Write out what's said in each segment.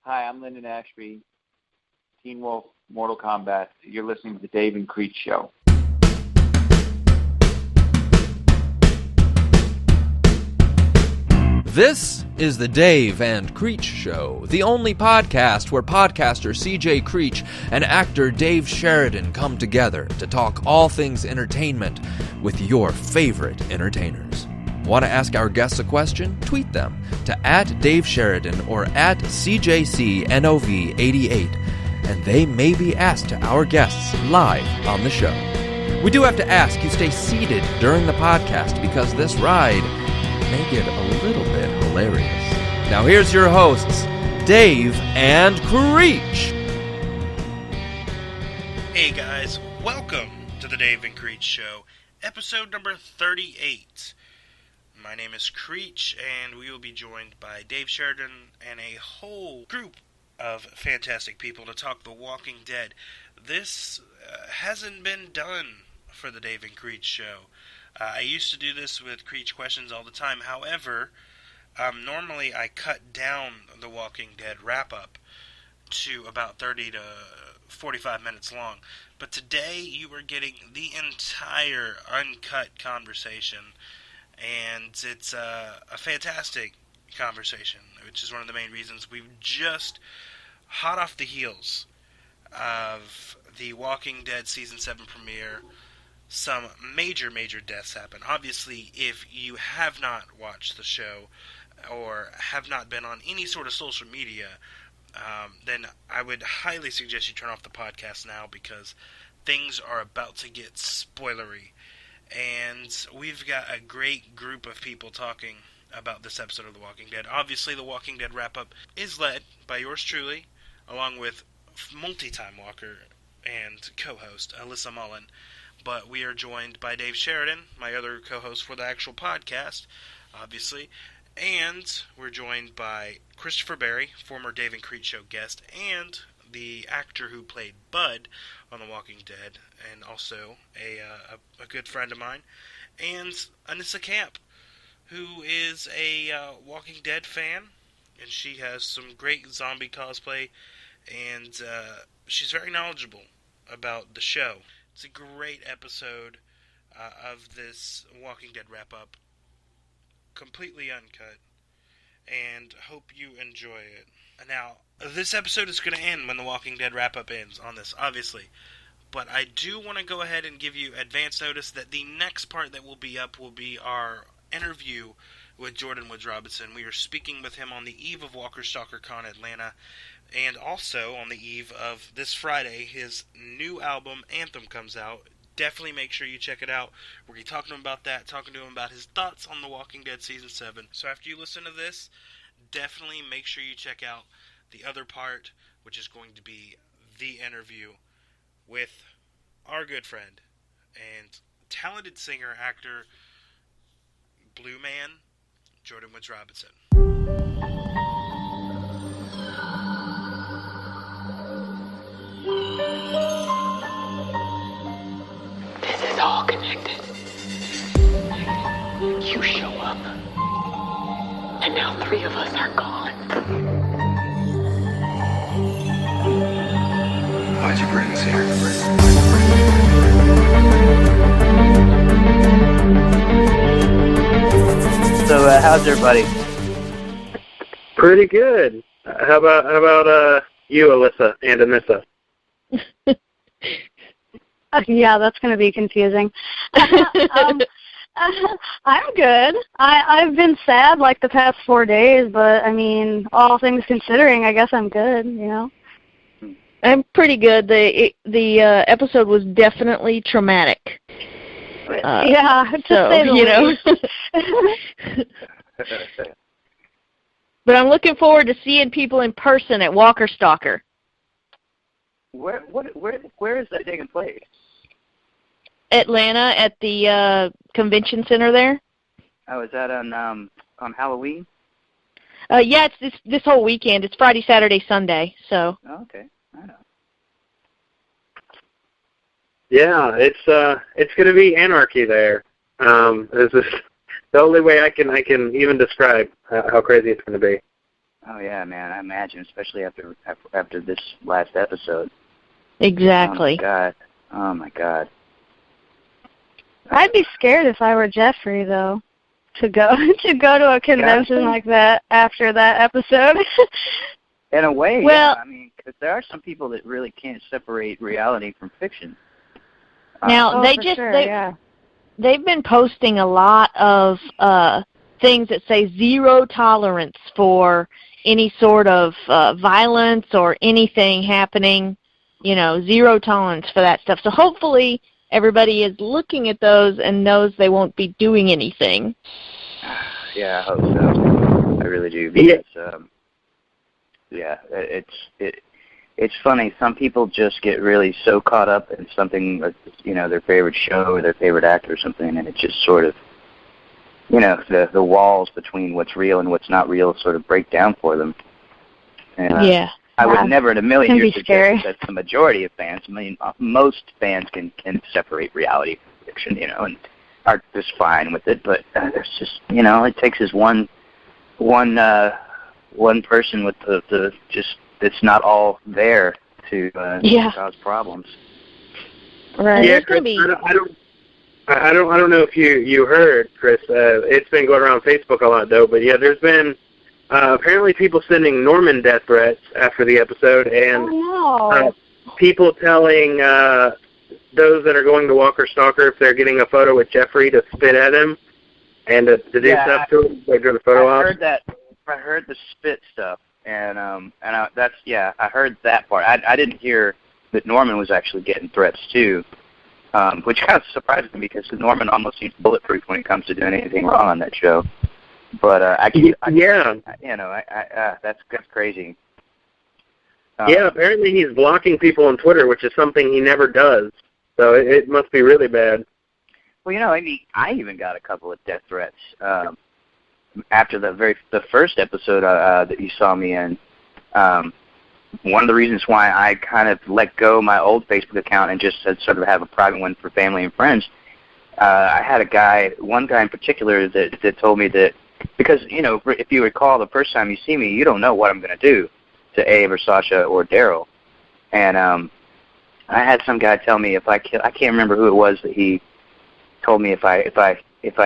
Hi, I'm Lyndon Ashby, Teen Wolf, Mortal Kombat. You're listening to the Dave and Creech Show. This is the Dave and Creech Show, the only podcast where podcaster CJ Creech and actor Dave Sheridan come together to talk all things entertainment with your favorite entertainers. Want to ask our guests a question? Tweet them to @DaveSheridan or @CJCNOV88, and they may be asked to our guests live on the show. We do have to ask you stay seated during the podcast because this ride may get a little bit hilarious. Now here's your hosts, Dave and Creech. Hey guys, welcome to the Dave and Creech Show, episode number 38. My name is Creech, and we will be joined by Dave Sheridan and a whole group of fantastic people to talk The Walking Dead. This hasn't been done for the Dave and Creech Show. I used to do this with Creech Questions all the time. However, normally I cut down The Walking Dead Wrapup to about 30 to 45 minutes long. But today you are getting the entire uncut conversation. And it's a fantastic conversation, which is one of the main reasons we've just, hot off the heels of the Walking Dead Season 7 premiere, some major deaths happen. Obviously, if you have not watched the show or have not been on any sort of social media, then I would highly suggest you turn off the podcast now because things are about to get spoilery. And we've got a great group of people talking about this episode of The Walking Dead. Obviously, The Walking Dead Wrap-Up is led by yours truly, along with multi-time walker and co-host Alyssa Mullan. But we are joined by Dave Sheridan, my other co-host for the actual podcast, obviously. And we're joined by Christopher Berry, former Dave and Creech Show guest, and the actor who played Bud on The Walking Dead, and also a good friend of mine, and Anissa Camp, who is a Walking Dead fan, and she has some great zombie cosplay, and she's very knowledgeable about the show. It's a great episode of this Walking Dead Wrap-Up, completely uncut, and hope you enjoy it. Now, this episode is going to end when The Walking Dead Wrap-Up ends on this, obviously. But I do want to go ahead and give you advance notice that the next part that will be up will be our interview with Jordan Woods Robinson. We are speaking with him on the eve of Walker Stalker Con Atlanta, and also on the eve of this Friday, his new album, Anthem, comes out. Definitely make sure you check it out. We're going to be talking to him about that, talking to him about his thoughts on The Walking Dead Season 7. So after you listen to this, definitely make sure you check out the other part, which is going to be the interview with our good friend and talented singer, actor, Blue Man, Jordan Woods Robinson. This is all connected. You show up, and now 3 of us are gone. Why'd you bring us here? So, how's everybody? Pretty good. How about you, Alyssa and Anissa? Yeah, that's going to be confusing. I'm good. I've been sad like the past 4 days, but I mean, all things considering, I guess I'm good. You know. I'm pretty good. The episode was definitely traumatic. Yeah, to say the least. But I'm looking forward to seeing people in person at Walker Stalker. Where is that taking place? Atlanta at the convention center there. Oh, is that on Halloween? Yeah, it's this whole weekend. It's Friday, Saturday, Sunday. So. Oh, okay, I know. Yeah, it's going to be anarchy there. This is the only way I can even describe how crazy it's going to be. Oh yeah, man. I imagine, especially after this last episode. Exactly. Oh my God. I'd be scared if I were Jeffrey, though, to go to a convention like that after that episode. In a way, well, yeah. I mean, because there are some people that really can't separate reality from fiction. Now they've been posting a lot of things that say 0 tolerance for any sort of violence or anything happening. 0 tolerance for that stuff. So hopefully everybody is looking at those and knows they won't be doing anything. Yeah, I hope so. I really do, because it's funny. Some people just get really so caught up in something, their favorite show or their favorite actor or something, and it just sort of, the walls between what's real and what's not real sort of break down for them. And, I would never in a million years suggest that the majority of fans, most fans can separate reality from fiction, and are just fine with it. But there's just, it takes this one person with the just, it's not all there to cause problems. Right. Yeah, Chris, I don't know if you heard, Chris. It's been going around Facebook a lot, though. But yeah, there's been apparently people sending Norman death threats after the episode, and people telling those that are going to Walker Stalker if they're getting a photo with Jeffrey to spit at him and to do stuff to him, like during the photo op. I heard the spit stuff, and I heard that part. I didn't hear that Norman was actually getting threats too, which kind of surprised me because Norman almost seems bulletproof when it comes to doing anything wrong on that show. But that's crazy. Apparently he's blocking people on Twitter, which is something he never does. So it must be really bad. Well, I even got a couple of death threats after the first episode that you saw me in. One of the reasons why I kind of let go my old Facebook account and just said sort of have a private one for family and friends. I had one guy in particular that told me that, because, if you recall, the first time you see me, you don't know what I'm going to do to Abe or Sasha or Daryl. And I had some guy tell me I can't remember who it was, that he told me if I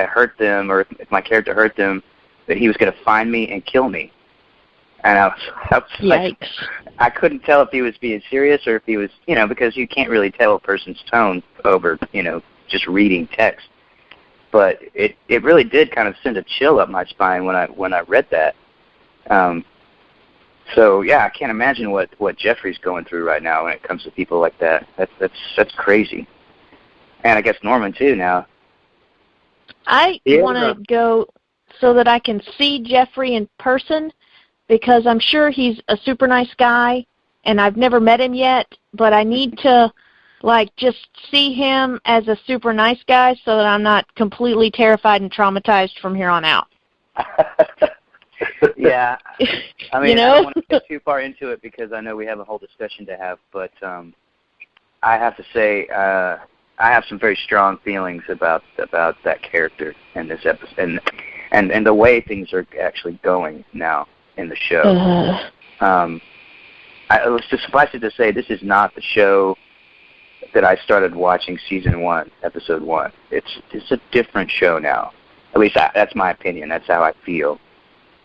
hurt them or if my character hurt them, that he was going to find me and kill me. And I was like, I couldn't tell if he was being serious or if he was, because you can't really tell a person's tone over, just reading text. But it really did kind of send a chill up my spine when I read that. So yeah, I can't imagine what Jeffrey's going through right now when it comes to people like that. That's crazy. And I guess Norman too now. I want to go so that I can see Jeffrey in person, because I'm sure he's a super nice guy, and I've never met him yet, but I need to just see him as a super nice guy so that I'm not completely terrified and traumatized from here on out. Yeah. I mean, I don't want to get too far into it because I know we have a whole discussion to have, but I have to say I have some very strong feelings about that character in this episode and the way things are actually going now in the show. Let's just suffice it to say, this is not the show that I started watching season 1, episode 1. It's a different show now. At least that's my opinion. That's how I feel.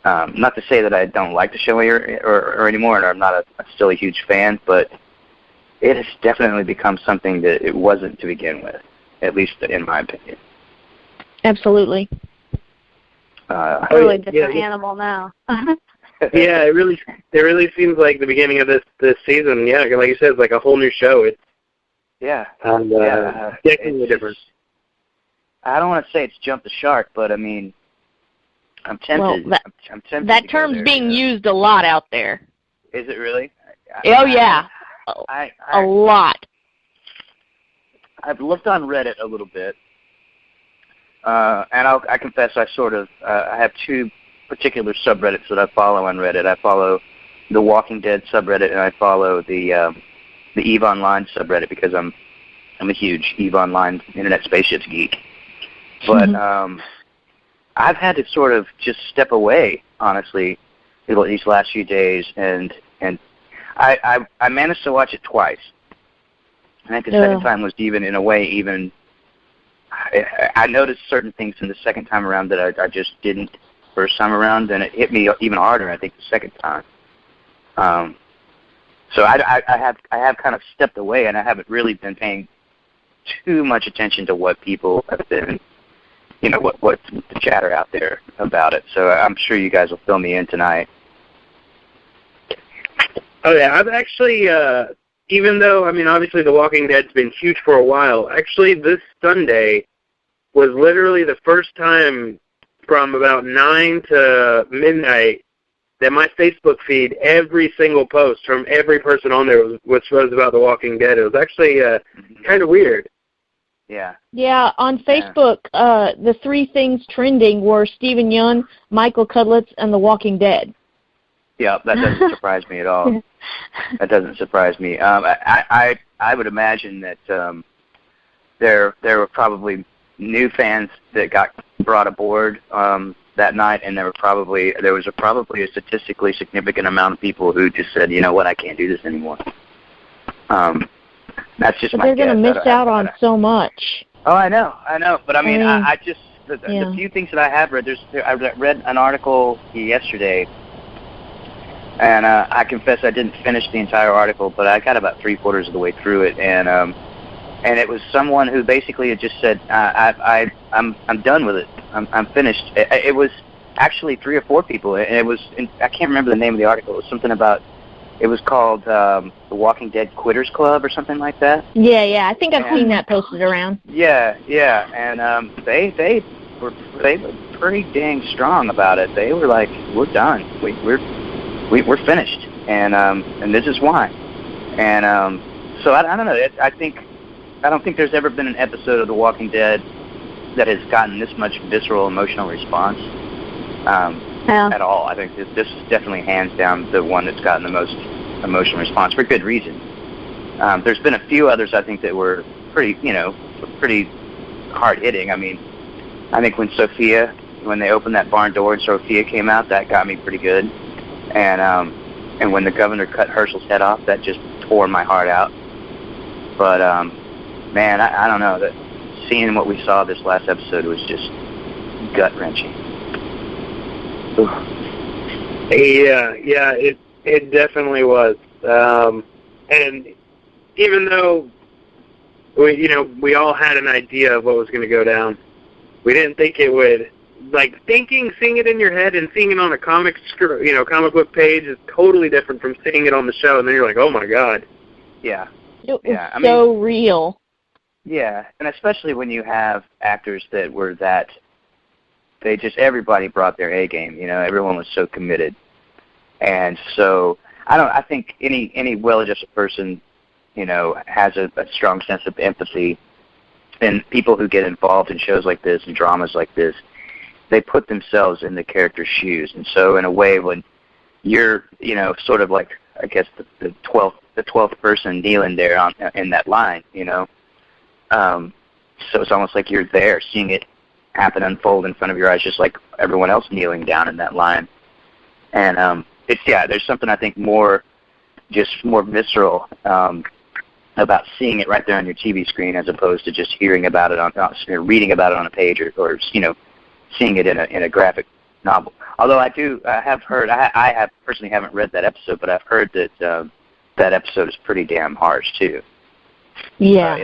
Not to say that I don't like the show or anymore, and I'm not still a huge fan, but it has definitely become something that it wasn't to begin with, at least in my opinion. Absolutely. Totally different animal now. Yeah, it really seems like the beginning of this season. Yeah, like you said, it's like a whole new show. Definitely different. I don't want to say it's jumped the shark, but I mean, I'm tempted. Well, I'm tempted. That term's being used a lot out there. Is it really? Yeah, a lot. I've looked on Reddit a little bit, and I confess I sort of I have two particular subreddits that I follow on Reddit. I follow the Walking Dead subreddit, and I follow the EVE Online subreddit because I'm a huge EVE Online Internet Spaceships geek. But I've had to sort of just step away, honestly, these last few days, and I managed to watch it twice. I think the second time was in a way, I noticed certain things in the second time around that I just didn't first time around, and it hit me even harder, I think, the second time. So I have kind of stepped away, and I haven't really been paying too much attention to what people have been, what the chatter out there about it. So I'm sure you guys will fill me in tonight. Oh, yeah, I've actually, even though, obviously The Walking Dead's been huge for a while, actually this Sunday was literally the first time from about 9 to midnight that my Facebook feed, every single post from every person on there was about The Walking Dead. It was actually kind of weird. Yeah. Yeah, on Facebook, the 3 things trending were Stephen Yeun, Michael Cudlitz, and The Walking Dead. Yeah, that doesn't surprise me at all. That doesn't surprise me. I would imagine that there were probably new fans that got brought aboard that night, and there was probably a statistically significant amount of people who just said, you know what, I can't do this anymore. That's just but my they're guess. They're going to miss out on so much. Oh, I know. But I just the few things that I have read. I read an article yesterday. And I confess I didn't finish the entire article, but I got about 3/4 of the way through it, and it was someone who basically had just said, "I'm done with it. I'm finished." It was actually 3 or 4 people, and it was I can't remember the name of the article. It was something about. It was called The Walking Dead Quitters Club or something like that. Yeah. I think I've seen that posted around. Yeah, and they were pretty dang strong about it. They were like, "We're done. We're finished, and this is why." And so I don't know. I don't think there's ever been an episode of The Walking Dead that has gotten this much visceral emotional response at all. I think this is definitely hands down the one that's gotten the most emotional response for good reason. There's been a few others I think that were pretty hard hitting. I think when they opened that barn door and Sophia came out, that got me pretty good. And when the governor cut Herschel's head off, that just tore my heart out. But man, I don't know. That seeing what we saw this last episode was just gut wrenching. Yeah, it definitely was. And even though we all had an idea of what was going to go down, we didn't think it would. Like seeing it in your head and seeing it on a comic book page is totally different from seeing it on the show, and then you're like, oh my god. Yeah. It was so real. Yeah, and especially when you have actors that were that, everybody brought their A game. Everyone was so committed, and so I think any well-adjusted person, has a strong sense of empathy, and people who get involved in shows like this and dramas like this. They put themselves in the character's shoes, and so in a way, when you're, sort of like, I guess the 12th person kneeling there in that line, so it's almost like you're there, seeing it happen, unfold in front of your eyes, just like everyone else kneeling down in that line. And there's something I think more visceral about seeing it right there on your TV screen as opposed to just hearing about it reading about it on a page or seeing it in a graphic novel. Although I have heard, I personally haven't read that episode, but I've heard that that episode is pretty damn harsh too. Yeah,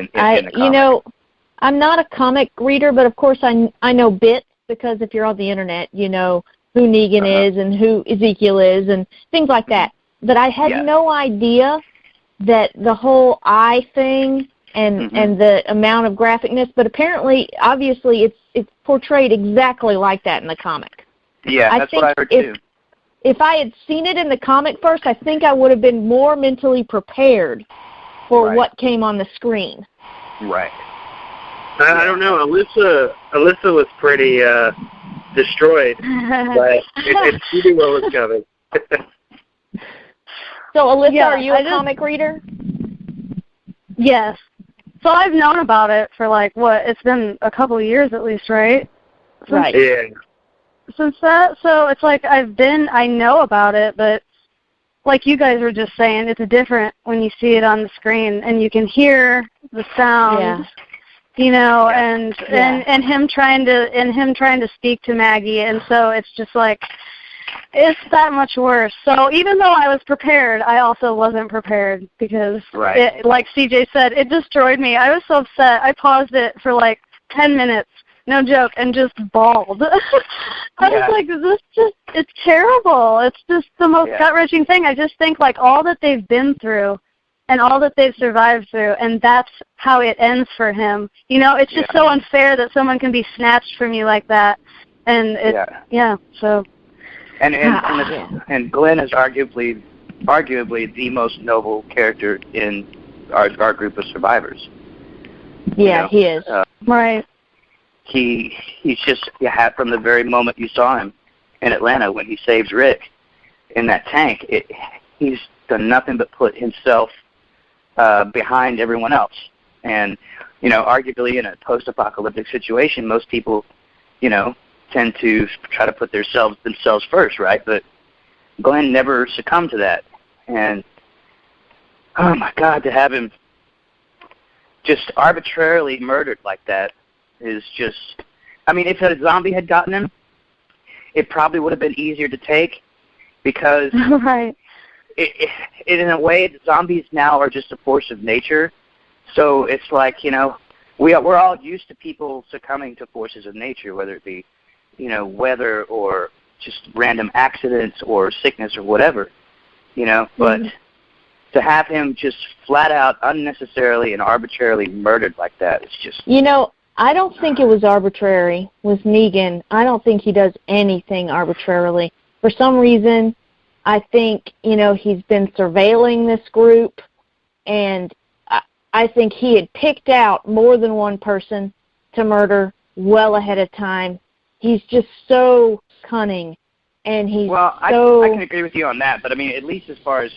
I'm not a comic reader, but of course I know bits because if you're on the internet, you know who Negan is and who Ezekiel is and things like that. But I had no idea that the whole eye thing and the amount of graphicness, but apparently, obviously, it's portrayed exactly like that in the comic. Yeah, that's what I heard too. If I had seen it in the comic first, I think I would have been more mentally prepared for what came on the screen. Right. I don't know. Alyssa was pretty destroyed, but she knew what was coming. So, Alyssa, are you a comic reader? Yes. So I've known about it for it's been a couple of years at least, right? Right. Yeah. since that, so it's like I know about it, but like you guys were just saying, it's different when you see it on the screen and you can hear the sound, you know, and him trying to speak to Maggie, and so it's just like, it's that much worse. So even though I was prepared, I also wasn't prepared because, it, like CJ said, it destroyed me. I was so upset. I paused it for like 10 minutes, no joke, and just bawled. I was like, it's terrible. It's just the most gut-wrenching thing. I just think like all that they've been through and all that they've survived through, and that's how it ends for him. You know, it's just so unfair that someone can be snatched from you like that. And so... And Glenn is arguably the most noble character in our group of survivors. Yeah, he is. Right. He's just from the very moment you saw him in Atlanta when he saves Rick in that tank, he's done nothing but put himself behind everyone else. And you know, arguably in a post-apocalyptic situation, most people, you know, tend to try to put themselves first, right? But Glenn never succumbed to that. And, oh, my God, to have him just arbitrarily murdered like that is just... I mean, if a zombie had gotten him, it probably would have been easier to take because, in a way, zombies now are just a force of nature. So it's like, you know, we're all used to people succumbing to forces of nature, whether it be, you know, weather or just random accidents or sickness or whatever, you know. But to have him just flat out, unnecessarily and arbitrarily murdered like that, it's just... You know, I don't think it was arbitrary with Negan. I don't think he does anything arbitrarily. For some reason, I think, you know, he's been surveilling this group, and I think he had picked out more than one person to murder well ahead of time. He's just so cunning, and he's I can agree with you on that, but I mean, at least as far as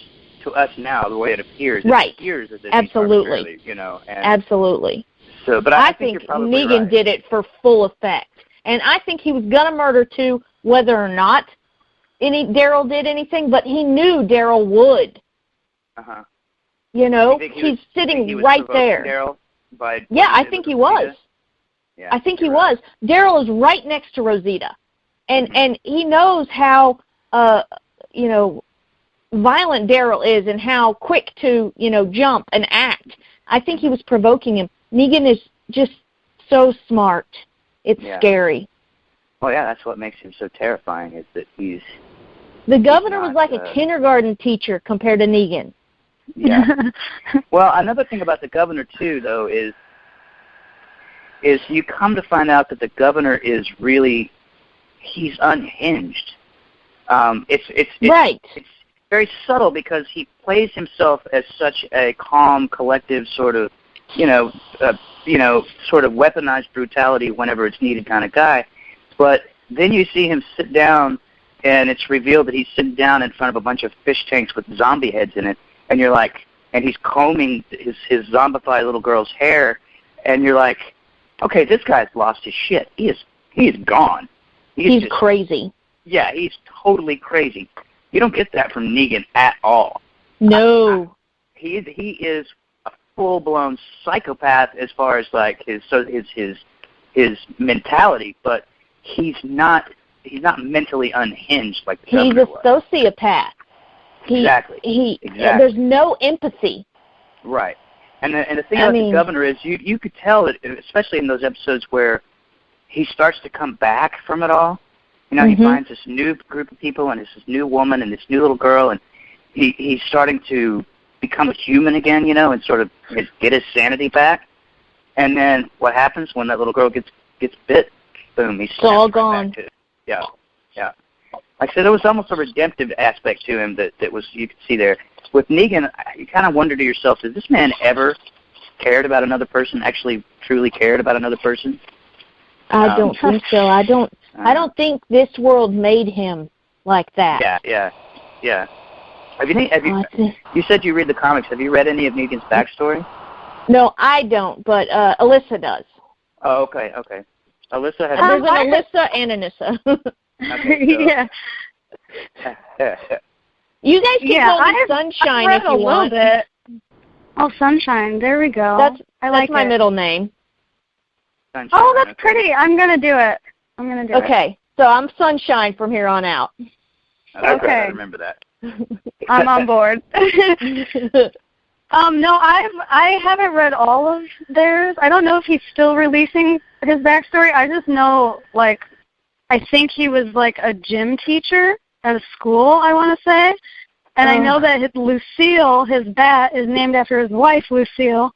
to us now, the way it appears, it appears as if absolutely, you know, and absolutely. So, but I think you're probably Negan did it for full effect, and I think he was gonna murder too, whether or not Daryl did anything, but he knew Daryl would. You know, he's sitting right there. I think he was. Yeah, I think he was. Daryl is right next to Rosita, and he knows how you know, violent Daryl is and how quick to, you know, jump and act. I think he was provoking him. Negan is just so smart. It's scary. Well, yeah, that's what makes him so terrifying, is that he's... The governor was like a kindergarten teacher compared to Negan. Yeah. Well, another thing about the governor, too, though, is you come to find out that the governor is really, he's unhinged. It's very subtle because he plays himself as such a calm, collective sort of, sort of weaponized brutality whenever it's needed kind of guy. But then you see him sit down, and it's revealed that he's sitting down in front of a bunch of fish tanks with zombie heads in it, and you're like, and he's combing his zombified little girl's hair, and you're like, okay, this guy's lost his shit. He is gone. He's just crazy. Yeah, he's totally crazy. You don't get that from Negan at all. No. He is a full-blown psychopath as far as like his mentality, but he's not mentally unhinged like the governor was. He's a sociopath. Exactly. There's no empathy. Right. And the thing about the governor is you could tell it, especially in those episodes where he starts to come back from it all. You know, he finds this new group of people and this new woman and this new little girl, and he's starting to become a human again, you know, and sort of get his sanity back. And then what happens when that little girl gets bit? Boom, he's all gone. Back to it. Yeah. Like I said, there was almost a redemptive aspect to him that was, you could see there. With Negan, you kind of wonder to yourself, has this man ever cared about another person, actually truly cared about another person? I don't think so. I don't think this world made him like that. Yeah. Have you said you read the comics. Have you read any of Negan's backstory? No, I don't, but Alyssa does. Oh, okay. Alyssa has... There's an Alyssa and Anissa. Okay, so. Yeah. You guys can call me Sunshine if you want. Bit. Oh, Sunshine. There we go. That's my middle name. Sunshine, oh, that's pretty. I'm going to do it. Okay, so I'm Sunshine from here on out. Okay. I remember that. I'm on board. No, I haven't read all of theirs. I don't know if he's still releasing his backstory. I just know, like, I think he was, like, a gym teacher at a school, I want to say. And I know that Lucille, his bat, is named after his wife, Lucille.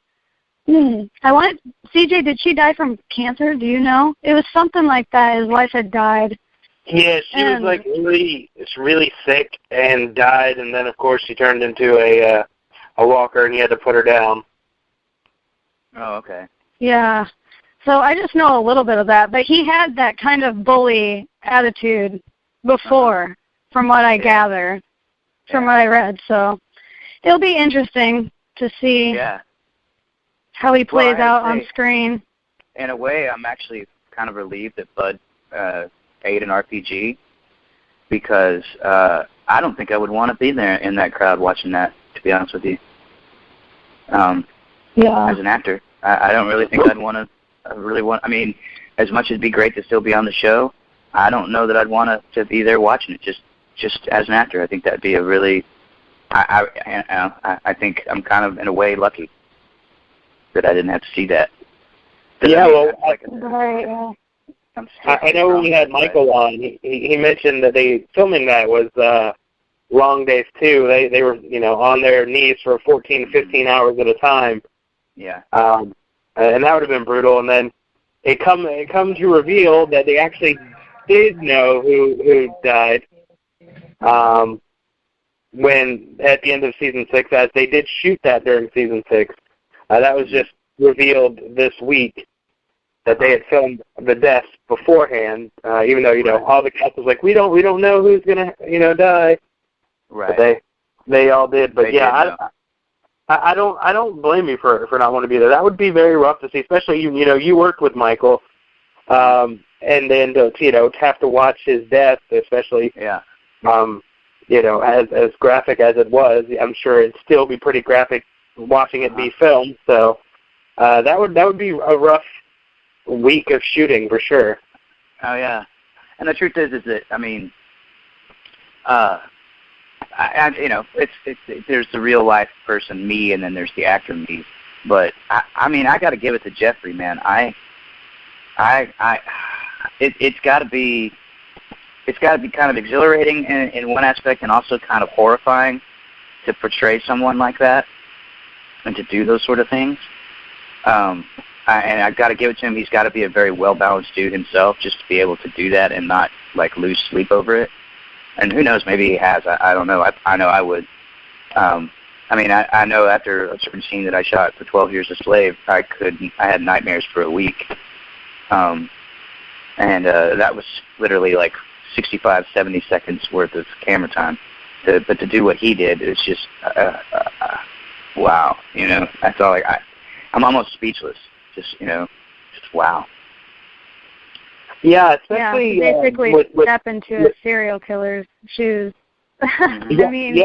CJ, did she die from cancer? Do you know? It was something like that. His wife had died. Yeah, she was, like, really sick and died. And then, of course, she turned into a walker, and he had to put her down. Oh, okay. Yeah. So I just know a little bit of that. But he had that kind of bully attitude before, from what I gather, from what I read. So it'll be interesting to see how he plays out on screen. In a way, I'm actually kind of relieved that Bud ate an RPG because I don't think I would want to be there in that crowd watching that, to be honest with you. As an actor, I don't really think I'd want to. I mean, as much as it'd be great to still be on the show, I don't know that I'd want to be there watching it. Just as an actor, I think that'd be a really. I think I'm kind of in a way lucky that I didn't have to see that. Yeah, I know when we had Michael on, he mentioned that filming that was long days too. They were on their knees for 14, 15 hours at a time. Yeah. And that would have been brutal. And then it come to reveal that they actually did know who died. When at the end of season 6, as they did shoot that during season 6, that was just revealed this week that they had filmed the deaths beforehand. Even though all the cast was like, we don't know who's gonna die. Right. But they all did. But they I don't blame you for not wanting to be there. That would be very rough to see, especially you worked with Michael, and then to have to watch his death, especially. Yeah. As graphic as it was, I'm sure it'd still be pretty graphic watching it be filmed. So that would be a rough week of shooting for sure. Oh yeah, and the truth is that I mean, there's the real life person me, and then there's the actor me. But I mean, I got to give it to Jeffrey, man. It's got to be kind of exhilarating in one aspect, and also kind of horrifying to portray someone like that and to do those sort of things. And I've got to give it to him. He's got to be a very well-balanced dude himself, just to be able to do that and not like lose sleep over it. And who knows? Maybe he has. I don't know. I know I would. I know after a certain scene that I shot for 12 Years a Slave, I had nightmares for a week. And that was literally like 65, 70 seconds worth of camera time. But to do what he did, it's just, wow. That's all. I'm almost speechless. Just wow. Yeah, especially basically step into a serial killer's shoes. I mean,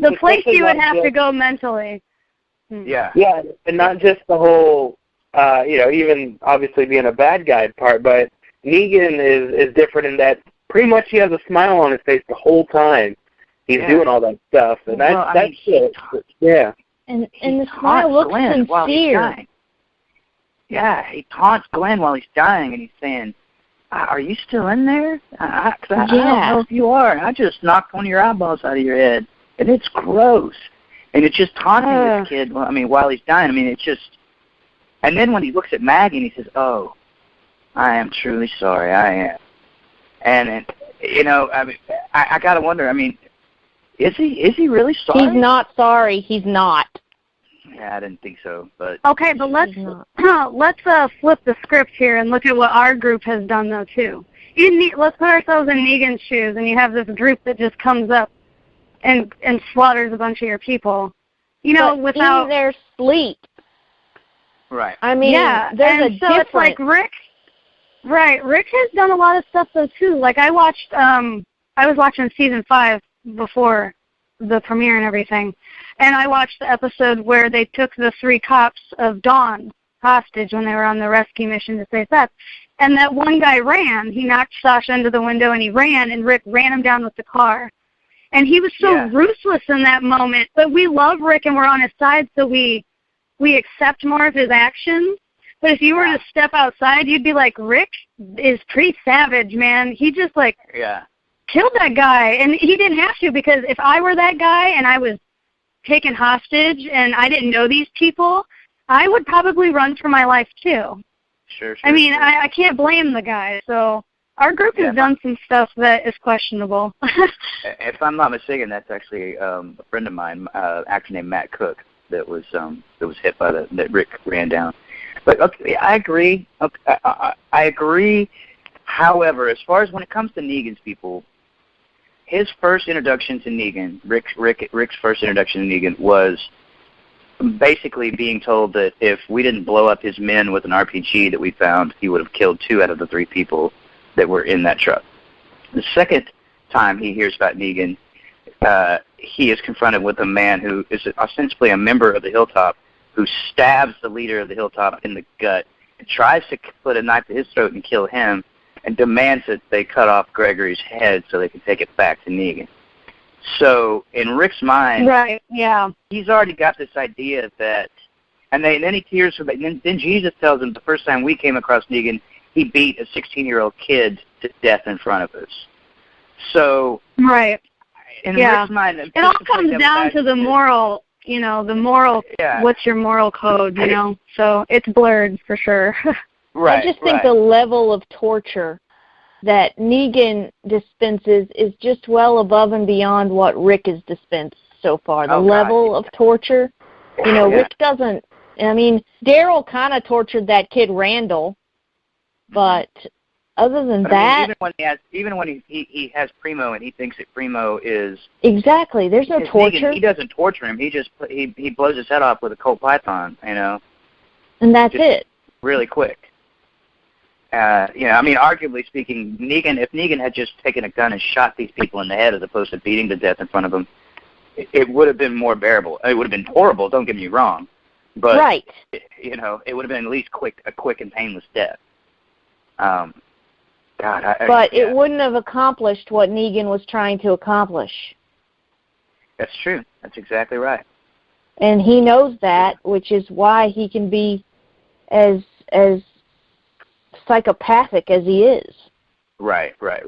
the place you would have to go mentally. Yeah. Yeah, and not just the whole, even obviously being a bad guy part, but Negan is different in that pretty much he has a smile on his face the whole time. He's doing all that stuff, and that's it. Yeah. And the smile looks sincere. Yeah, he taunts Glenn while he's dying, and he's saying, "Are you still in there? I don't know if you are. I just knocked one of your eyeballs out of your head, and it's gross." And it's just taunting this kid. Well, I mean, while he's dying. I mean, it's just. And then when he looks at Maggie and he says, "Oh, I am truly sorry. I am." And I mean, I gotta wonder. I mean, is he really sorry? He's not sorry. He's not. Yeah, I didn't think so, but okay, but let's flip the script here and look at what our group has done though too. Let's put ourselves in Negan's shoes, and you have this group that just comes up and slaughters a bunch of your people. Without in their sleep. Right. I mean, there's a difference. So it's like Right. Rick has done a lot of stuff though too. Like I was watching season 5 before the premiere and everything, and I watched the episode where they took the 3 cops of Dawn hostage when they were on the rescue mission to save Beth. And that one guy ran. He knocked Sasha into the window and he ran, and Rick ran him down with the car. And he was so ruthless in that moment. But we love Rick and we're on his side, so we accept more of his actions. But if you were to step outside, you'd be like, Rick is pretty savage, man. He just, like, killed that guy. And he didn't have to, because if I were that guy and I was taken hostage and I didn't know these people, I would probably run for my life, too. Sure. I mean, I can't blame the guy. So our group has done some stuff that is questionable. If I'm not mistaken, that's actually a friend of mine, actor named Matt Cook, that was hit by that Rick ran down. But okay, I agree. Okay, I agree. However, as far as when it comes to Negan's people, his first introduction to Negan, Rick's first introduction to Negan was basically being told that if we didn't blow up his men with an RPG that we found, he would have killed 2 out of the 3 people that were in that truck. The second time he hears about Negan, he is confronted with a man who is ostensibly a member of the Hilltop, who stabs the leader of the Hilltop in the gut and tries to put a knife to his throat and kill him, and demands that they cut off Gregory's head so they can take it back to Negan. So in Rick's mind, he's already got this idea that, and then he tears for, then Jesus tells him the first time we came across Negan, he beat a 16-year-old kid to death in front of us. So in Rick's mind, it all comes down to the moral, what's your moral code, So it's blurred for sure. I just think the level of torture that Negan dispenses is just well above and beyond what Rick has dispensed so far. The level of torture, Rick doesn't. I mean, Daryl kind of tortured that kid Randall, but other than that, even when he has Primo and he thinks that Primo is there's no torture. Negan, he doesn't torture him. He just he blows his head off with a Colt Python, and that's it. Really quick. I mean, arguably speaking, if Negan had just taken a gun and shot these people in the head as opposed to beating to death in front of them, it would have been more bearable. It would have been horrible, don't get me wrong. But, it would have been at least a quick and painless death. It wouldn't have accomplished what Negan was trying to accomplish. That's true. That's exactly right. And he knows that, which is why he can be as psychopathic as he is. Right. I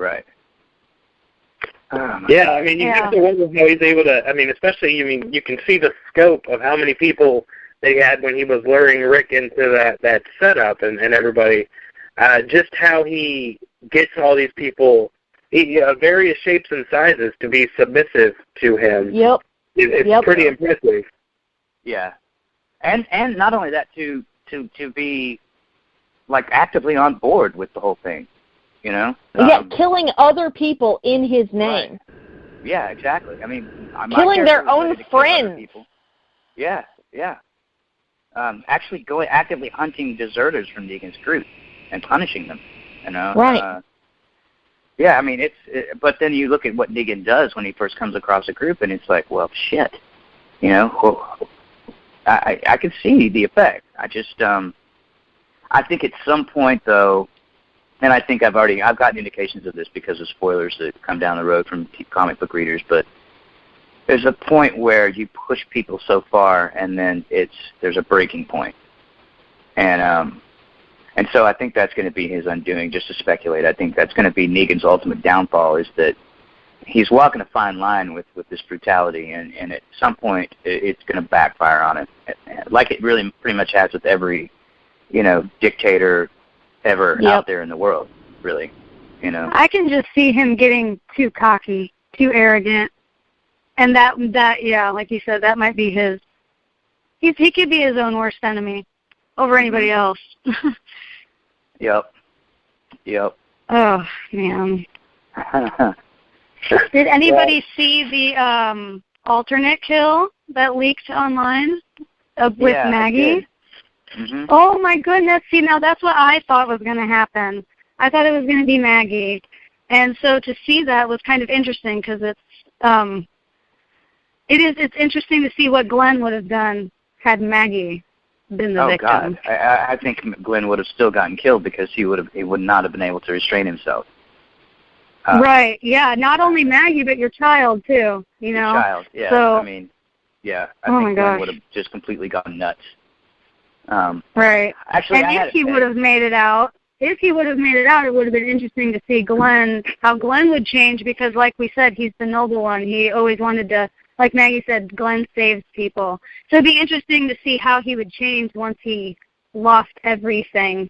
mean, you have to wonder how he's able to, I mean, especially, you can see the scope of how many people they had when he was luring Rick into that setup and everybody, just how he gets all these people, various shapes and sizes to be submissive to him. Yep. It's pretty impressive. Yeah. And not only that, to be like actively on board with the whole thing, killing other people in his name. Right. Yeah, exactly. I mean, killing their own friends. Yeah. Actually actively hunting deserters from Negan's group and punishing them, Right. I mean, but then you look at what Negan does when he first comes across a group, and it's like, well, shit, I can see the effect. I think at some point, though, and I think I've gotten indications of this because of spoilers that come down the road from comic book readers, but there's a point where you push people so far, and then there's a breaking point. And so I think that's going to be his undoing, just to speculate. I think that's going to be Negan's ultimate downfall, is that he's walking a fine line with this brutality, and at some point it's going to backfire on him, like it really pretty much has with every dictator ever out there in the world, really, I can just see him getting too cocky, too arrogant, and that like you said, that might be his. He could be his own worst enemy over anybody else. Yep. Oh man. Did anybody see the alternate kill that leaked online with Maggie? Mm-hmm. Oh my goodness! See, now that's what I thought was going to happen. I thought it was going to be Maggie. And so to see that was kind of interesting because it's interesting to see what Glenn would have done had Maggie been the victim. Oh God, I think Glenn would have still gotten killed because he would not have been able to restrain himself. Right. Yeah. Not only Maggie, but your child too. You know. Your child. Yeah. So, I mean, yeah. I think Glenn would have just completely gone nuts. Right. Actually, and if he would have made it out, it would have been interesting to see how Glenn would change because, like we said, he's the noble one. He always wanted to, like Maggie said, Glenn saves people. So it'd be interesting to see how he would change once he lost everything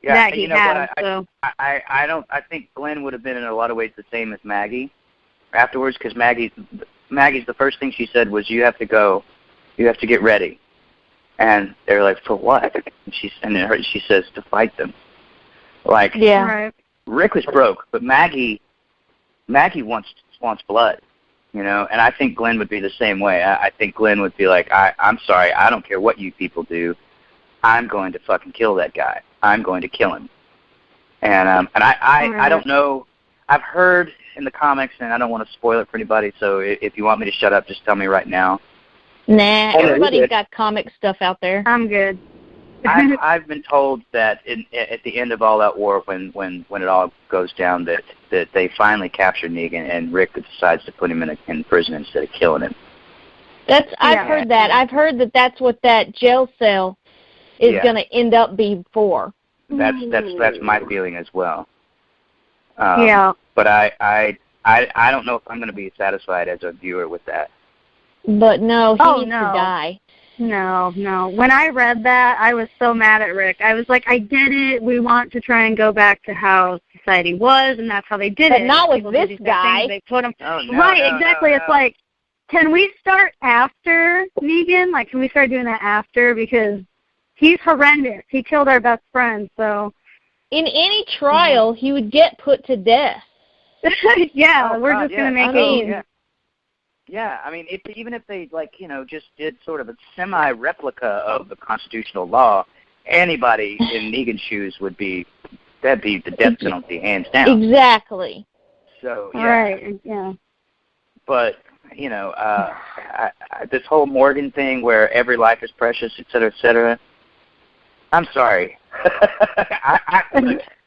that he had. I think Glenn would have been in a lot of ways the same as Maggie afterwards because Maggie's the first thing she said was, "You have to go. You have to get ready." And they're like, "For what?" And she says, "To fight them." Like, yeah. Right. Rick was broke, but Maggie wants blood, you know. And I think Glenn would be the same way. I think Glenn would be like, "I'm sorry, I don't care what you people do. I'm going to fucking kill that guy. I'm going to kill him." And I don't know. I've heard in the comics, and I don't want to spoil it for anybody. So if you want me to shut up, just tell me right now. Nah, everybody's got comic stuff out there. I'm good. I've been told that at the end of All Out War, when it all goes down, that they finally capture Negan, and Rick decides to put him in prison instead of killing him. I've heard that. I've heard that that's what that jail cell is going to end up being for. That's my feeling as well. But I don't know if I'm going to be satisfied as a viewer with that. But no, he needs to die. No. When I read that, I was so mad at Rick. I was like, I get it. We want to try and go back to how society was, and that's how they did it. But not with this guy. They put him. Oh, no, right, no, exactly. No. It's like, can we start after Negan? Like, can we start doing that after? Because he's horrendous. He killed our best friend, so. In any trial, he would get put to death. We're just going to make it. Yeah, I mean, even if they, just did sort of a semi-replica of the constitutional law, anybody in Negan's shoes that'd be the death penalty, hands down. Exactly. So, yeah. Right, yeah. But, this whole Morgan thing where every life is precious, et cetera, I'm sorry.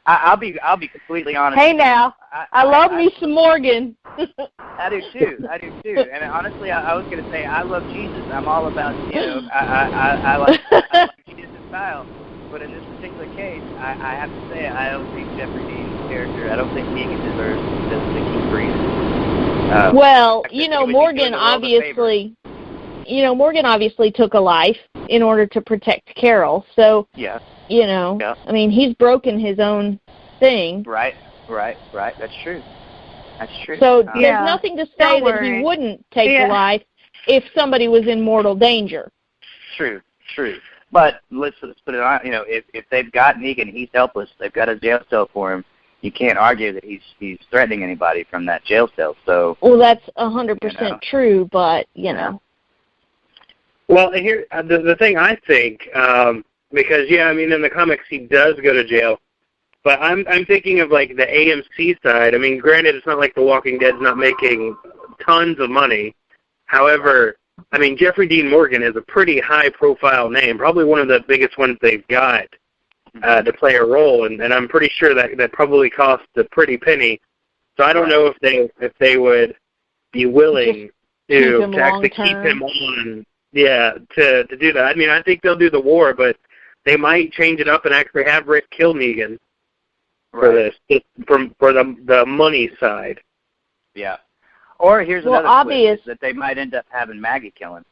I'll be completely honest. Hey now, I love me some Morgan. I do too. And honestly, I was going to say I love Jesus. I'm all about I like Jesus' style. But in this particular case, I have to say I don't think Jeffrey Dean's character. I don't think Negan deserves to keep breathing. Morgan obviously took a life in order to protect Carol. So yeah. I mean, he's broken his own thing. Right. That's true. So there's nothing to say that he wouldn't take a life if somebody was in mortal danger. True. But let's put it on. If they've got Negan, he's helpless. They've got a jail cell for him. You can't argue that he's threatening anybody from that jail cell. So. Well, that's 100% true, but know. Well, here the thing I think. Because, in the comics he does go to jail. But I'm thinking of, the AMC side. I mean, granted, it's not like The Walking Dead's not making tons of money. However, Jeffrey Dean Morgan is a pretty high-profile name, probably one of the biggest ones they've got to play a role. And I'm pretty sure that probably cost a pretty penny. So I don't know if they would be willing to actually keep him on. Yeah, to do that. I think they'll do the war, but they might change it up and actually have Rick kill Negan for this, for the money side. Yeah. Or here's another twist, that they might end up having Maggie kill him.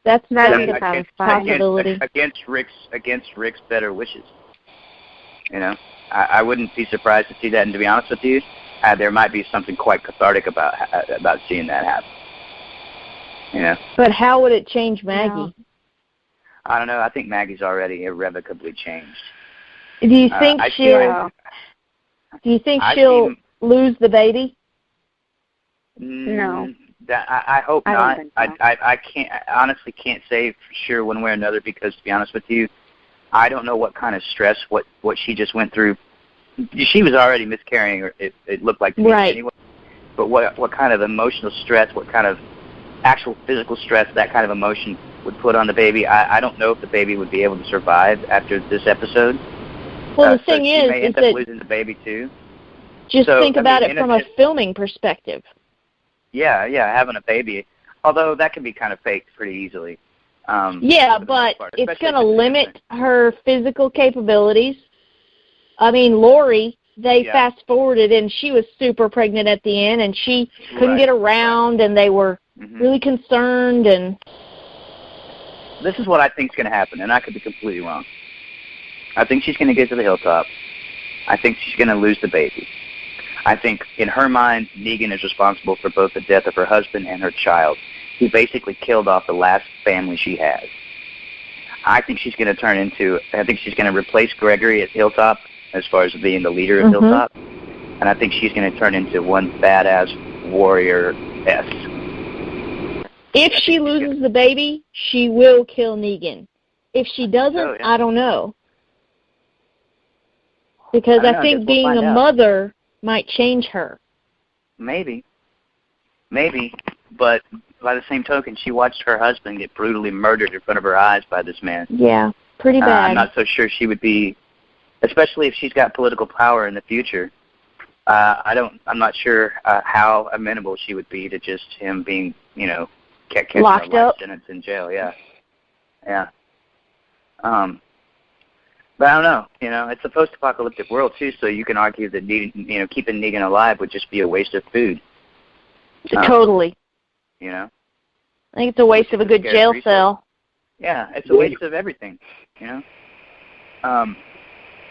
That's a possibility. Against Rick's better wishes. I wouldn't be surprised to see that. And to be honest with you, there might be something quite cathartic about seeing that happen. But how would it change Maggie? I don't know. I think Maggie's already irrevocably changed. Do you think she'll lose the baby? No. I hope not. So. I honestly can't say for sure one way or another because, to be honest with you, I don't know what kind of stress, what she just went through. She was already miscarrying, or it looked like to me anyway. But what kind of emotional stress, what kind of actual physical stress that kind of emotion would put on the baby, I don't know if the baby would be able to survive after this episode. Well, the thing she is may end up losing the baby too. Just think about it from a filming perspective. Yeah, having a baby, although that can be kind of faked pretty easily. Yeah, but it's going to limit her physical capabilities. I mean, Lori, they fast-forwarded, and she was super pregnant at the end, and she couldn't get around, and they were really concerned. And this is what I think is going to happen, and I could be completely wrong. I think she's going to get to the hilltop. I think she's going to lose the baby. I think, in her mind, Negan is responsible for both the death of her husband and her child. He basically killed off the last family she has. I think she's going to replace Gregory at Hilltop as far as being the leader of Hilltop. And I think she's going to turn into one badass warrior-ess. If she loses the baby, she will kill Negan. If she doesn't, I don't know. Because I think being a mother might change her. Maybe. But by the same token, she watched her husband get brutally murdered in front of her eyes by this man. Yeah, pretty bad. I'm not so sure she would be, especially if she's got political power in the future. I'm not sure how amenable she would be to just him being, catching locked a life up sentence in jail. Yeah. But I don't know. It's a post-apocalyptic world too, so you can argue that keeping Negan alive would just be a waste of food. Totally. I think it's a waste of a good jail cell. Yeah, it's a waste of everything. I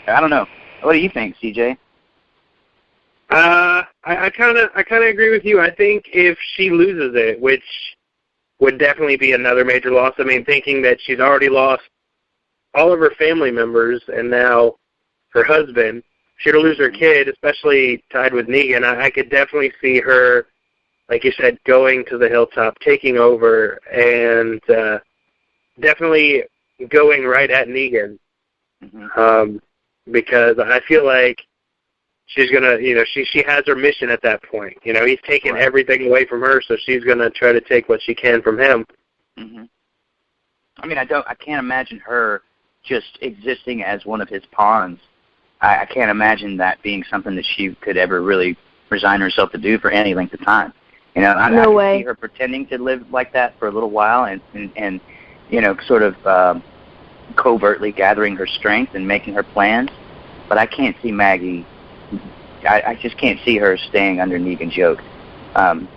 don't know. What do you think, CJ? I kind of agree with you. I think if she loses it, which would definitely be another major loss. I mean, thinking that she's already lost all of her family members and now her husband, she'd lose her kid, especially tied with Negan. I could definitely see her, like you said, going to the hilltop, taking over, and definitely going right at Negan. Because I feel like she's going to, she has her mission at that point. He's taken everything away from her, so she's going to try to take what she can from him. I mean, I can't imagine her just existing as one of his pawns. I can't imagine that being something that she could ever really resign herself to do for any length of time. I can see her pretending to live like that for a little while and sort of covertly gathering her strength and making her plans. But I can't see Maggie. I just can't see her staying under Negan's yoke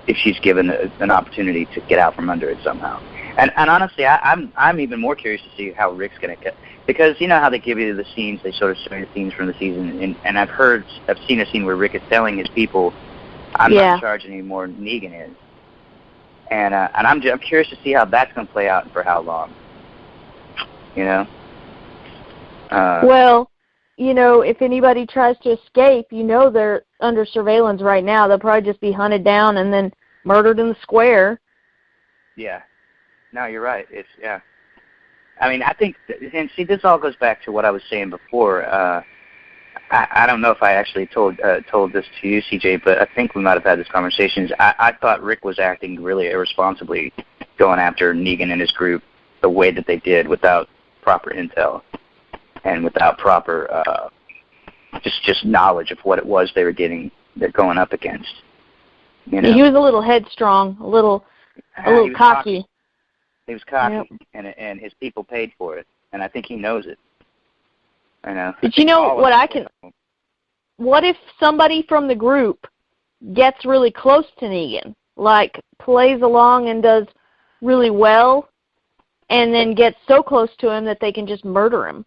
if she's given an opportunity to get out from under it somehow. And honestly, I'm even more curious to see how Rick's going to get, because you know how they give you the scenes, they sort of show you the scenes from the season, and I've seen a scene where Rick is telling his people, I'm not in charge anymore, Negan is. And I'm curious to see how that's going to play out and for how long. Well, if anybody tries to escape, they're under surveillance right now. They'll probably just be hunted down and then murdered in the square. Yeah. No, you're right. I mean, I think, and see, this all goes back to what I was saying before. I don't know if I actually told this to you, CJ, but I think we might have had this conversation. I thought Rick was acting really irresponsibly going after Negan and his group the way that they did without proper intel and without proper just knowledge of what it was they're going up against. He was a little headstrong, a little cocky. He was cocky, and his people paid for it, and I think he knows it. But what if somebody from the group gets really close to Negan, like plays along and does really well, and then gets so close to him that they can just murder him?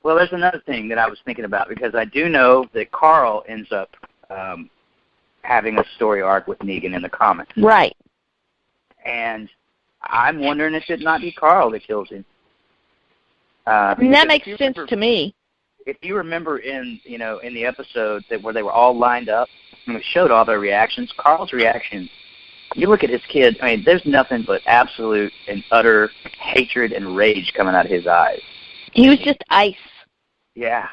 Well, there's another thing that I was thinking about, because I do know that Carl ends up having a story arc with Negan in the comics. Right. And I'm wondering if it not be Carl that kills him. That makes sense to me. If you remember in the episode where they were all lined up and we showed all their reactions, Carl's reaction, you look at his kid, I mean, there's nothing but absolute and utter hatred and rage coming out of his eyes. He was just ice. Yeah.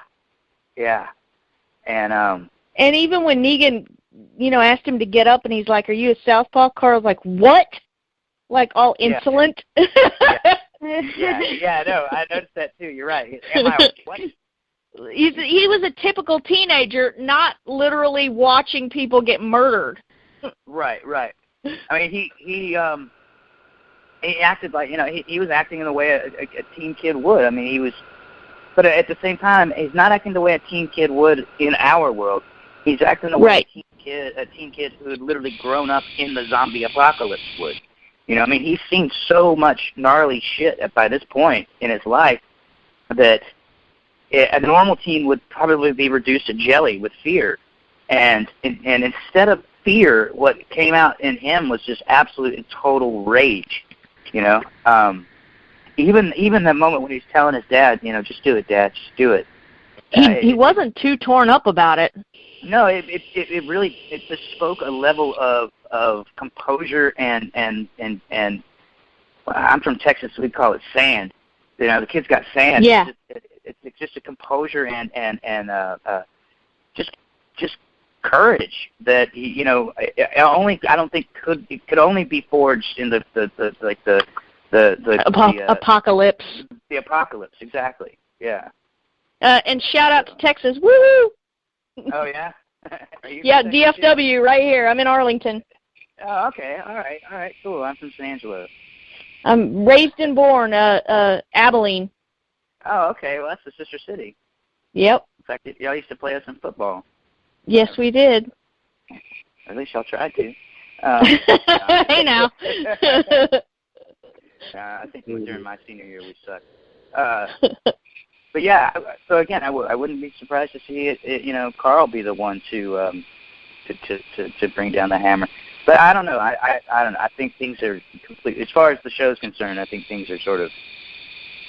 And even when Negan, asked him to get up, and he's like, "Are you a southpaw?" Carl's like, "What?" Like all insolent. Yeah, no, I noticed that too. You're right. Am I what? He was a typical teenager, not literally watching people get murdered. Right. I mean, he acted like, he was acting in the way a teen kid would. I mean, but at the same time, he's not acting the way a teen kid would in our world. He's acting the way a teen kid who had literally grown up in the zombie apocalypse would. I mean, he's seen so much gnarly shit by this point in his life that a normal teen would probably be reduced to jelly with fear. And instead of fear, what came out in him was just absolute and total rage. Even that moment when he's telling his dad, just do it, Dad, just do it. He wasn't too torn up about it. No, it really just spoke a level of composure and I'm from Texas, so we call it sand. The kid's got sand. Yeah. It's just a composure and just courage that he, I don't think could only be forged in the apocalypse. The apocalypse, exactly. Yeah. And shout out to Texas, woo! Oh yeah. Yeah, DFW right here. I'm in Arlington. Oh, okay. All right. Cool. I'm from San Angelo. I'm raised and born, Abilene. Oh, okay. Well, that's the sister city. Yep. In fact, y'all used to play us in football. Yes, we did. At least y'all tried to. Hey now. I think during my senior year we sucked. But yeah, so again, I wouldn't be surprised to see it, Carl be the one to bring down the hammer. But I don't know. I don't know. I think things are completely, as far as the show's concerned, I think things are sort of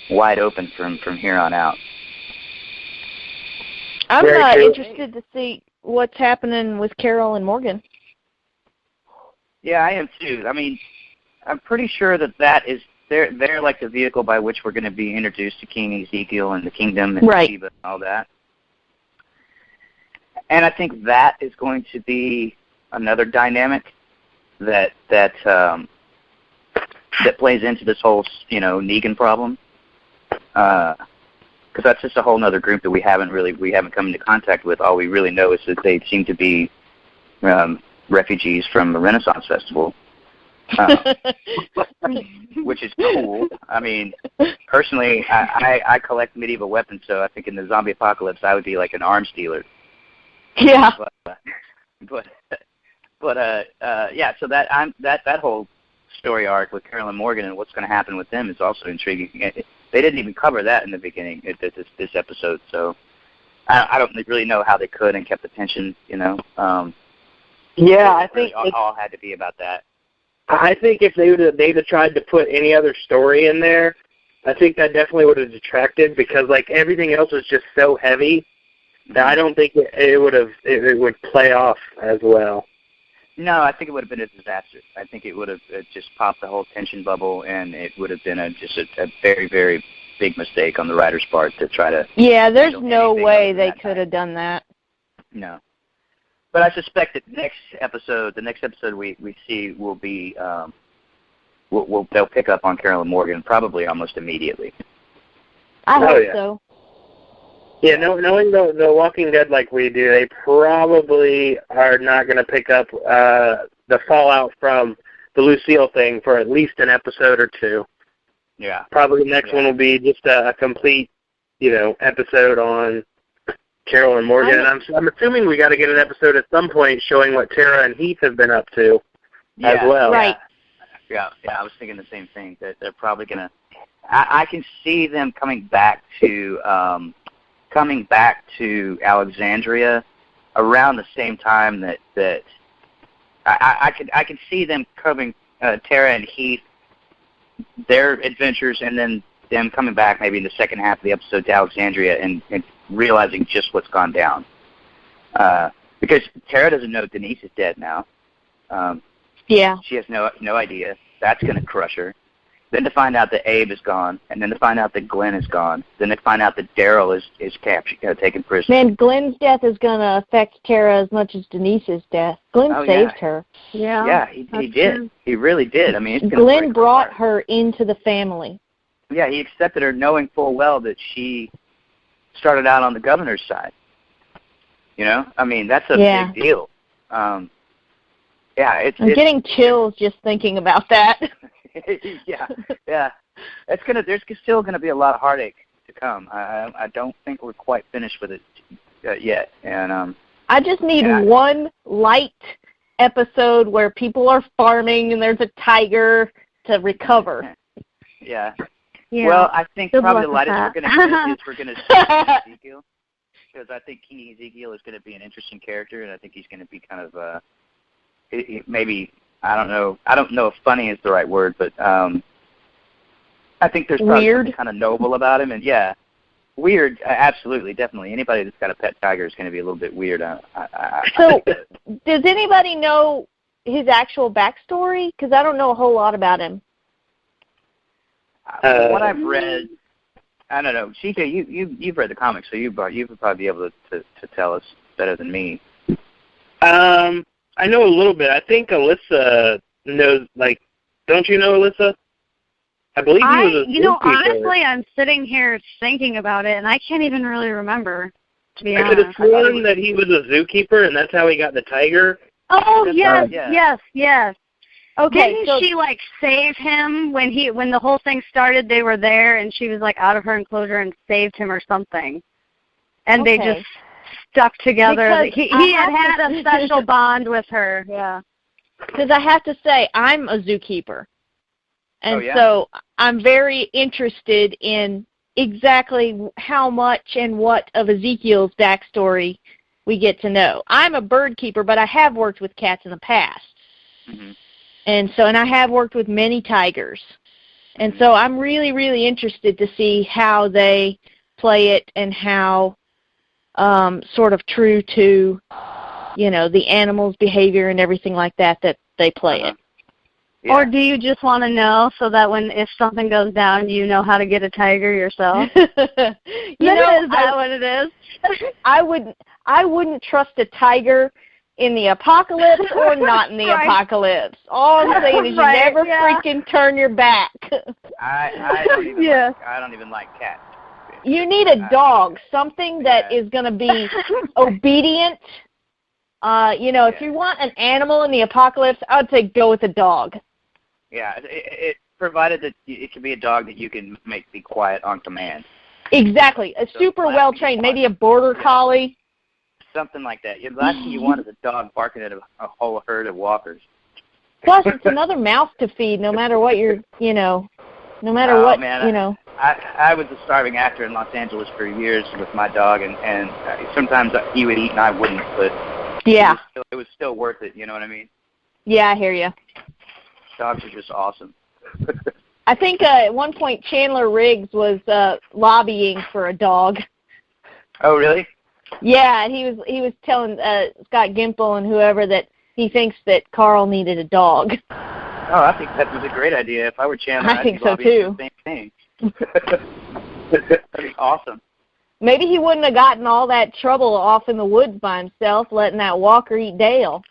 wide open from here on out. I'm interested to see what's happening with Carol and Morgan. Yeah, I am too. I mean, I'm pretty sure that is they're like the vehicle by which we're going to be introduced to King Ezekiel and the kingdom and Sheba and all that. And I think that is going to be another dynamic that plays into this whole Negan problem. Because that's just a whole other group that we haven't come into contact with. All we really know is that they seem to be refugees from the Renaissance Festival. Which is cool. I mean, personally, I collect medieval weapons, so I think in the zombie apocalypse, I would be like an arms dealer. Yeah. Yeah. So that whole story arc with Carol and Morgan and what's going to happen with them is also intriguing. They didn't even cover that in the beginning, this episode. So I don't really know how they could and kept the tension. Yeah, I think all had to be about that. I think if they'd have tried to put any other story in there, I think that definitely would have detracted, because like everything else was just so heavy that I don't think it would play off as well. No, I think it would have been a disaster. I think it would have just popped the whole tension bubble, and it would have been just a very, very big mistake on the writer's part to try to. Yeah, there's no way they could have done that. No. But I suspect that the next episode we see will be, they'll pick up on Carol and Morgan probably almost immediately. I hope so. Yeah, knowing the Walking Dead like we do, they probably are not going to pick up the fallout from the Lucille thing for at least an episode or two. Yeah. Probably the next one will be just a complete, episode on Carol and Morgan, and I'm assuming we got to get an episode at some point showing what Tara and Heath have been up to as well. Right. Yeah, I was thinking the same thing, that they're probably going to... I can see them coming back to Alexandria around the same time that I can see them coming, Tara and Heath, their adventures, and then them coming back maybe in the second half of the episode to Alexandria and realizing just what's gone down. Because Tara doesn't know Denise is dead now. Yeah. She has no idea. That's going to crush her. then to find out that Abe is gone, and then to find out that Glenn is gone, then to find out that Daryl is captured, taken prisoner. Man, Glenn's death is going to affect Tara as much as Denise's death. Glenn saved her. Yeah. Yeah, he did. True. He really did. I mean, it's Glenn brought her into the family. Yeah, he accepted her knowing full well that she started out on the governor's side. You know? I mean, that's a big deal. I'm getting chills just thinking about that. yeah. There's still gonna be a lot of heartache to come. I don't think we're quite finished with it yet. And I just need one light episode where people are farming and there's a tiger to recover. Yeah. Well, I think probably the lightest we're gonna get is we're gonna see Ezekiel, because I think King Ezekiel is gonna be an interesting character, and I think he's gonna be kind of maybe. I don't know if funny is the right word, but I think there's probably something kind of noble about him, and weird, absolutely, definitely. Anybody that's got a pet tiger is going to be a little bit weird. So, does anybody know his actual backstory? Because I don't know a whole lot about him. What I've read, I don't know. CJ, you've read the comics, so you would probably be able to tell us better than me. I know a little bit. I think Alyssa knows, don't you know Alyssa? I believe he was a zookeeper. Honestly, I'm sitting here thinking about it, and I can't even really remember, to be honest. I could have sworn that he was a zookeeper, and that's how he got the tiger. Oh, yes. Okay, Didn't she, save him when the whole thing started? They were there, and she was, out of her enclosure and saved him or something. And they just stuck together. He had a special bond with her. Yeah. Because I have to say, I'm a zookeeper. And so I'm very interested in exactly how much and what of Ezekiel's backstory we get to know. I'm a bird keeper, but I have worked with cats in the past. Mm-hmm. And I have worked with many tigers. And so I'm really, really interested to see how they play it and how sort of true to, the animal's behavior and everything like that they play it. Yeah. Or do you just want to know so that if something goes down, you know how to get a tiger yourself? Is that what it is? I wouldn't trust a tiger in the apocalypse or not in the apocalypse. All I'm saying is you never freaking turn your back. I don't even like cats. You need a dog, something that is going to be obedient. If you want an animal in the apocalypse, I would say go with a dog. Yeah, it provided that it can be a dog that you can make be quiet on command. Exactly, super well trained, maybe a border collie. Something like that. The last thing you want is a dog barking at a whole herd of walkers. Plus, it's another mouth to feed, no matter what I was a starving actor in Los Angeles for years with my dog, and sometimes he would eat and I wouldn't, but it was still worth it, you know what I mean? Yeah, I hear you. Dogs are just awesome. I think at one point Chandler Riggs was lobbying for a dog. Oh, really? Yeah, and he was telling Scott Gimple and whoever that he thinks that Carl needed a dog. Oh, I think that was a great idea. If I were Chandler, I think so too. The same thing. That'd be awesome. Maybe he wouldn't have gotten all that trouble off in the woods by himself, letting that walker eat Dale.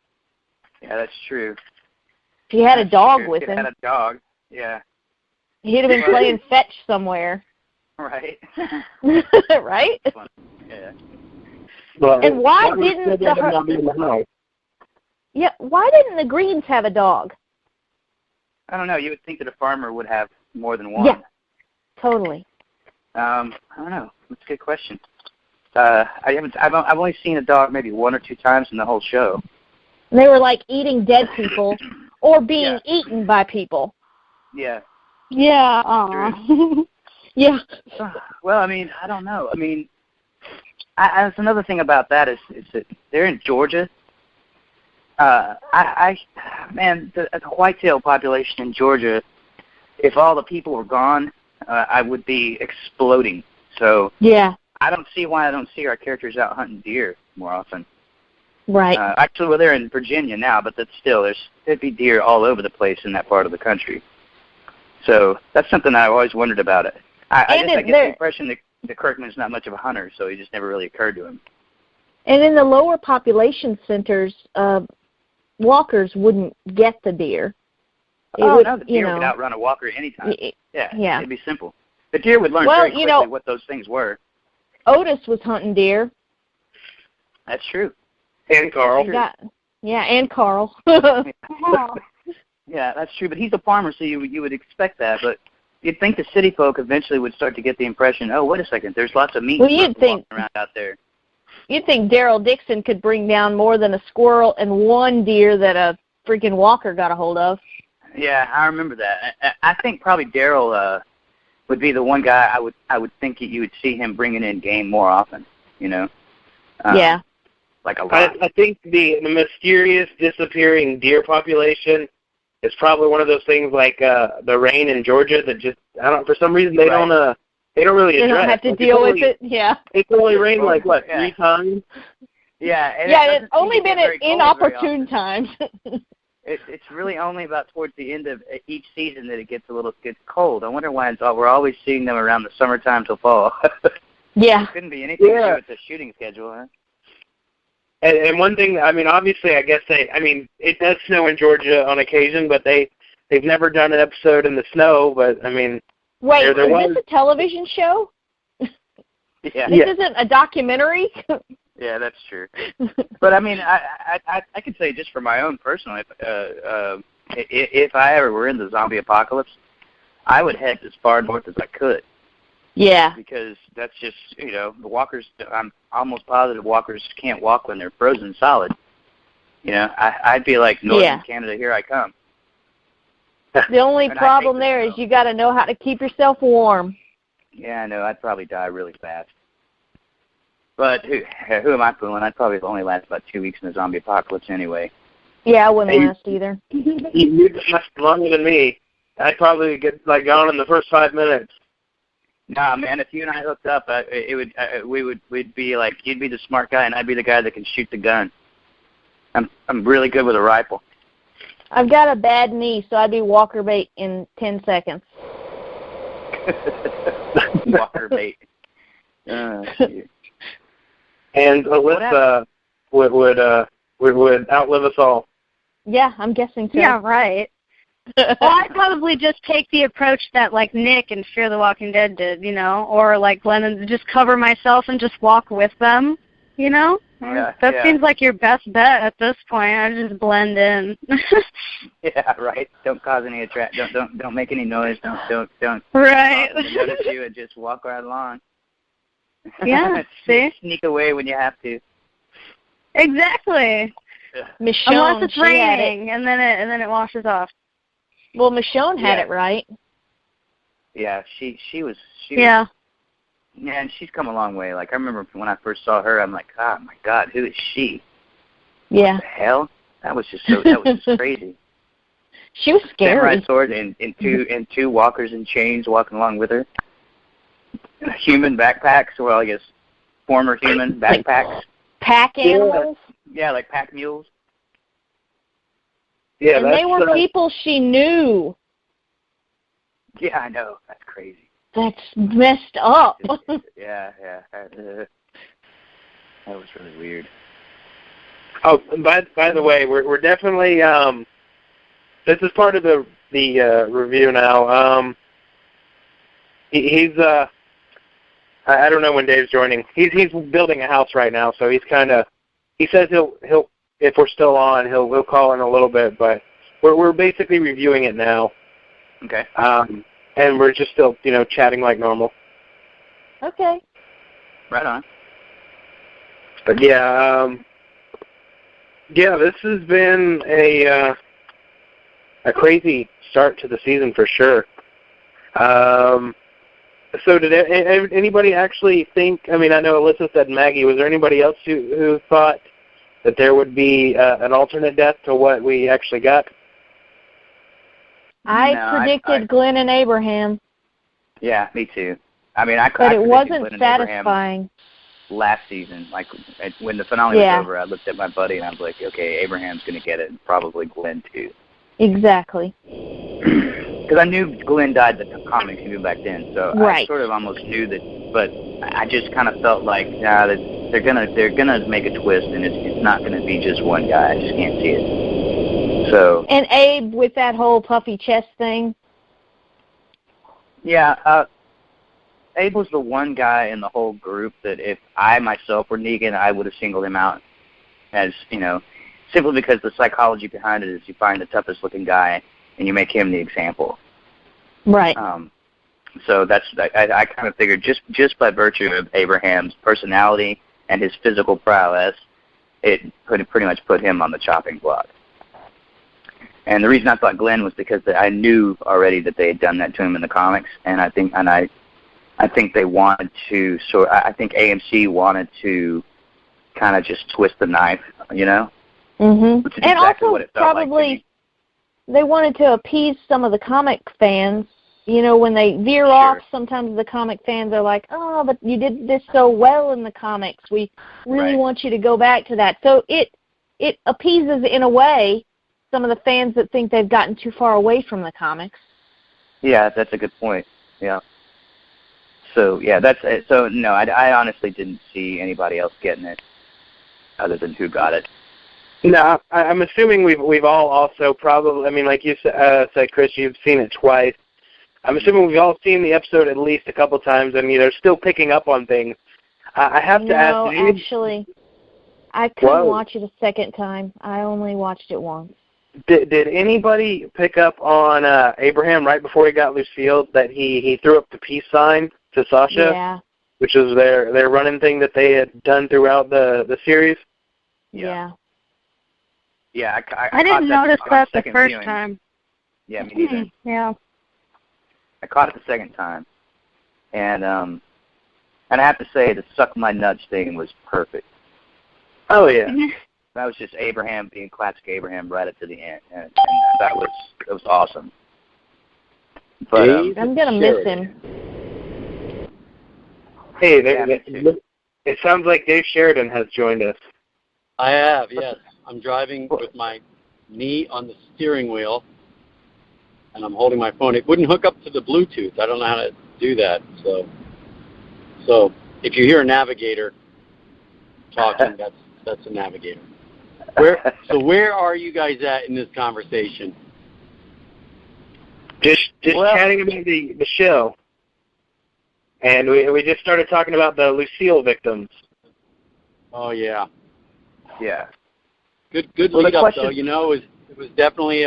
Yeah, that's true. If he had a dog with him. Had a dog, yeah. He'd have been playing fetch somewhere. Right. Right? Yeah. Well, and why didn't why didn't the Greens have a dog? I don't know. You would think that a farmer would have more than one. Yeah, totally. I don't know. That's a good question. I've only seen a dog maybe one or two times in the whole show. They were eating dead people or being eaten by people. Yeah. Yeah. Yeah. Well, I don't know. That's another thing about that is that they're in Georgia. The whitetail population in Georgia, if all the people were gone, I would be exploding. So I don't see why I don't see our characters out hunting deer more often. Right. Actually, they're in Virginia now, but that's still there'd be deer all over the place in that part of the country. So that's something I've always wondered about it. I get the impression that Kirkman's not much of a hunter, so he just never really occurred to him. And in the lower population centers, walkers wouldn't get the deer. The deer would outrun a walker anytime. Yeah, it'd be simple. The deer would learn very quickly what those things were. Otis was hunting deer. That's true. And Carl. And Carl. Yeah, that's true. But he's a farmer, so you would expect that. But you'd think the city folk eventually would start to get the impression, oh, wait a second, there's lots of meat walking around out there. You'd think Daryl Dixon could bring down more than a squirrel and one deer that a freaking walker got a hold of. Yeah, I remember that. I think probably Daryl would be the one guy I would think you would see him bringing in game more often, you know? Yeah. Like a lot. I think the mysterious disappearing deer population is probably one of those things like the rain in Georgia that just, for some reason they don't really address. They don't have to deal with it, yeah. It's only rained 3 times? Yeah. It's only been at inopportune times. It's really only about towards the end of each season that it gets cold. I wonder why we're always seeing them around the summertime till fall. Yeah. It couldn't be anything to do with the shooting schedule, huh? And one thing, obviously, I guess it does snow in Georgia on occasion, but they've never done an episode in the snow. But wait, is this a television show? Yeah. This isn't a documentary. Yeah, that's true. But I could say just for my own personal, if I ever were in the zombie apocalypse, I would head as far north as I could. Yeah. Because that's just, the walkers, I'm almost positive walkers can't walk when they're frozen solid. I'd be like, Northern Canada, here I come. The only problem there is you got to know how to keep yourself warm. Yeah, I know. I'd probably die really fast. But who am I fooling? I'd probably only last about 2 weeks in the zombie apocalypse anyway. Yeah, I wouldn't last either. You'd last longer than me. I'd probably get gone in the first 5 minutes. Nah, man, if you and I hooked up, we'd be like, you'd be the smart guy and I'd be the guy that can shoot the gun. I'm really good with a rifle. I've got a bad knee, so I'd be walker bait in 10 seconds. Walker bait. And Alyssa would outlive us all. Yeah, I'm guessing so. Yeah, right. Well, I'd probably just take the approach that Nick and Fear the Walking Dead did, or Glenn, and just cover myself and just walk with them, Yeah, that seems like your best bet at this point. I just blend in. Yeah, right. Don't cause any don't make any noise. Don't right. Notice you and just walk right along. Yeah, see? Sneak away when you have to. Exactly. Michonne, unless it's raining and then it washes off. Well, Michonne had it right. Yeah, she was. Yeah. Yeah, and she's come a long way. I remember when I first saw her, I'm like, oh my God, who is she? Yeah. What the hell? That was just crazy. She was scary. Samurai sword and two walkers in chains walking along with her. Human backpacks, well, I guess former human backpacks. Pack animals? Yeah, like pack mules. Yeah, and they were people she knew. Yeah, I know. That's crazy. That's messed up. Yeah. That was really weird. Oh, by the way, we're definitely this is part of the review now. He's I don't know when Dave's joining. He's building a house right now, so he says he'll if we're still on, he'll call in a little bit, but we're basically reviewing it now. Okay. And we're just still, chatting like normal. Okay. Right on. But this has been a crazy start to the season for sure. So did anybody actually think, I know Alyssa said Maggie, was there anybody else who thought that there would be an alternate death to what we actually got? I predicted Glenn and Abraham. Yeah, me too. But it wasn't satisfying. Last season, when the finale was over, I looked at my buddy and I was like, okay, Abraham's going to get it, and probably Glenn too. Exactly. because I knew Glenn died in the comics even back then, so right. I sort of almost knew that, but I just kind of felt like, they're gonna make a twist, and it's not gonna be just one guy. I just can't see it. So. And Abe with that whole puffy chest thing. Yeah, Abe was the one guy in the whole group that if I myself were Negan, I would have singled him out as, simply because the psychology behind it is you find the toughest looking guy and you make him the example. Right. So I kind of figured just by virtue of Abraham's personality and his physical prowess, it pretty much put him on the chopping block. And the reason I thought Glenn was because I knew already that they had done that to him in the comics, and I think they wanted to I think AMC wanted to kind of just twist the knife, Mhm. Which is and exactly also what it felt probably like they wanted to appease some of the comic fans. When they veer off, sometimes the comic fans are like, "Oh, but you did this so well in the comics. We really want you to go back to that." So it appeases in a way some of the fans that think they've gotten too far away from the comics. Yeah, that's a good point. Yeah. So yeah, no, I honestly didn't see anybody else getting it other than who got it. No, I'm assuming we've all also probably. I mean, like you said, Chris, you've seen it twice. I'm assuming we've all seen the episode at least a couple times, and they're still picking up on things. I have to ask. No, actually, I couldn't watch it a second time. I only watched it once. Did anybody pick up on Abraham right before he got Lucille that he threw up the peace sign to Sasha? Yeah. Which is their running thing that they had done throughout the series? Yeah. Yeah, I didn't notice that the first time. Yeah, me neither. Yeah. I caught it the second time, and I have to say the suck my nuts thing was perfect. Oh yeah, that was just Abraham being classic Abraham right up to the end, and that was awesome. But I'm gonna miss him. Hey, it sounds like Dave Sheridan has joined us. I have, yes. I'm driving with my knee on the steering wheel, and I'm holding my phone. It wouldn't hook up to the Bluetooth. I don't know how to do that. So if you hear a navigator talking, that's a navigator. Where are you guys at in this conversation? Just chatting about the show, and we just started talking about the Lucille victims. Oh yeah. Yeah. Good lead up though. It was definitely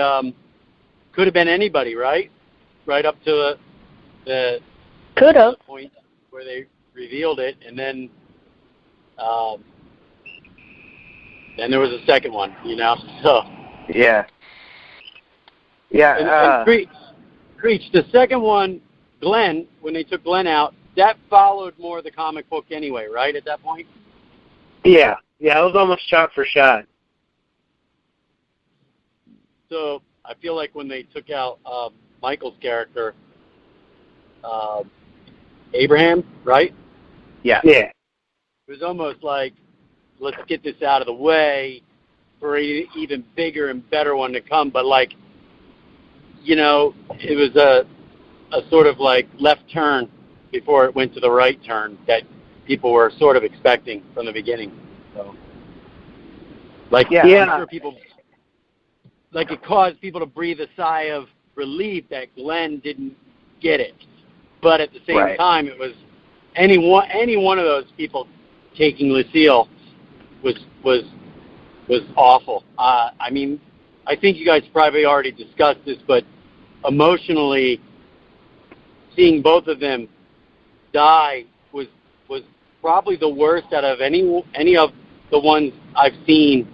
could have been anybody, right? Right up to the point where they revealed it, and then there was a second one, So yeah. And Creech, the second one, Glenn, when they took Glenn out, that followed more the comic book anyway, right? At that point. Yeah, it was almost shot for shot. So I feel like when they took out Michael's character, Abraham, right? Yeah. Yeah. It was almost like, let's get this out of the way for an even bigger and better one to come. But it was a sort of like left turn before it went to the right turn that people were sort of expecting from the beginning. So, I'm sure people. Like it caused people to breathe a sigh of relief that Glenn didn't get it, but at the same time, it was any one of those people taking Lucille was awful. I mean, I think you guys probably already discussed this, but emotionally, seeing both of them die was probably the worst out of any of the ones I've seen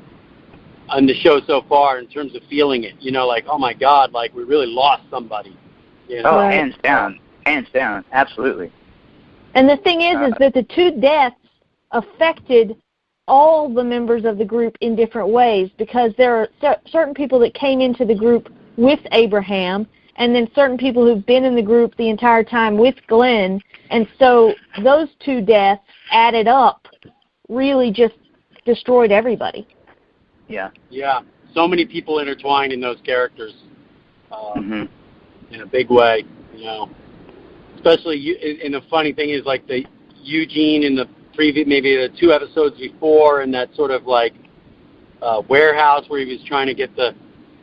on the show so far in terms of feeling it, like, oh my God, like we really lost somebody. Oh, hands down, absolutely. And the thing is that the two deaths affected all the members of the group in different ways, because there are certain people that came into the group with Abraham, and then certain people who've been in the group the entire time with Glenn, and so those two deaths added up really just destroyed everybody. Yeah. Yeah. So many people intertwined in those characters. in a big way, you know. Especially, and the funny thing is, like, the Eugene in the previous, maybe the 2 episodes before, in that sort of, like, warehouse where he was trying to get the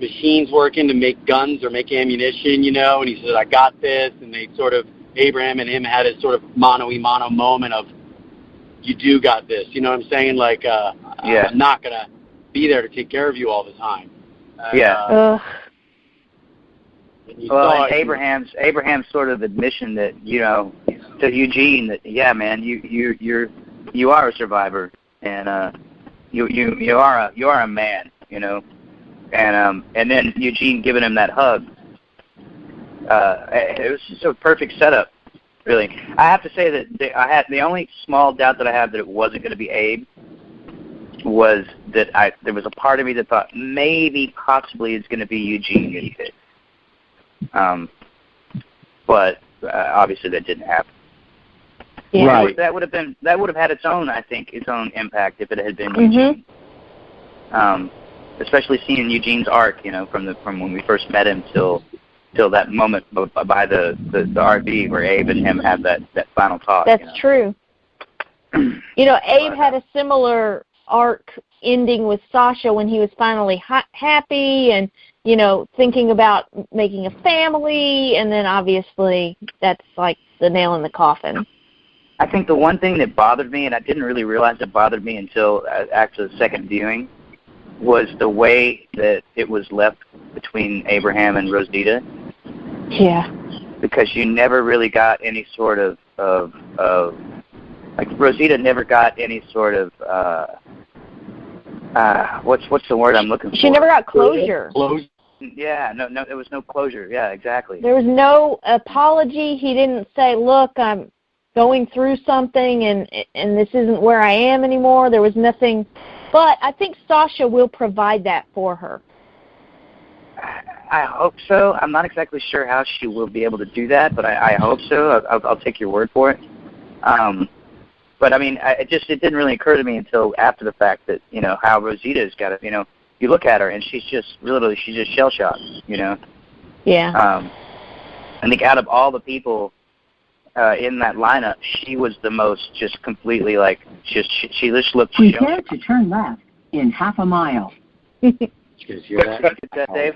machines working to make guns or make ammunition, you know, and he said, I got this, and they sort of, Abraham and him had a sort of mano-y-mano moment of, you do got this, you know what I'm saying? Like, I'm not going to be there to take care of you all the time. And, and Abraham's sort of admission that, you know, to Eugene that, yeah, man, you are a survivor, and you are a man, you know, and then Eugene giving him that hug. It was just a perfect setup, really. I have to say that I had the only small doubt that I had that it wasn't going to be Abe was that there was a part of me that thought maybe possibly it's going to be Eugene getting hit. But obviously that didn't happen. Yeah. Right. That would have had its own impact if it had been Eugene. Especially seeing Eugene's arc, you know, from when we first met him till that moment by the RV where Abe and him have that final talk. That's true. You know, Abe had a similar arc ending with Sasha when he was finally happy and, you know, thinking about making a family, and then obviously that's like the nail in the coffin. I think the one thing that bothered me, and I didn't really realize it bothered me until after the second viewing, was the way that it was left between Abraham and Rosita. Yeah. Because you never really got any sort of like Rosita never got any sort of what's the word I'm looking for? She never got closure. Yeah, no, there was no closure. Yeah, exactly. There was no apology. He didn't say, "Look, I'm going through something, and this isn't where I am anymore." There was nothing. But I think Sasha will provide that for her. I hope so. I'm not exactly sure how she will be able to do that, but I hope so. I'll take your word for it. But I mean, it didn't really occur to me until after the fact that, you know, how Rosita's got it. You know, you look at her and she's just shell shocked. You know. Yeah. I think out of all the people in that lineup, she was the most just completely like she just looked. Prepare to turn left in half a mile. Did you hear that? Get that, Dave?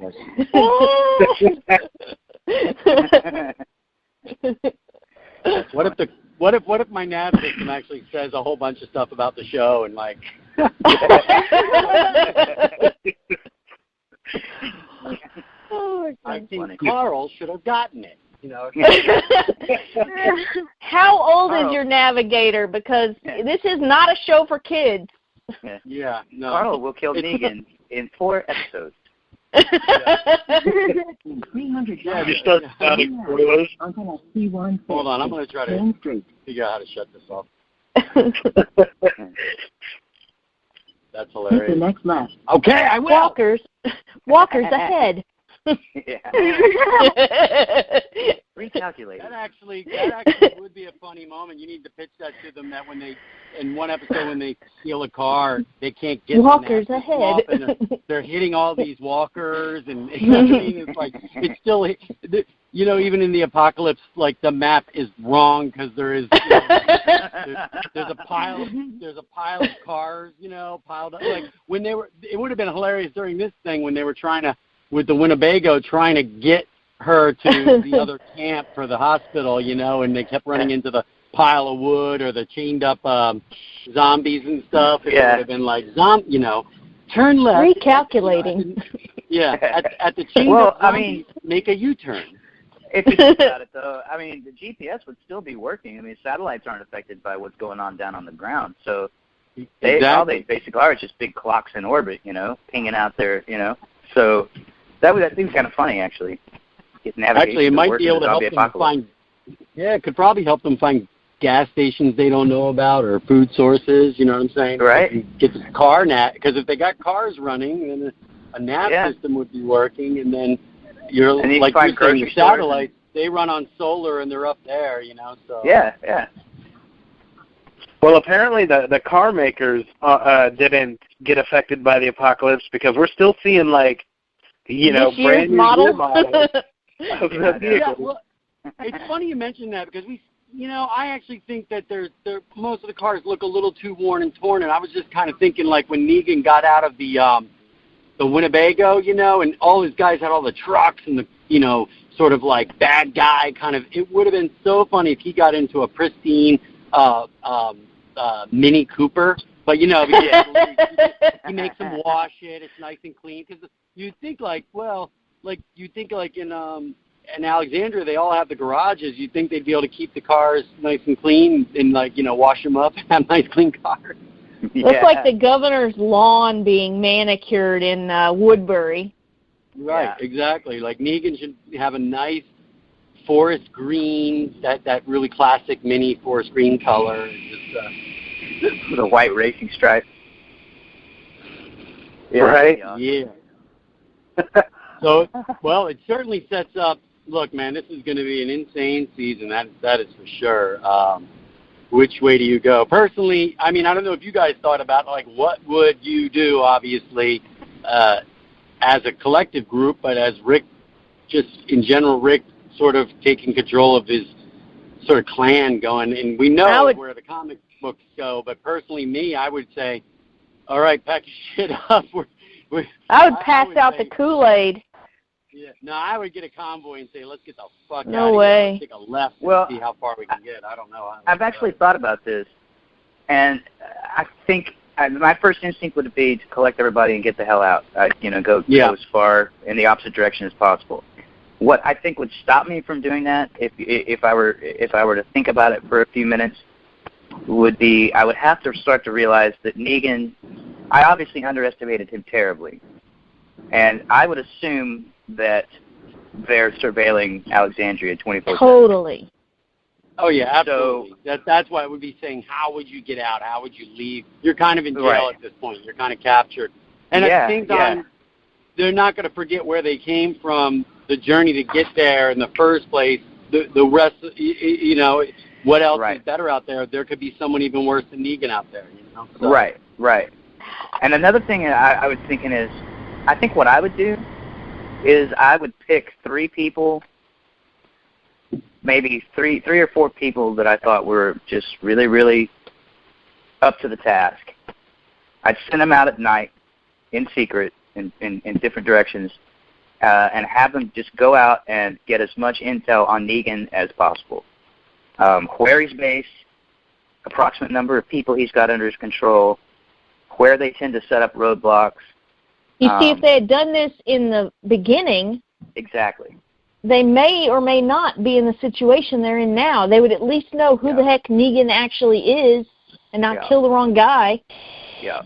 What if my nav system actually says a whole bunch of stuff about the show and like I think Carl should have gotten it. You know. How old is your navigator? Because this is not a show for kids. Yeah, no. Carl will kill Negan in 4 episodes. 300 Yeah, you start sounding spoilers. Hold on, I'm going to try to figure out how to shut this off. That's hilarious. Take the next left. Okay, I will. Walkers ahead. Recalculate. That actually would be a funny moment. You need to pitch that to them that when they, in one episode when they steal a car, they can't get walkers ahead. And they're hitting all these walkers, and you know what I mean? It's like it's still, you know, even in the apocalypse, like the map is wrong because there is, you know, there's a pile of cars, you know, piled up. Like when they were, it would have been hilarious during this thing when they were trying to, with the Winnebago, trying to get her to the other camp for the hospital, you know, and they kept running into the pile of wood or the chained up zombies and stuff. It would have been like, you know, turn left. Recalculating. Yeah, at the chained up zombies, make a U-turn. If you think about it, though, I mean, the GPS would still be working. I mean, satellites aren't affected by what's going on down on the ground. So all they basically are is just big clocks in orbit, you know, pinging out there, you know. So that seems kind of funny, actually. Actually, it might be able to help them find. Yeah, it could probably help them find gas stations they don't know about or food sources. You know what I'm saying? Right. Get the car nav, because if they got cars running, then a nav system would be working, and then you're like you're saying, your satellites, they run on solar and they're up there. You know, so. Yeah. Well, apparently the car makers didn't get affected by the apocalypse because we're still seeing, like, you know, brand new models. Yeah, well, it's funny you mentioned that because I actually think that most of the cars look a little too worn and torn, and I was just kind of thinking like when Negan got out of the Winnebago, and all his guys had all the trucks and the, sort of like bad guy kind of, it would have been so funny if he got into a pristine Mini Cooper, but he makes them wash it, it's nice and clean, because you'd think like in Alexandria, they all have the garages. You'd think they'd be able to keep the cars nice and clean and, wash them up and have nice, clean cars. Yeah. Looks like the governor's lawn being manicured in Woodbury. Right, exactly. Like Negan should have a nice forest green, that really classic mini forest green color. Just, with a white racing stripe. Yeah. Right? Yeah. So, well, it certainly sets up, look, man, this is going to be an insane season. That is for sure. Which way do you go? Personally, I don't know if you guys thought about, what would you do, obviously, as a collective group, but as Rick, just in general, Rick sort of taking control of his sort of clan going, and we know where the comic books go, but personally, me, I would say, all right, pack your shit up. I would pass out the Kool-Aid. Yeah, no, I would get a convoy and say, let's get the fuck out No of way. here. Let's take a left and see how far we can get. I don't know. I've actually thought about this, and I think my first instinct would be to collect everybody and get the hell out. Go as far in the opposite direction as possible. What I think would stop me from doing that, if I were to think about it for a few minutes, would be I would have to start to realize that Negan, I obviously underestimated him terribly, and I would assume that they're surveilling Alexandria 24/7. Totally. Oh yeah, absolutely. So, that's why I would be saying, how would you get out? How would you leave? You're kind of in jail at this point. You're kind of captured, and at the same time, they're not going to forget where they came from, the journey to get there in the first place. The rest, what else is better out there? There could be someone even worse than Negan out there. So. Right. And another thing I was thinking is, I think what I would do is I would pick 3 people, maybe three or 4 people that I thought were just really, really up to the task. I'd send them out at night in secret in different directions and have them just go out and get as much intel on Negan as possible. Where he's based, approximate number of people he's got under his control, where they tend to set up roadblocks. You see, if they had done this in the beginning, exactly, they may or may not be in the situation they're in now. They would at least know who the heck Negan actually is and not kill the wrong guy. Yeah.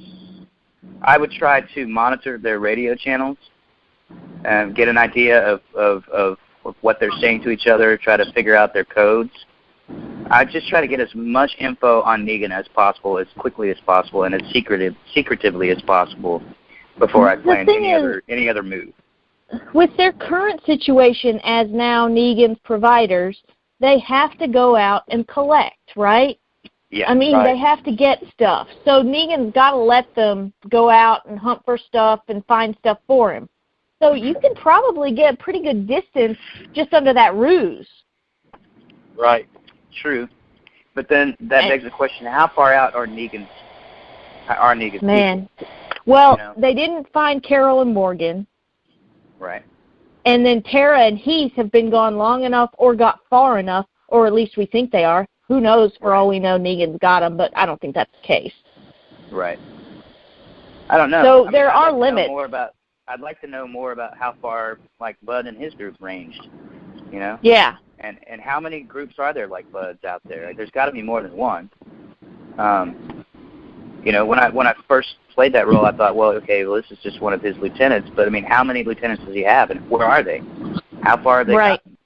I would try to monitor their radio channels and get an idea of what they're saying to each other, try to figure out their codes. I'd just try to get as much info on Negan as possible, as quickly as possible, and as secretively as possible before I plan any other move. With their current situation as now Negan's providers, they have to go out and collect, right? Yeah. They have to get stuff. So Negan's got to let them go out and hunt for stuff and find stuff for him. So you can probably get a pretty good distance just under that ruse. Right. True. But then that begs the question, how far out are Negan's Man. people? Well, they didn't find Carol and Morgan. Right. And then Tara and Heath have been gone long enough or got far enough, or at least we think they are. Who knows? For all we know, Negan's got them, but I don't think that's the case. Right. I don't know. So there are limits. I'd like to know more about how far, Bud and his group ranged, Yeah. And how many groups are there like Bud's out there? There's got to be more than one. When I first played that role, I thought, this is just one of his lieutenants. But how many lieutenants does he have, and where are they? How far have they gotten?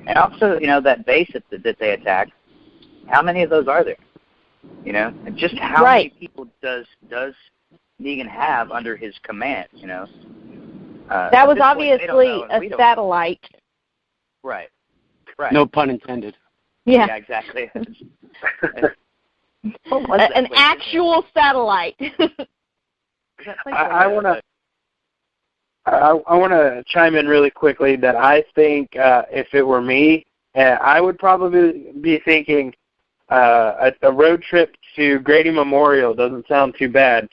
And also, that base that they attacked. How many of those are there? And just how many people does Negan have under his command? That was obviously a satellite. Right. No pun intended. Yeah. Yeah, exactly. An actual satellite. I want to. I want to chime in really quickly that I think if it were me, I would probably be thinking a road trip to Grady Memorial doesn't sound too bad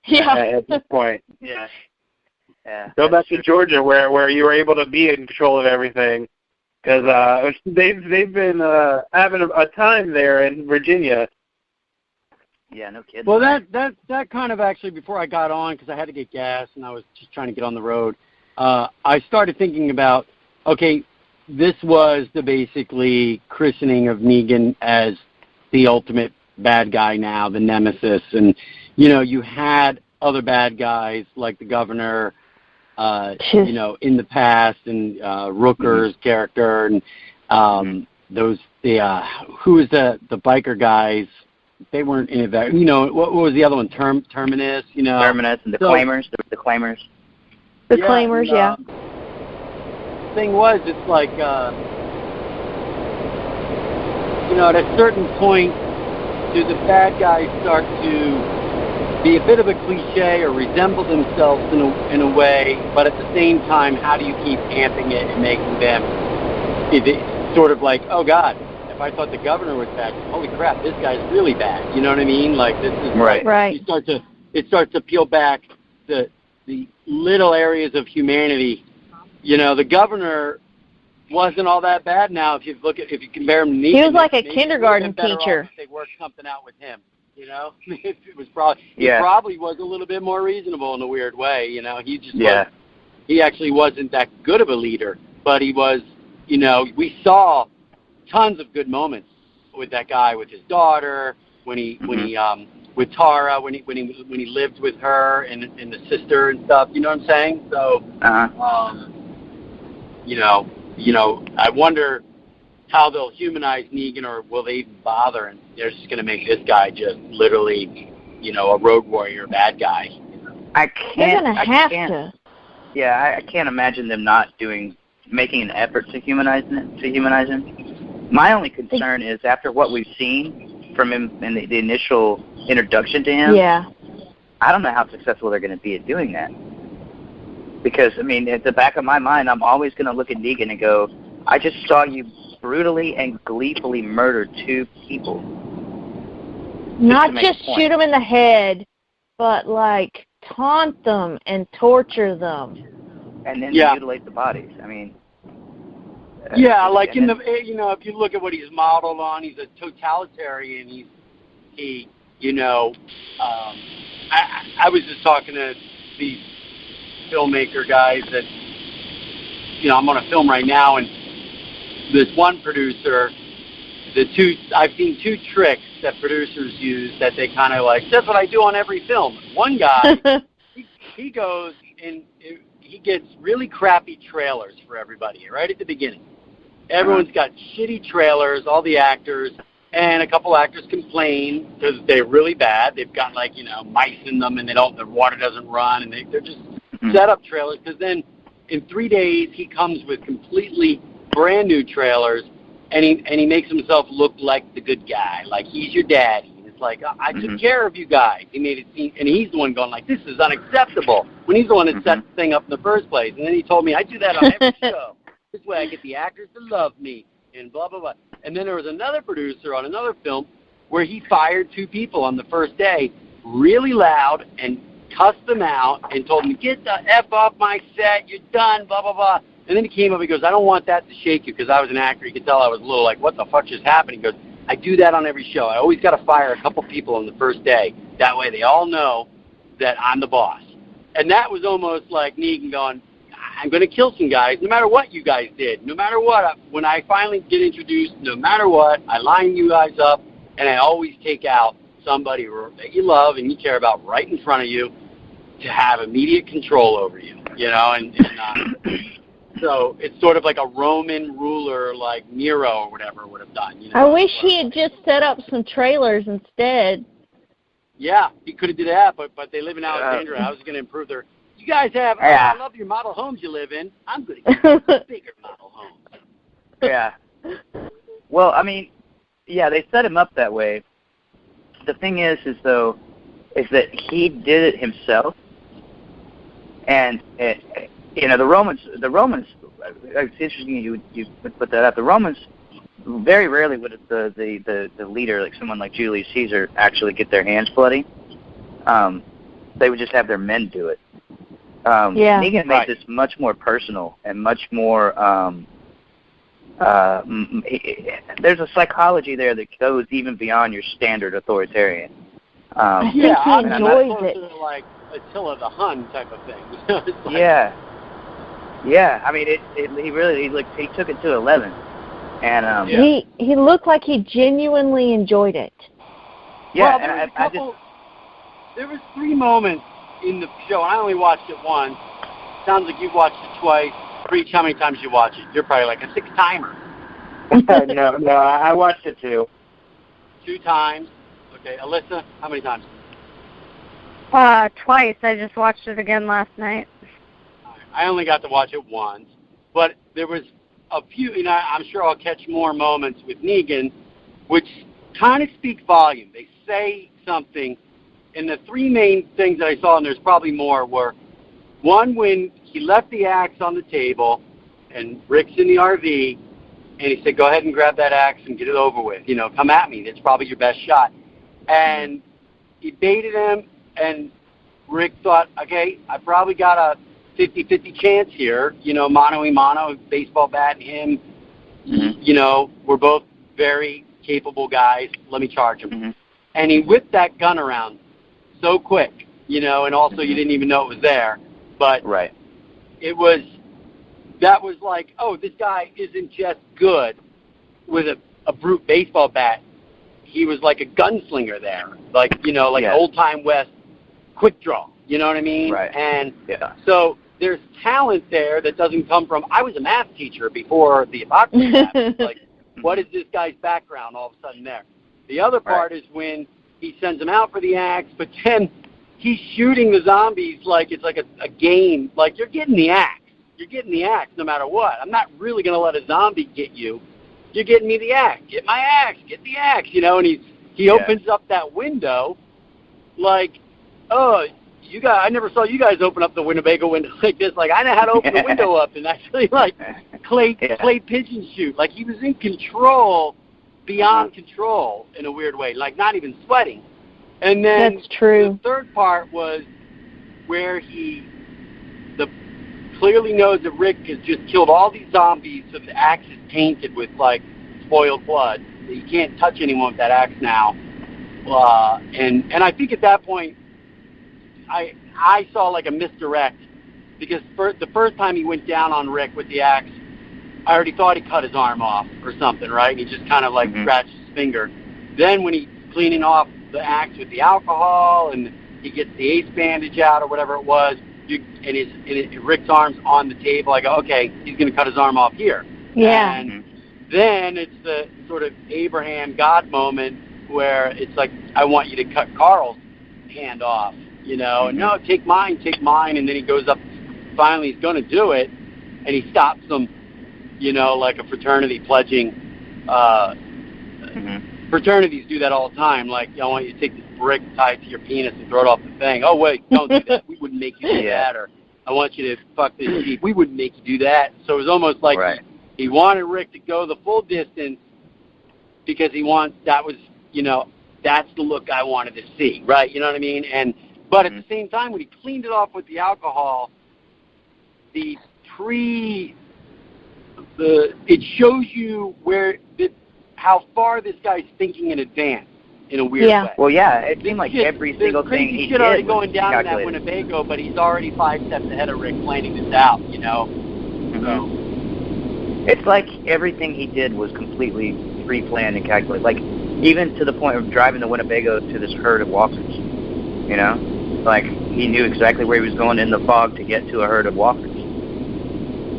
at this point. Yeah. Go back to Georgia where you were able to be in control of everything, because they've been having a time there in Virginia. Yeah, no kidding. Well, that kind of actually, before I got on, because I had to get gas and I was just trying to get on the road, I started thinking about, okay, this was the basically christening of Negan as the ultimate bad guy now, the nemesis. And, you had other bad guys like the governor, in the past, and Rooker's character, and who was the biker guys? They weren't in it. What was the other one? Terminus. Terminus and the Claimers. There were the Claimers. The Claimers, yeah. The thing was, it's like, at a certain point, do the bad guys start to be a bit of a cliche or resemble themselves in a way, but at the same time, how do you keep amping it and making them sort of like, oh God, if I thought the governor was bad, holy crap, this guy's really bad. You know what I mean? Like, this is right. It starts to peel back the little areas of humanity. The governor wasn't all that bad now. If you compare him to Negan, he was like a kindergarten teacher. They worked something out with him. It was probably he probably was a little bit more reasonable in a weird way. He just he actually wasn't that good of a leader, but he was. We saw tons of good moments with that guy, with his daughter, when he with Tara, when he lived with her and the sister and stuff. You know what I'm saying? So, I wonder how they'll humanize Negan, or will they even bother? And they're just going to make this guy just literally, a road warrior, bad guy. They're going to have to. Yeah, I can't imagine them not making an effort to humanize him. My only concern is after what we've seen from him in the initial introduction to him. Yeah. I don't know how successful they're going to be at doing that. Because, at the back of my mind, I'm always going to look at Negan and go, I just saw you brutally and gleefully murder 2 people. Not just shoot them in the head, but, taunt them and torture them. And then mutilate the bodies. If you look at what he's modeled on, he's a totalitarian. I was just talking to these filmmaker guys that, I'm on a film right now, and this one producer, I've seen 2 tricks that producers use that they kind of like, that's what I do on every film. One guy, he goes and he gets really crappy trailers for everybody right at the beginning. Everyone's got shitty trailers, all the actors, and a couple actors complain because they're really bad. They've got mice in them, and the water doesn't run, and they're just set up trailers. Because then in 3 days he comes with completely brand new trailers, and he makes himself look like the good guy, like he's your daddy. And it's like, I took care of you guys. He made it seem, and he's the one going like, this is unacceptable, when he's the one that set the thing up in the first place. And then he told me, I do that on every show. This way I get the actors to love me, and blah, blah, blah. And then there was another producer on another film where he fired 2 people on the first day really loud and cussed them out and told them, get the F off my set, you're done, blah, blah, blah. And then he came up, he goes, I don't want that to shake you, because I was an actor. You could tell I was a little like, what the fuck just happened? He goes, I do that on every show. I always got to fire a couple people on the first day. That way they all know that I'm the boss. And that was almost like Negan going, I'm going to kill some guys no matter what you guys did. No matter what, when I finally get introduced, no matter what, I line you guys up, and I always take out somebody that you love and you care about right in front of you to have immediate control over you, so it's sort of like a Roman ruler like Nero or whatever would have done. I wish he had just set up some trailers instead. Yeah, he could have did that, but they live in Alexandria. I was going to improve their... You guys have... I love your model homes you live in. I'm going to get you bigger model homes. Yeah. Well, they set him up that way. The thing is that he did it himself, and the Romans. It's interesting you put that up. The Romans very rarely would the leader, like someone like Julius Caesar, actually get their hands bloody. They would just have their men do it. Negan makes this much more personal and much more. There's a psychology there that goes even beyond your standard authoritarian. I think he enjoys it. Like Attila the Hun type of thing. Yeah. I mean, he took it to 11, and he looked like he genuinely enjoyed it. Yeah, well, there was 3 moments in the show, and I only watched it once. Sounds like you've watched it twice. Creech, how many times you watch it? You're probably like a 6-timer. No, I watched it 2. 2 times. Okay, Alyssa, how many times? Twice. I just watched it again last night. I only got to watch it once, but there was a few, I'm sure I'll catch more moments with Negan, which kind of speak volume. They say something, and the 3 main things that I saw, and there's probably more, were, one, when he left the axe on the table, and Rick's in the RV, and he said, go ahead and grab that axe and get it over with. Come at me. That's probably your best shot. And he baited him, and Rick thought, okay, I probably got a 50-50 chance here, mano-a-mano, baseball bat and him. Mm-hmm. We're both very capable guys. Let me charge him. Mm-hmm. And he whipped that gun around so quick, and also you didn't even know it was there. But that was like, oh, this guy isn't just good with a brute baseball bat. He was like a gunslinger there, like old-time West quick draw. You know what I mean? Right. And so there's talent there that doesn't come from, I was a math teacher before the apocalypse happened. Like, what is this guy's background all of a sudden there? The other part is when he sends him out for the axe, but then he's shooting the zombies like it's like a game. Like, you're getting the axe. You're getting the axe no matter what. I'm not really going to let a zombie get you. You're getting me the axe. Get my axe. Get the axe. And he opens up that window like, oh, you guys, I never saw you guys open up the Winnebago window like this. Like, I know how to open the window up and actually, like, play pigeon shoot. Like, he was in control, beyond control in a weird way. Like, not even sweating. And then that's true. The third part was where he clearly knows that Rick has just killed all these zombies, so the axe is tainted with, like, spoiled blood. So you can't touch anyone with that axe now. And I think at that point, I saw like a misdirect, because the first time he went down on Rick with the axe, I already thought he cut his arm off or something, right? And he just kind of like scratched his finger. Then when he's cleaning off the axe with the alcohol and he gets the ace bandage out or whatever it was, and Rick's arm's on the table, I go, okay, he's going to cut his arm off here. Yeah. And then it's the sort of Abraham God moment where it's like, I want you to cut Carl's hand off. And no, take mine, and then he goes up, finally he's going to do it, and he stops him, like a fraternity pledging. Fraternities do that all the time, like, I want you to take this brick tied to your penis and throw it off the thing. Oh, wait, don't do that. We wouldn't make you do that. Or, I want you to fuck this sheep. We wouldn't make you do that. So it was almost like he wanted Rick to go the full distance because that was, that's the look I wanted to see, right? You know what I mean? But at the same time, when he cleaned it off with the alcohol, it shows you how far this guy's thinking in advance in a weird way. Well, it seemed like every single thing he did already going down in that Winnebago, but he's already 5 steps ahead of Rick planning this out, So. It's like everything he did was completely pre-planned and calculated. Like, even to the point of driving the Winnebago to this herd of walkers, Like, he knew exactly where he was going in the fog to get to a herd of walkers.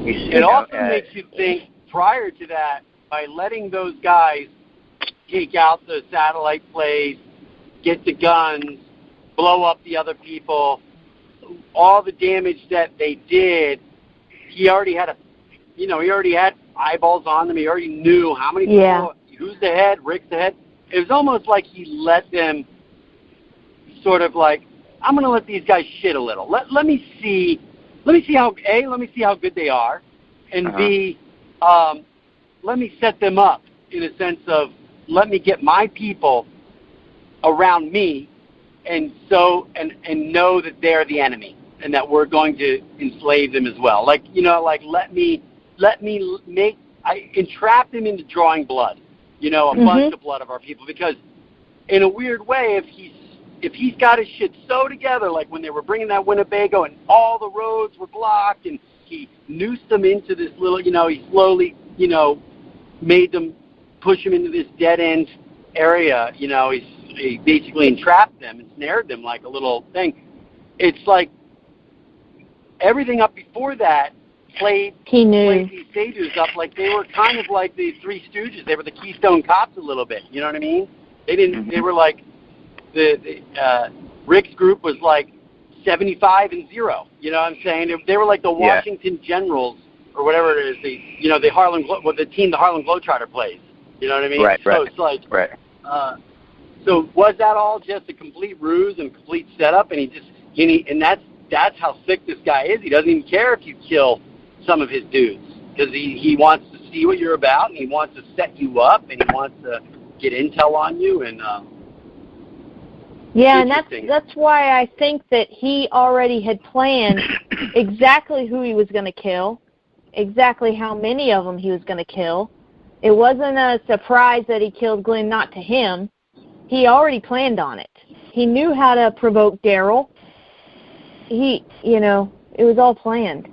It also makes you think, prior to that, by letting those guys take out the satellite plates, get the guns, blow up the other people, all the damage that they did, he already had eyeballs on them. He already knew how many people, who's the head, Rick's the head. It was almost like he let them sort of like, I'm going to let these guys shit a little. Let me see let me see how good they are, and B, let me set them up in a sense of let me get my people around me, and know that they're the enemy, and that we're going to enslave them as well. Like, let me entrap them into drawing blood, a bunch of blood of our people, because in a weird way, if he's got his shit so together, like when they were bringing that Winnebago and all the roads were blocked, and he noosed them into this little, he slowly, made them push them into this dead end area. He basically entrapped them and snared them like a little thing. It's like everything up before that played these stages up like they were kind of like the Three Stooges. They were the Keystone Cops a little bit. You know what I mean? They didn't. They were like Rick's group was like 75-0. You know what I'm saying? They were like the Washington Generals or whatever it is. The team the Harlem Globetrotter plays. You know what I mean? Right. So it's like. Right. So was that all just a complete ruse and a complete setup? And that's how sick this guy is. He doesn't even care if you kill some of his dudes, because he wants to see what you're about, and he wants to set you up, and he wants to get intel on you. And and that's why I think that he already had planned exactly who he was going to kill, exactly how many of them he was going to kill. It wasn't a surprise that he killed Glenn, not to him. He already planned on it. He knew how to provoke Daryl. It was all planned.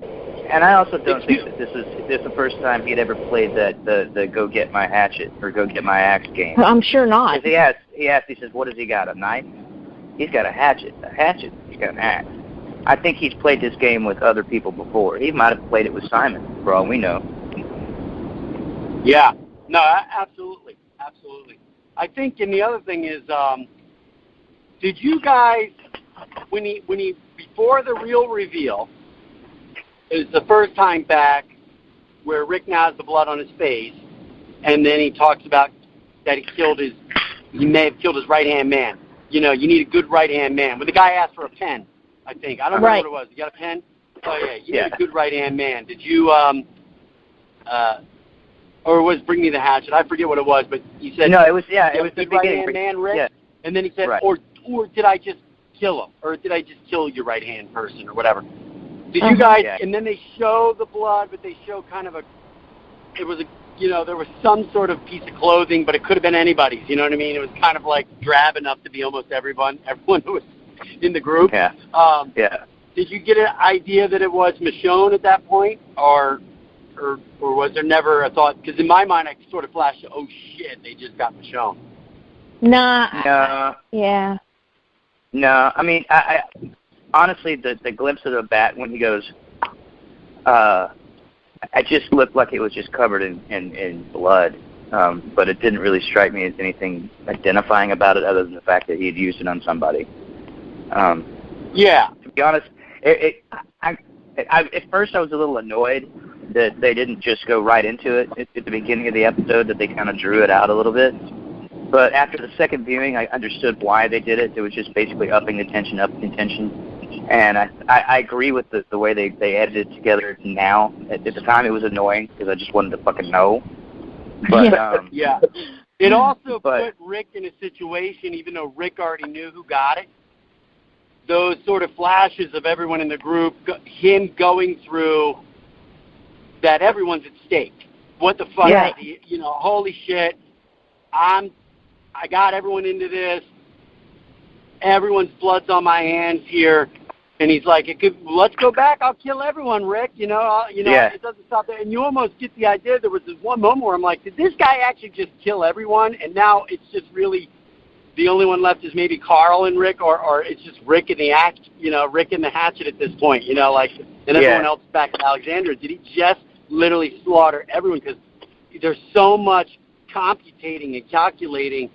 And I also don't think that this is the first time he'd ever played the go get my hatchet or go get my axe game. I'm sure not. He says, what has he got, a knife? He's got a hatchet. He's got an axe. I think he's played this game with other people before. He might have played it with Simon, for all we know. Yeah. No, absolutely. Absolutely. I think, and the other thing is, did you guys, when he before the real reveal, is the first time back where Rick now has the blood on his face, and then he talks about that he may have killed his right-hand man. You need a good right-hand man. When the guy asked for a pen, I think. I don't remember what it was. You got a pen? Oh, yeah. You need a good right-hand man. Did you, or was Bring Me the Hatchet? I forget what it was, but he said... No, it was the beginning. Right-hand man, Rick? Yeah. And then he said, or did I just kill him? Or did I just kill your right-hand person or whatever? Did you guys... And then they show the blood, but they show kind of there was some sort of piece of clothing, but it could have been anybody's, you know what I mean? It was kind of like drab enough to be almost everyone who was in the group. Yeah. Did you get an idea that it was Michonne at that point, or was there never a thought? Because in my mind, I sort of flashed, oh shit, they just got Michonne. Nah. Yeah. No, I mean, I honestly, the glimpse of the bat when he goes, it just looked like it was just covered in blood, but it didn't really strike me as anything identifying about it other than the fact that he had used it on somebody. To be honest, at first I was a little annoyed that they didn't just go right into it at the beginning of the episode, that they kind of drew it out a little bit. But after the second viewing, I understood why they did it. It was just basically upping the tension. And I agree with the way they edited it together now. At the time, it was annoying because I just wanted to fucking know. But, It also put Rick in a situation, even though Rick already knew who got it. Those sort of flashes of everyone in the group, him going through that everyone's at stake. What the fuck? Holy shit! I got everyone into this. Everyone's blood's on my hands here. And he's like, let's go back. I'll kill everyone, Rick. It doesn't stop there. And you almost get the idea. There was this one moment where I'm like, did this guy actually just kill everyone? And now it's just really the only one left is maybe Carl and Rick, or it's just Rick and the Rick and the hatchet at this point. And everyone else is back to Alexandria. Did he just literally slaughter everyone? Because there's so much computating and calculating.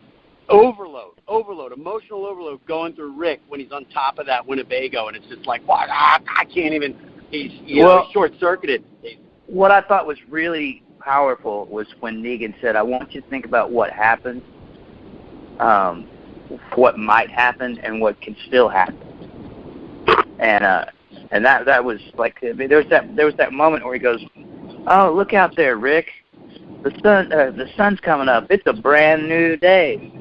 Overload, emotional overload going through Rick when he's on top of that Winnebago, and it's just like, what? I can't even. He's short-circuited. What I thought was really powerful was when Negan said, "I want you to think about what happened, what might happen, and what can still happen." And And that was like, I mean, there was that moment where he goes, "Oh, look out there, Rick! The sun's coming up. It's a brand new day."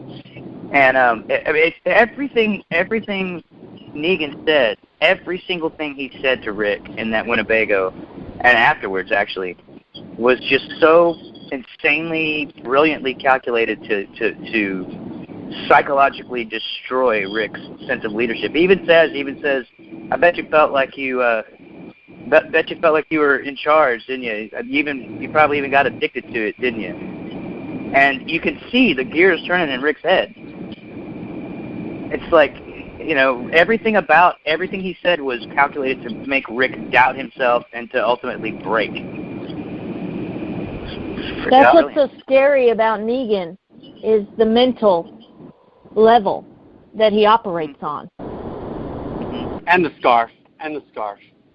And it's everything Negan said, every single thing he said to Rick in that Winnebago, and afterwards actually, was just so insanely, brilliantly calculated to psychologically destroy Rick's sense of leadership. He even says, "I bet you felt like you were in charge, didn't you? You probably even got addicted to it, didn't you?" And you can see the gears turning in Rick's head. It's like, everything he said was calculated to make Rick doubt himself and to ultimately break. That's what's so scary about Negan, is the mental level that he operates on. And the scarf.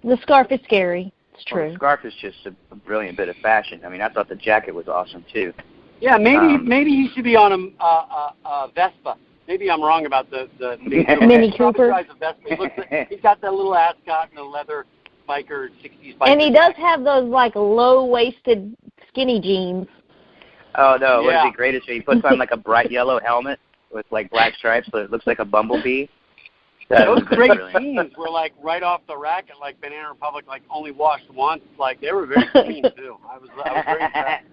The scarf is scary. It's true. Well, the scarf is just a brilliant bit of fashion. I mean, I thought the jacket was awesome too. Yeah, maybe he should be on a Vespa. Maybe I'm wrong about the Mini Cooper. He's got that little ascot and a leather biker 60s biker. And he does have those like low-waisted skinny jeans. Oh no, what would be great is he puts on like a bright yellow helmet with like black stripes, so it looks like a bumblebee. Those great jeans were like right off the rack at like Banana Republic, like only washed once. Like they were very clean too. I was very impressed.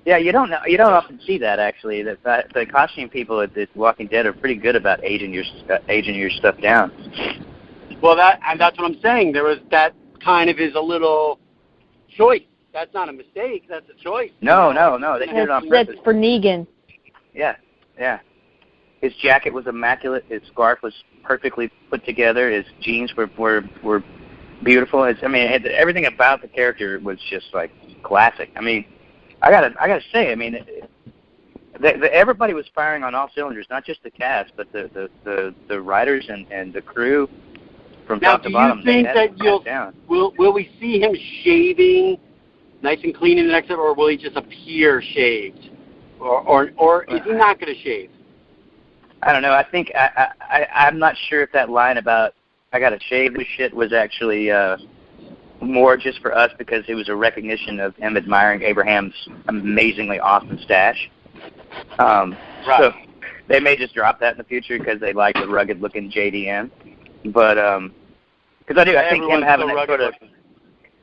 Yeah, you don't often see that actually. The costume people at Walking Dead are pretty good about aging your stuff down. Well, that's what I'm saying. There was that kind of is a little choice. That's not a mistake. That's a choice. No. They did it on purpose. That's for Negan. Yeah. His jacket was immaculate. His scarf was perfectly put together. His jeans were beautiful. Everything about the character was just like classic. I mean, I gotta say, I mean, everybody was firing on all cylinders, not just the cast, but the writers and the crew from top to bottom. Now, do you think that will we see him shaving nice and clean in the next episode, or will he just appear shaved, or is he not going to shave? I don't know. I think I'm not sure if that line about "I gotta shave this shit" was actually more just for us because it was a recognition of him admiring Abraham's amazingly awesome stash. Right. So they may just drop that in the future because they like the rugged-looking JDM. But because I think him having that sort of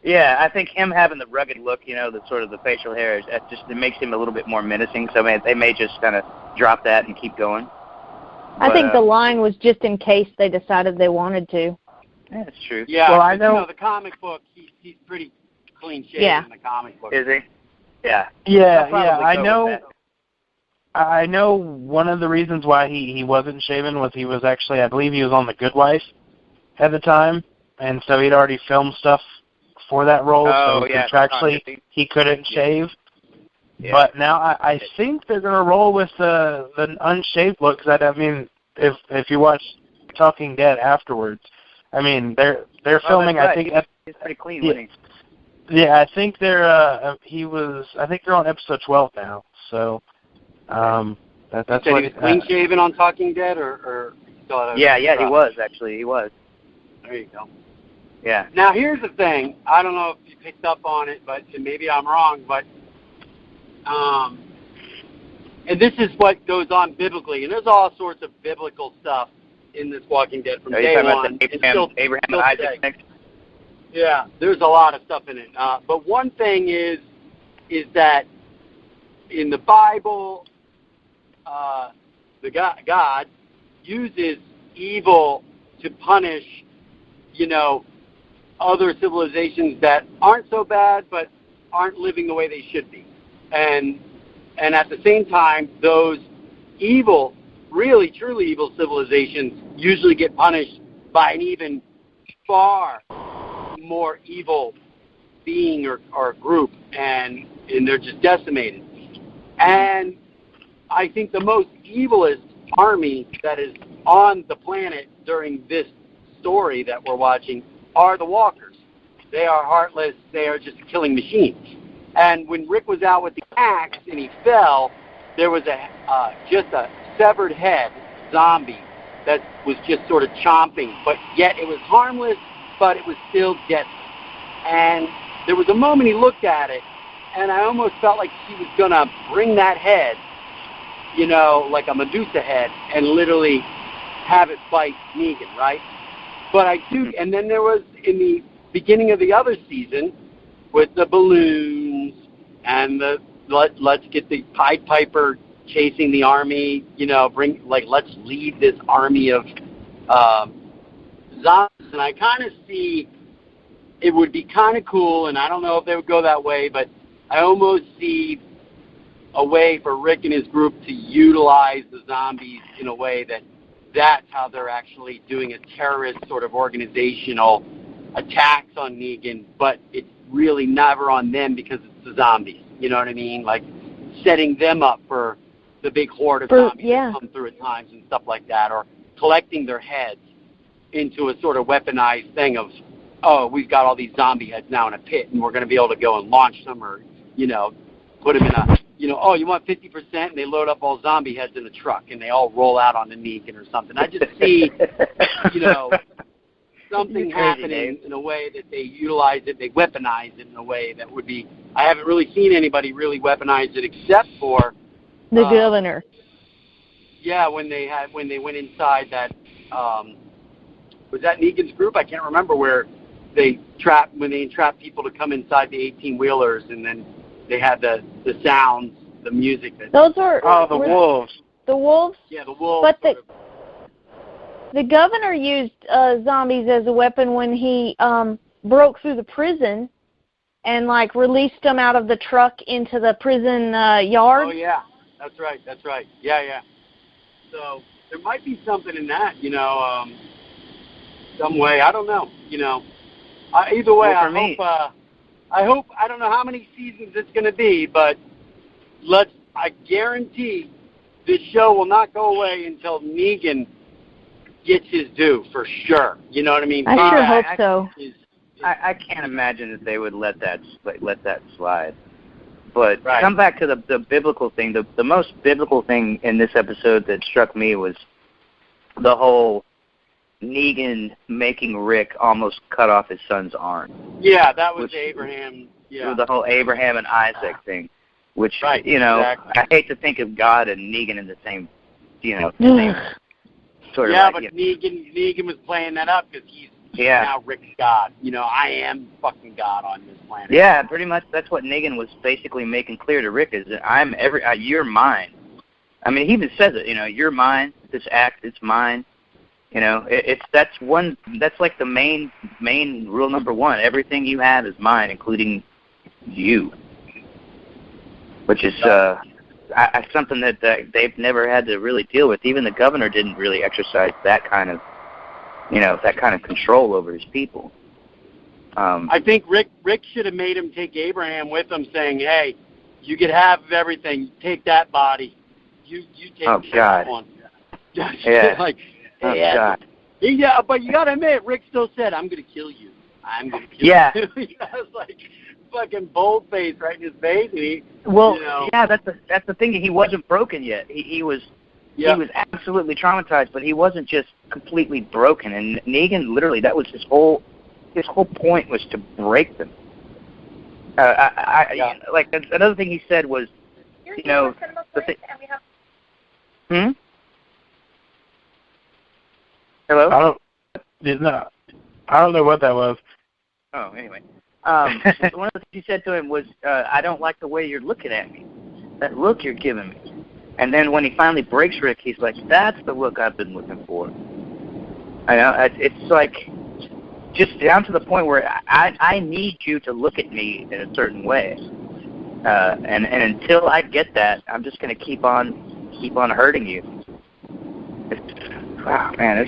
I think him having the rugged look, the sort of the facial hair, it makes him a little bit more menacing. So they may just kind of drop that and keep going. I think the line was just in case they decided they wanted to. Yeah, that's true. Yeah, well, I know the comic book, he's pretty clean shaven in the comic book. Is he? Yeah. Yeah. I know one of the reasons why he wasn't shaven was he was actually, I believe he was on The Good Wife at the time, and so he'd already filmed stuff for that role, so contractually he couldn't shave. Yeah. But now I think they're going to roll with the unshaved look. Cause I mean, if you watch Talking Dead afterwards, I mean they're filming. Right. I think he's pretty clean, wasn't he? Yeah, I think they're I think they're on episode 12 now. So that's what. He was clean shaven on Talking Dead, or yeah, he was actually. He was. There you go. Yeah. Now here's the thing. I don't know if you picked up on it, but maybe I'm wrong, but. And this is what goes on biblically, and there's all sorts of biblical stuff in this Walking Dead from day one. Abraham and Isaac. Yeah, there's a lot of stuff in it. But one thing is that in the Bible, God uses evil to punish, other civilizations that aren't so bad but aren't living the way they should be. And at the same time, those evil, really, truly evil civilizations usually get punished by an even far more evil being or group, and they're just decimated. And I think the most evilest army that is on the planet during this story that we're watching are the walkers. They are heartless. They are just killing machines. And when Rick was out with the axe and he fell, there was just a severed head zombie that was just sort of chomping, but yet it was harmless but it was still deadly. And there was a moment he looked at it, and I almost felt like he was going to bring that head, you know, like a Medusa head, and literally have it bite Negan, right? But I do, and then there was, in the beginning of the other season, with the balloons and the let's get the Pied Piper chasing the army, you know, let's lead this army of zombies. And I kind of see it would be kind of cool, and I don't know if they would go that way, but I almost see a way for Rick and his group to utilize the zombies in a way that's how they're actually doing a terrorist sort of organizational attacks on Negan, but it's really never on them because it's the zombies. You know what I mean? Like setting them up for the big horde of zombies that come through at times and stuff like that, or collecting their heads into a sort of weaponized thing of, oh, we've got all these zombie heads now in a pit and we're going to be able to go and launch them, or, you know, put them in a, you know, oh, you want 50%, and they load up all zombie heads in a truck and they all roll out on the Negan or something. I just see, you know, something happening in a way that they utilize it, they weaponize it in a way that would be, I haven't really seen anybody really weaponize it except for the governor. Yeah, when they went inside that, was that Negan's group? I can't remember where they entrapped people to come inside the 18-wheelers, and then they had the sounds, the music. Those are the wolves. The wolves. Yeah, the wolves. But the governor used zombies as a weapon when he broke through the prison and like released them out of the truck into the prison yard. Oh yeah, that's right. Yeah. So there might be something in that, you know, some way. I don't know, you know. Either way, well, I hope. I don't know how many seasons it's going to be, but I guarantee this show will not go away until Negan gets his due, for sure. You know what I mean? I sure hope so. I can't imagine that they would let that slide. But come back to the biblical thing. The most biblical thing in this episode that struck me was the whole Negan making Rick almost cut off his son's arm. Yeah, that was Abraham. Yeah, the whole Abraham and Isaac thing, which you know, I hate to think of God and Negan in the same, you know, same sort of. Yeah, but Negan was playing that up because he's now Rick's God. You know, I am fucking God on this planet. Yeah, pretty much. That's what Negan was basically making clear to Rick: is that you're mine. I mean, he even says it. You know, you're mine. This act, it's mine. You know, that's like the main rule number one. Everything you have is mine, including you. Which is something that they've never had to really deal with. Even the governor didn't really exercise that kind of, you know, that kind of control over his people. I think Rick should have made him take Abraham with him, saying, "Hey, you get half of everything. Take that body. You take that one." Yeah. Like. God. Yeah, but you gotta admit, Rick still said, "I'm gonna kill you. I'm gonna kill you." That was like fucking bold face right in his face. And he, that's the thing. He wasn't broken yet. He was absolutely traumatized, but he wasn't just completely broken. And Negan, literally, that was his whole point was to break them. Like another thing he said was, you know, Hello? I don't know what that was. Oh, anyway. One of the things he said to him was, I don't like the way you're looking at me. That look you're giving me. And then when he finally breaks Rick, he's like, that's the look I've been looking for. I know, it's like just down to the point where I need you to look at me in a certain way. And until I get that, I'm just going to keep on hurting you. Wow, man.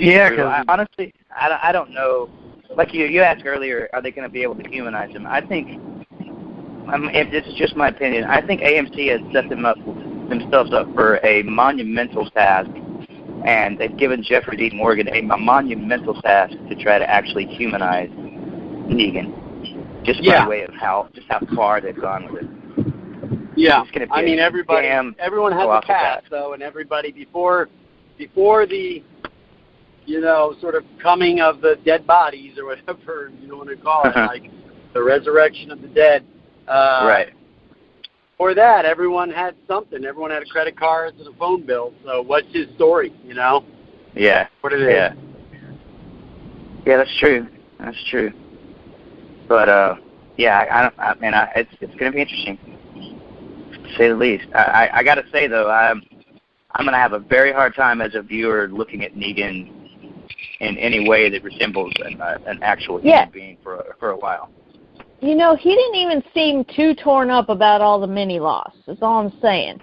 Honestly, I don't know. Like you asked earlier, are they going to be able to humanize him? I think, if this is just my opinion, I think AMC has set themselves up for a monumental task, and they've given Jeffrey Dean Morgan a monumental task to try to actually humanize Negan, just by way of how far they've gone with it. Yeah, I mean, everyone has a past, though, and everybody before the sort of coming of the dead bodies or whatever you want to call it, like the resurrection of the dead. Right. For that, everyone had something. Everyone had a credit card and a phone bill. So what's his story, Yeah. What it is. Yeah, that's true. That's true. But, it's going to be interesting, to say the least. I got to say, though, I'm going to have a very hard time as a viewer looking at Negan in any way that resembles an actual human being for a while. He didn't even seem too torn up about all the mini-loss. That's all I'm saying.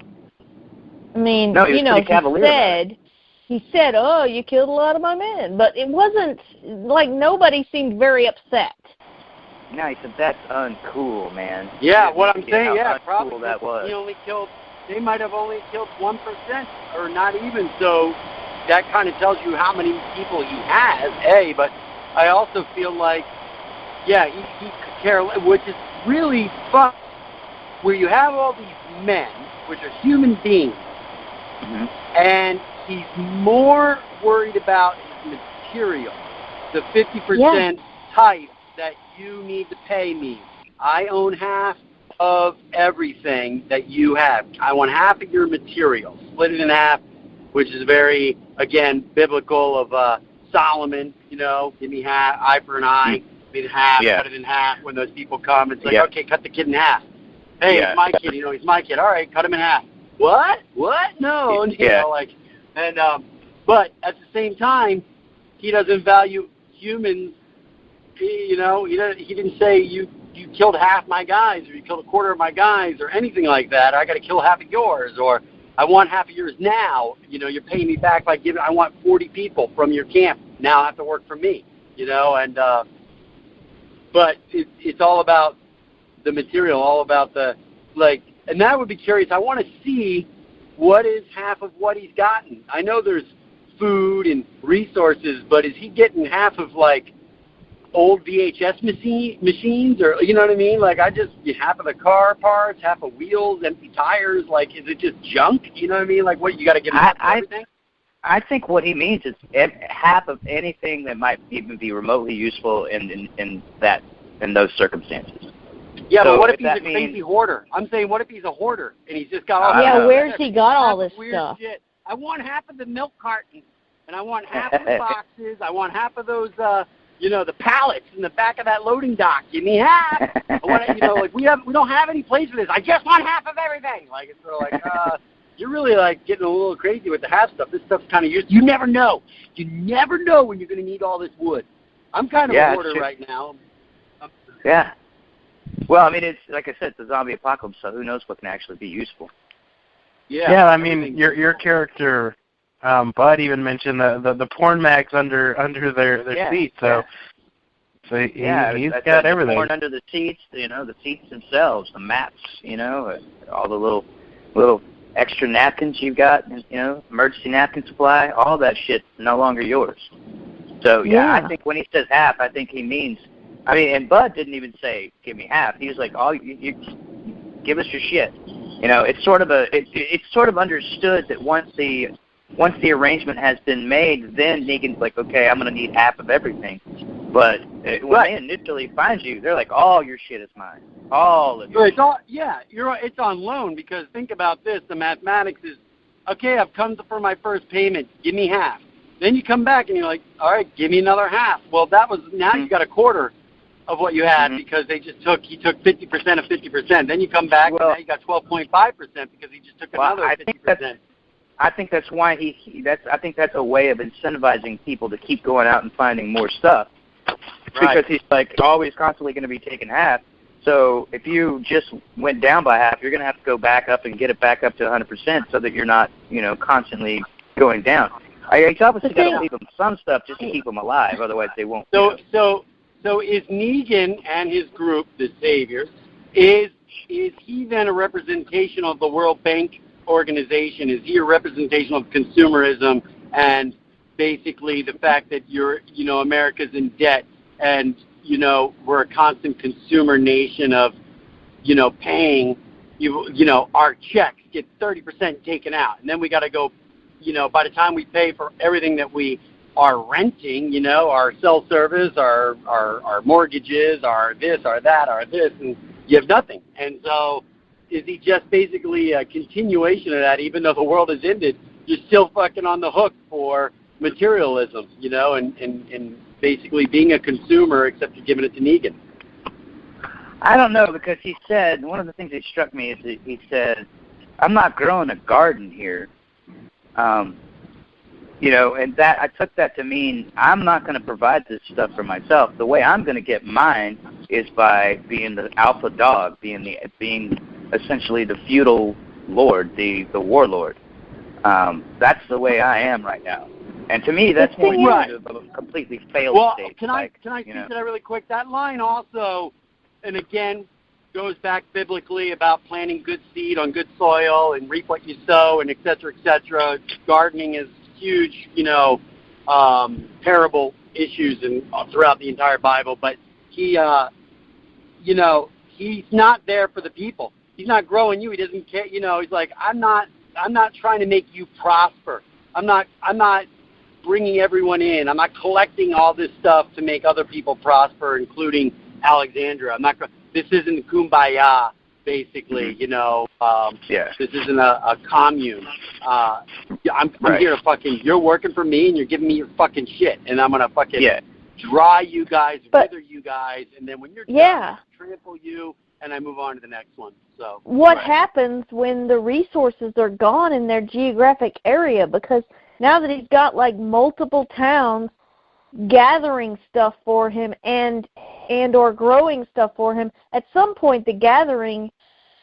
I mean, no, he said, oh, you killed a lot of my men. But it wasn't, like, nobody seemed very upset. No, he said, that's uncool, man. Yeah, what I'm saying, probably that was. They might have only killed 1% or not even. So that kind of tells you how many people he has, A. But I also feel like, he could care, which is really fun, where you have all these men, which are human beings, and he's more worried about his material, the 50% type that you need to pay me. I own half of everything that you have. I want half of your material. Split it in half, which is very, again, biblical of Solomon, give me half, eye for an eye. In half, cut it in half. When those people come, it's like, okay, cut the kid in half. Hey, it's my kid. He's my kid. All right, cut him in half. What? No. But at the same time, he doesn't value humans. He didn't say you killed half my guys, or you killed a quarter of my guys, or anything like that. I got to kill half of yours, or I want half of yours now. You're paying me back by I want 40 people from your camp now. I have to work for me. But it's all about the material, all about and that would be curious. I want to see what is half of what he's gotten. I know there's food and resources, but is he getting half of, old VHS machines, or, you know what I mean? Half of the car parts, half of wheels, empty tires, is it just junk? You know what I mean? What, you got to give him half of everything? I think what he means is half of anything that might even be remotely useful in those circumstances. Yeah, but what if he's a crazy hoarder? I'm saying, what if he's a hoarder and he's just got all where's he got all this stuff? Shit. I want half of the milk cartons, and I want half of the boxes. I want half of those, the pallets in the back of that loading dock. Give me half. I want we don't have any place for this. I just want half of everything. It's sort of you're really getting a little crazy with the half stuff. This stuff's kind of used. You never know. You never know when you're going to need all this wood. I'm kind of a hoarder right now. Yeah. Well, I mean, it's like I said, it's a zombie apocalypse, so who knows what can actually be useful. Yeah, I mean, your character, Bud, even mentioned the porn mags under their seats. So he's got everything. Porn under the seats, the seats themselves, the mats, all the little extra napkins you've got, emergency napkin supply, all that shit's no longer yours. So, I think when he says half, I think he means, and Bud didn't even say, give me half. He was like, you give us your shit. It's sort of understood that once the arrangement has been made, then Negan's like, okay, I'm going to need half of everything. But when they initially find you, they're like, all your shit is mine. All of your shit. You're right. It's on loan, because think about this. The mathematics is, okay, I've come for my first payment. Give me half. Then you come back and you're like, all right, give me another half. Well, now you got a quarter of what you had because he took 50% of 50%. Then you come back and now you got 12.5% because he just took another 50%. I think that's why I think that's a way of incentivizing people to keep going out and finding more stuff. Because he's always constantly going to be taking half. So if you just went down by half, you're going to have to go back up and get it back up to 100% so that you're not, constantly going down. He's obviously got to leave them some stuff just to keep them alive, otherwise they won't. So is Negan and his group, the Saviors, is he then a representation of the World Bank organization? Is he a representation of consumerism and basically the fact that America's in debt and, we're a constant consumer nation of, paying, our checks get 30% taken out. And then we got to go, by the time we pay for everything that we our renting, you know, our cell service, our mortgages, our this, our that, our this, and you have nothing. And so is he just basically a continuation of that? Even though the world has ended, you're still fucking on the hook for materialism, you know, and basically being a consumer, except you're giving it to Negan. I don't know, because he said, one of the things that struck me is that he said, I'm not growing a garden here. You know, and that I took that to mean I'm not going to provide this stuff for myself. The way I'm going to get mine is by being the alpha dog, being essentially the feudal lord, the warlord. That's the way I am right now. And to me, that's more a completely failed state. Can I speak to that really quick? That line also, and again, goes back biblically about planting good seed on good soil and reap what you sow, and et cetera, et cetera. Gardening is huge, you know, parable issues throughout the entire Bible. But he, you know, he's not there for the people. He's not growing you. He doesn't care. You know, he's like, I'm not trying to make you prosper. I'm not bringing everyone in. I'm not collecting all this stuff to make other people prosper, including Alexandra. This isn't Kumbaya, basically, you know. This isn't a commune. I'm here to fucking, you're working for me and you're giving me your fucking shit, and I'm going to fucking dry you guys, wither you guys, and then when you're done, I trample you, and I move on to the next one. So what happens when the resources are gone in their geographic area? Because now that he's got like multiple towns gathering stuff for him and or growing stuff for him, at some point the gathering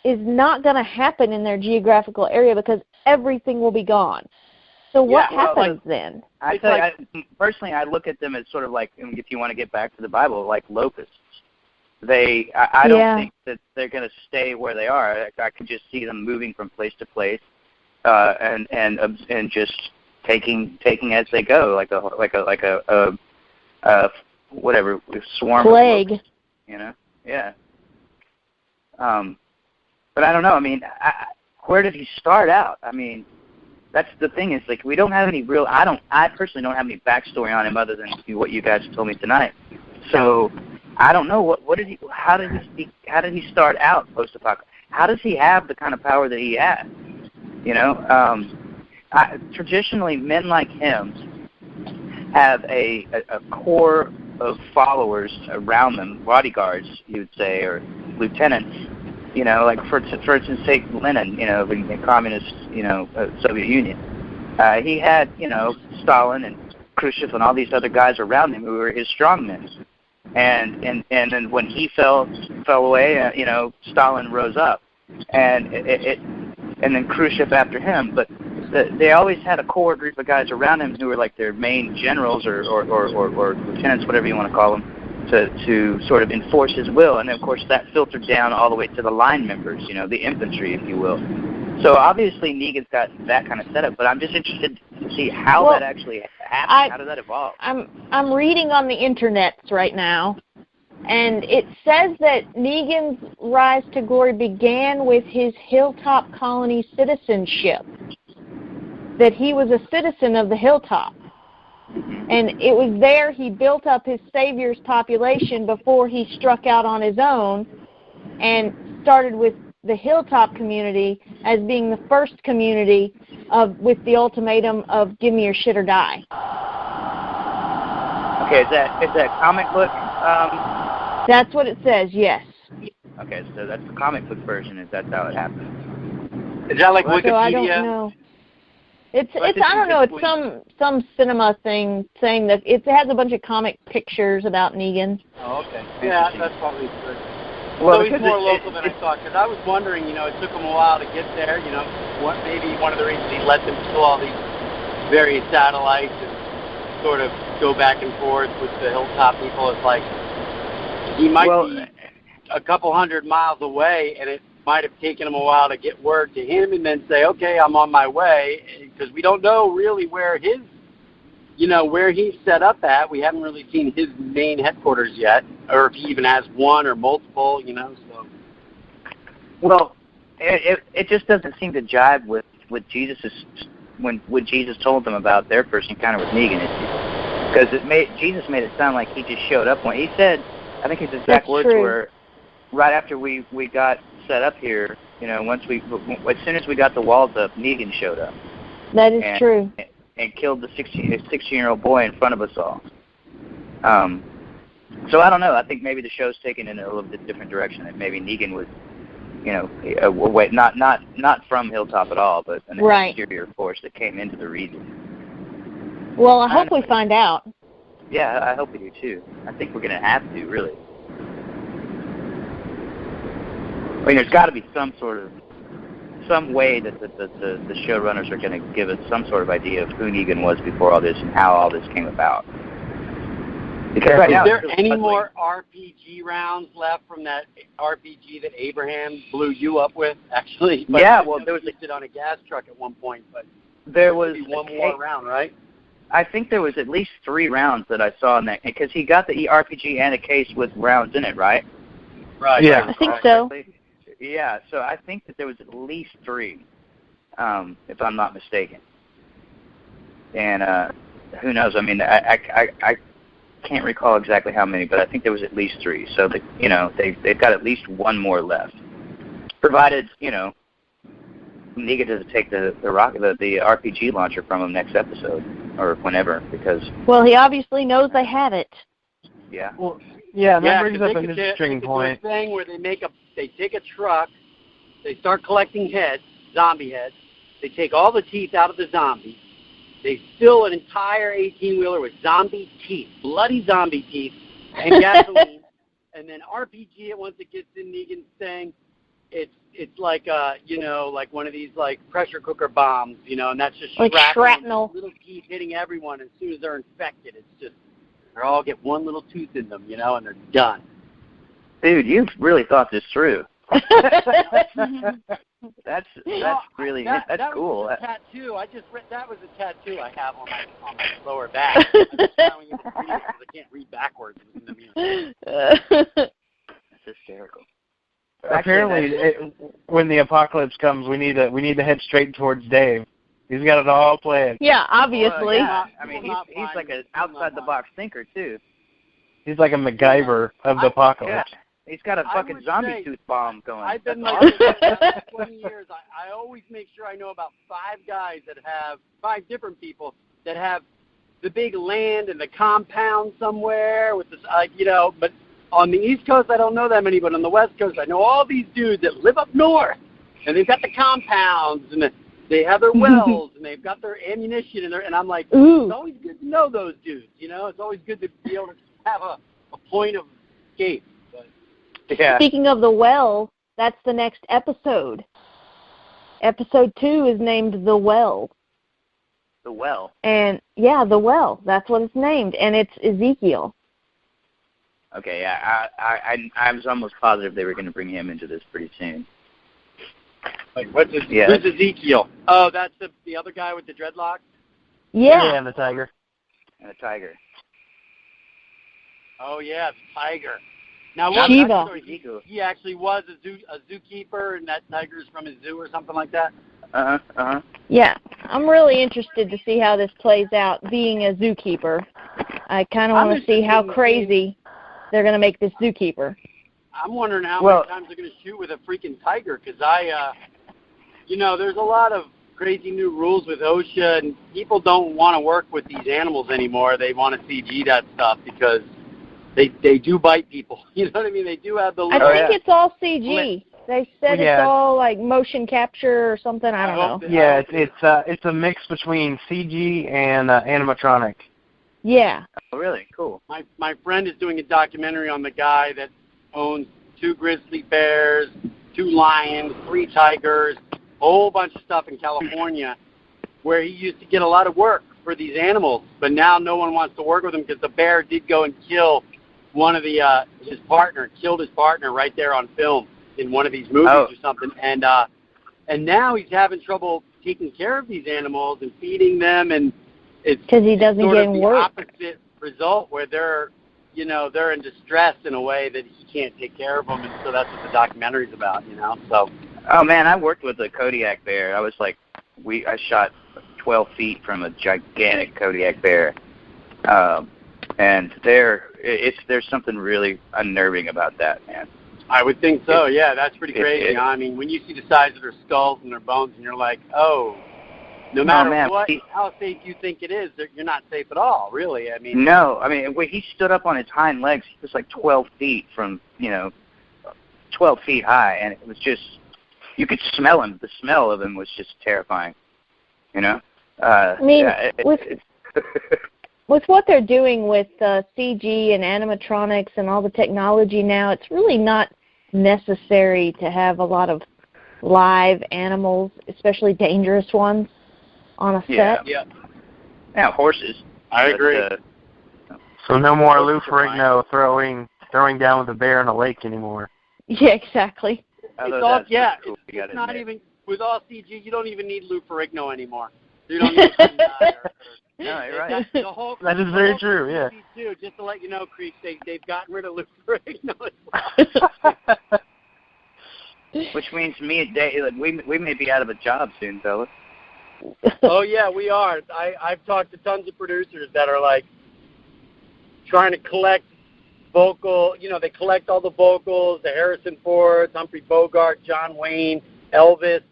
is not going to happen in their geographical area because everything will be gone. So what happens then? Personally, I look at them as sort of like, if you want to get back to the Bible, like locusts. I don't think that they're going to stay where they are. I can just see them moving from place to place, and just taking as they go, like a whatever swarm plague. Of locusts, you know, But I don't know. I mean, where did he start out? I mean, that's the thing, is like we don't have any real. I personally don't have any backstory on him other than what you guys told me tonight. So I don't know how did he start out post-apocalyptic? How does he have the kind of power that he has? You know, traditionally men like him have a core of followers around them, bodyguards, you would say, or lieutenants. You know, like for instance, take Lenin, you know, the communist, you know, Soviet Union. He had, you know, Stalin and Khrushchev and all these other guys around him who were his strongmen. And then when he fell away, you know, Stalin rose up, and then Khrushchev after him. But they always had a core group of guys around him who were like their main generals or lieutenants, whatever you want to call them, to sort of enforce his will. And of course that filtered down all the way to the line members, you know, the infantry, if you will. So obviously Negan's got that kind of setup, but I'm just interested to see how that actually happened. How did that evolve? I'm reading on the internets right now, and it says that Negan's rise to glory began with his Hilltop Colony citizenship, that he was a citizen of the Hilltop. And it was there he built up his savior's population before he struck out on his own and started with the Hilltop community as being the first community with the ultimatum of give me your shit or die. Okay, is that comic book? That's what it says, yes. Okay, so that's the comic book version. Is that how it happened? Is that like Wikipedia? So I don't know. It's I don't know. It's some cinema thing saying that it has a bunch of comic pictures about Negan. Oh, okay. Yeah, that's probably good. Well, so he's more local than I thought, because I was wondering, you know, it took him a while to get there. You know, maybe one of the reasons he let them do all these various satellites and sort of go back and forth with the Hilltop people. It's like he might be a couple hundred miles away, and it might have taken him a while to get word to him and then say, okay, I'm on my way, because we don't know really where his, you know, where he's set up at. We haven't really seen his main headquarters yet, or if he even has one or multiple, you know. So, well, it just doesn't seem to jive with Jesus's when Jesus told them about their first encounter with Negan. Because Jesus made it sound like he just showed up one. He said, I think his exact words were, right after we got set up here, you know, as soon as we got the walls up, Negan showed up. That is true. And killed the 16-year-old boy in front of us all. So I don't know. I think maybe the show's taken in a little bit different direction. That maybe Negan was, you know, not from Hilltop at all, but an exterior force that came into the region. Well, I hope we find out. Yeah, I hope we do too. I think we're going to have to, really. I mean, there's got to be some way that the showrunners are going to give us some sort of idea of who Negan was before all this and how all this came about. Because right now, is there any more RPG rounds left from that RPG that Abraham blew you up with, actually? But yeah, well, there was it on a gas truck at one point, but there was one more round, right? I think there was at least 3 rounds that I saw in that, because he got the RPG and a case with rounds in it, right? Right. Yeah, I think so. Yeah, so I think that there was at least 3, if I'm not mistaken. And who knows? I mean, I can't recall exactly how many, but I think there was at least 3. So that, you know, they've got at least 1 more left, provided, you know, Negan doesn't take the RPG launcher from him next episode or whenever, because he obviously knows they have it. Yeah. Well, yeah, that brings up an interesting point. Thing where they take a truck, they start collecting heads, zombie heads. They take all the teeth out of the zombies. They fill an entire 18-wheeler with zombie teeth, bloody zombie teeth, and gasoline. And then RPG it once it gets in Negan's thing. It's like like one of these like pressure cooker bombs, you know, and that's just like shrapnel. Little teeth hitting everyone. As soon as they're infected, it's just they all get one little tooth in them, you know, and they're done. Dude, you've really thought this through. That's really cool. Was a tattoo. I just read that was a tattoo I have on my lower back. I'm just showing you the video because I can't read backwards in the music. That's hysterical. Apparently, when the apocalypse comes, we need to head straight towards Dave. He's got it all planned. Yeah, obviously. Well, yeah. I mean, he's like an outside-the-box thinker, too. He's like a MacGyver of the apocalypse. Yeah. He's got a fucking zombie tooth bomb going. I've been like this for 20 years. I always make sure I know about 5 different people that have the big land and the compound somewhere with this, you know, but on the East Coast, I don't know that many, but on the West Coast, I know all these dudes that live up north, and they've got the compounds, and they have their wells, and they've got their ammunition, and I'm like, It's always good to know those dudes, you know? It's always good to be able to have a point of escape. But, yeah. Speaking of the well, that's the next episode. Episode 2 is named The Well. The Well? And, yeah, The Well. That's what it's named, and it's Ezekiel. Okay, yeah, I was almost positive they were going to bring him into this pretty soon. Like, who's Ezekiel? Oh, that's the other guy with the dreadlocks? Yeah. And the tiger. And the tiger. Oh, yeah, the tiger. Now, Shiva. He actually was a zookeeper, and that tiger's from his zoo or something like that? Yeah, I'm really interested to see how this plays out, being a zookeeper. I kind of want to see how crazy they're going to make this zookeeper. I'm wondering how many times they're going to shoot with a freaking tiger, because there's a lot of crazy new rules with OSHA, and people don't want to work with these animals anymore. They want to CG that stuff because they do bite people. You know what I mean? They do have the little... I think it's all CG. They said it's all like motion capture or something. I don't know. Yeah, it's a mix between CG and animatronic. Yeah. Oh, really? Cool. My friend is doing a documentary on the guy that owns 2 grizzly bears, 2 lions, 3 tigers, a whole bunch of stuff in California, where he used to get a lot of work for these animals, but now no one wants to work with him because the bear did go and kill one of his partner right there on film in one of these movies or something, and now he's having trouble taking care of these animals and feeding them, and it's because he doesn't sort get of the work. opposite result where they're in distress in a way that he can't take care of them, and so that's what the documentary's about, you know. So. Oh man, I worked with a Kodiak bear. I was like, I shot 12 feet from a gigantic Kodiak bear, And there's something really unnerving about that, man. I would think so. Yeah, that's pretty crazy. I mean, when you see the size of their skulls and their bones, and you're like, oh, no matter how safe you think it is, you're not safe at all, really. I mean, no. I mean, when he stood up on his hind legs, he was like 12 feet from 12 feet high, and it was just, you could smell him. The smell of him was just terrifying. I mean, with what they're doing with CG and animatronics and all the technology now, it's really not necessary to have a lot of live animals, especially dangerous ones, on a set. Yeah, horses. I agree. So no more Lou Ferrigno throwing down with a bear in a lake anymore. Yeah, exactly. It's not even, with all CG, you don't even need Lou Ferrigno anymore. You don't need No, you're right. That is very true, yeah. Too, just to let you know, Creech, they've gotten rid of Lou Ferrigno. Which means me and Dave, we may be out of a job soon, fellas. Oh, yeah, we are. I've talked to tons of producers that are, like, trying to collect they collect all the vocals, the Harrison Fords, Humphrey Bogart, John Wayne, Elvis,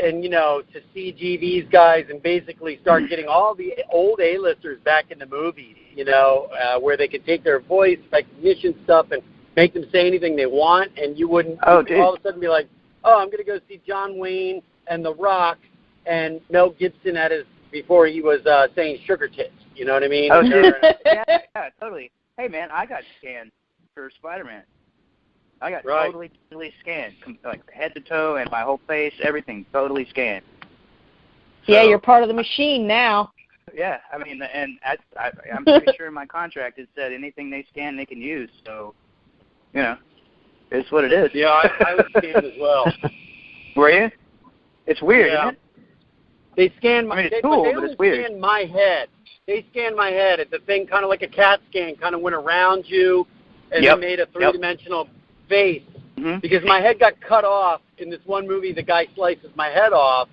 and, to CG these guys and basically start getting all the old A-listers back in the movies, where they could take their voice recognition stuff and make them say anything they want, and you wouldn't all of a sudden be like, oh, I'm going to go see John Wayne and The Rock and Mel Gibson before he was saying sugar tits. You know what I mean? Oh, dude. Yeah, totally. Hey, man, I got scanned for Spider-Man. I got totally scanned, like head to toe and my whole face, everything totally scanned. So, yeah, you're part of the machine now. Yeah, I mean, and I'm pretty sure in my contract it said anything they scan they can use. So, it's what it is. Yeah, I was scanned as well. Were you? It's weird, isn't it? They scan it's cool, but it's weird. They scan my head. They scanned my head. It's a thing kind of like a CAT scan, kind of went around you, and they made a three-dimensional face. Mm-hmm. Because my head got cut off in this one movie. The guy slices my head off,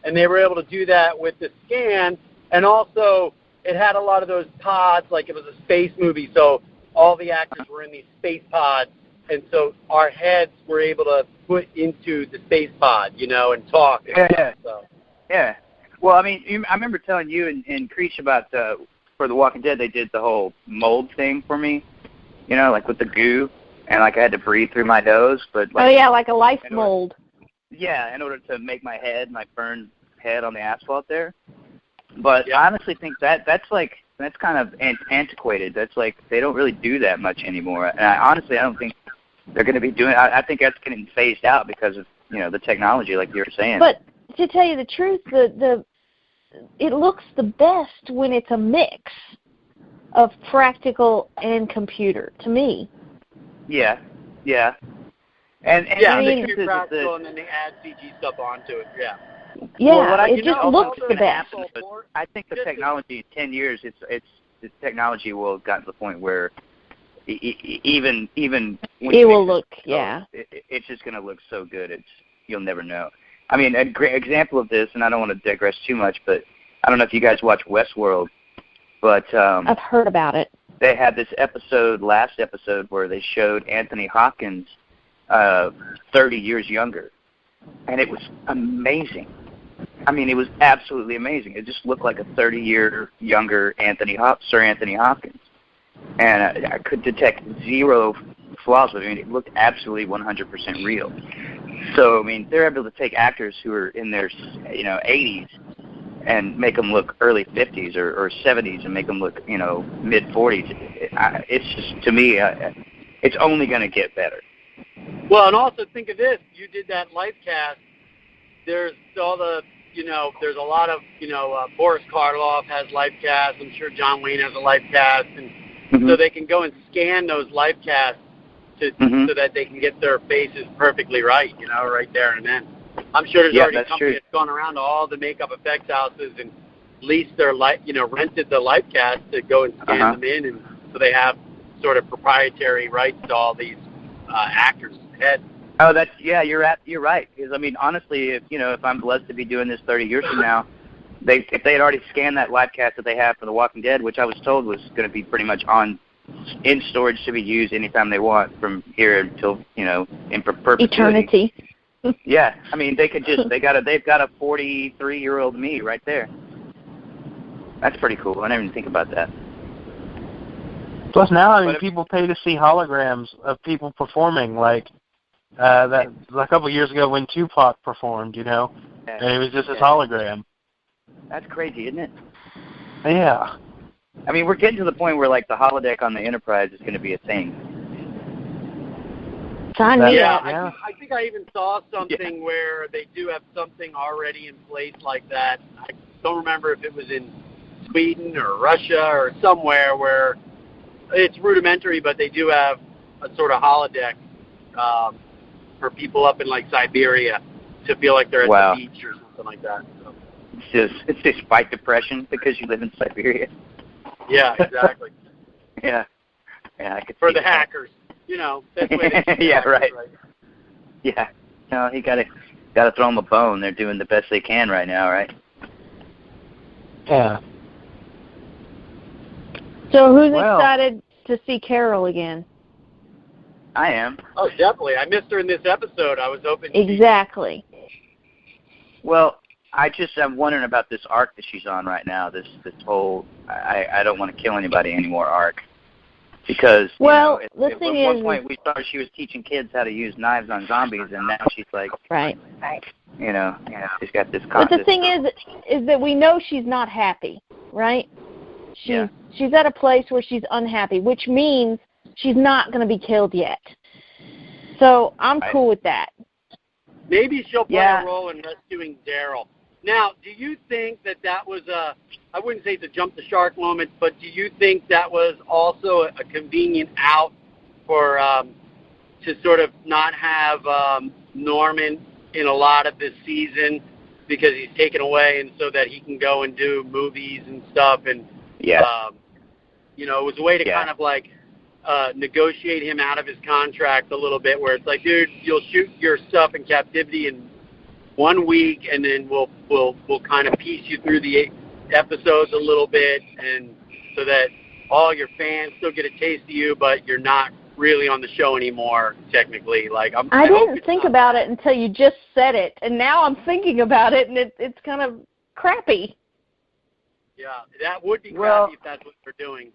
and they were able to do that with the scan. And also, it had a lot of those pods, like it was a space movie, so all the actors were in these space pods, and so our heads were able to put into the space pod, and talk. Yeah. Well, I mean, I remember telling you and Creech about for The Walking Dead, they did the whole mold thing for me, like with the goo, and like I had to breathe through my nose. But like a life mold. Yeah, in order to make my burned head on the asphalt there. But I honestly think that's kind of antiquated. That's like they don't really do that much anymore. And I don't think they're going to be doing. I think that's getting phased out because of the technology, like you were saying. But to tell you the truth, it looks the best when it's a mix of practical and computer, to me. Yeah. And they do practical and then they add CG stuff onto it. Yeah. Yeah, it just looks the best. I think the technology in 10 years, the technology will have gotten to the point where even when it will look, it's just going to look so good. You'll never know. I mean, a great example of this, and I don't want to digress too much, but I don't know if you guys watch Westworld, but I've heard about it. They had this last episode, where they showed Anthony Hopkins 30 years younger, and it was amazing. I mean, it was absolutely amazing. It just looked like a 30-year younger Sir Anthony Hopkins, and I could detect zero flaws with it. I mean, it looked absolutely 100% real. So, I mean, they're able to take actors who are in their 80s and make them look early 50s or 70s and make them look mid 40s. It's just, to me, it's only going to get better. Well, and also think of this: you did that life cast. There's all the there's a lot of Boris Karloff has life casts. I'm sure John Wayne has a life cast, and so they can go and scan those life casts so that they can get their faces perfectly right, right there and then. I'm sure there's already a company that's gone around to all the makeup effects houses and leased their rented the life cast to go and scan them in, and so they have sort of proprietary rights to all these actors' heads. Oh, you're right. Because I mean, honestly, if I'm blessed to be doing this 30 years from now, if they had already scanned that live cast that they have for The Walking Dead, which I was told was going to be pretty much in storage to be used anytime they want from here until, in perpetuity. Eternity. Yeah, I mean, they've got a 43-year-old me right there. That's pretty cool. I didn't even think about that. Plus now, people pay to see holograms of people performing, like that a couple years ago when Tupac performed, and it was just his hologram. That's crazy, isn't it? Yeah. I mean, we're getting to the point where, like, the holodeck on the Enterprise is going to be a thing. I think I even saw something where they do have something already in place like that. I don't remember if it was in Sweden or Russia or somewhere where it's rudimentary, but they do have a sort of holodeck for people up in, like, Siberia to feel like they're at the beach or something like that. So. It's just fight depression because you live in Siberia. Yeah, exactly. Yeah, I could for see the that. Hackers, that's the way they yeah, hackers, right. Yeah, no, he got to throw them a bone. They're doing the best they can right now, right? Yeah. So who's excited to see Carol again? I am. Oh, definitely. I missed her in this episode. I was hoping. Exactly. Well, I'm wondering about this arc that she's on right now. This whole I don't want to kill anybody anymore arc, because at one point we thought she was teaching kids how to use knives on zombies, and now she's like, right. She's got this. But the thing is that we know she's not happy, right? She's at a place where she's unhappy, which means she's not going to be killed yet. So I'm cool with that. Maybe she'll play a role in rescuing Daryl. Now, do you think that was I wouldn't say it's a jump the shark moment, but do you think that was also a convenient out for to sort of not have Norman in a lot of this season because he's taken away, and so that he can go and do movies and stuff, and it was a way to kind of like negotiate him out of his contract a little bit, where it's like, dude, you'll shoot your stuff in captivity in 1 week, and then we'll kind of piece you through the episodes a little bit, and so that all your fans still get a taste of you, but you're not really on the show anymore, technically. Like I didn't think about it until you just said it, and now I'm thinking about it, and it's kind of crappy. Yeah, that would be crappy if that's what they're doing.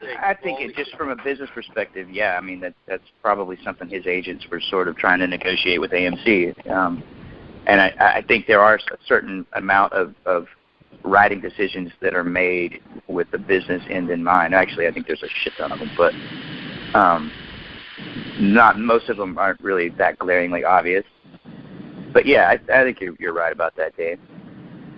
I think just from a business perspective, I mean, that's probably something his agents were sort of trying to negotiate with AMC. And I think there are a certain amount of writing decisions that are made with the business end in mind. Actually, I think there's a shit ton of them, but not most of them aren't really that glaringly obvious. But I think you're right about that, Dave.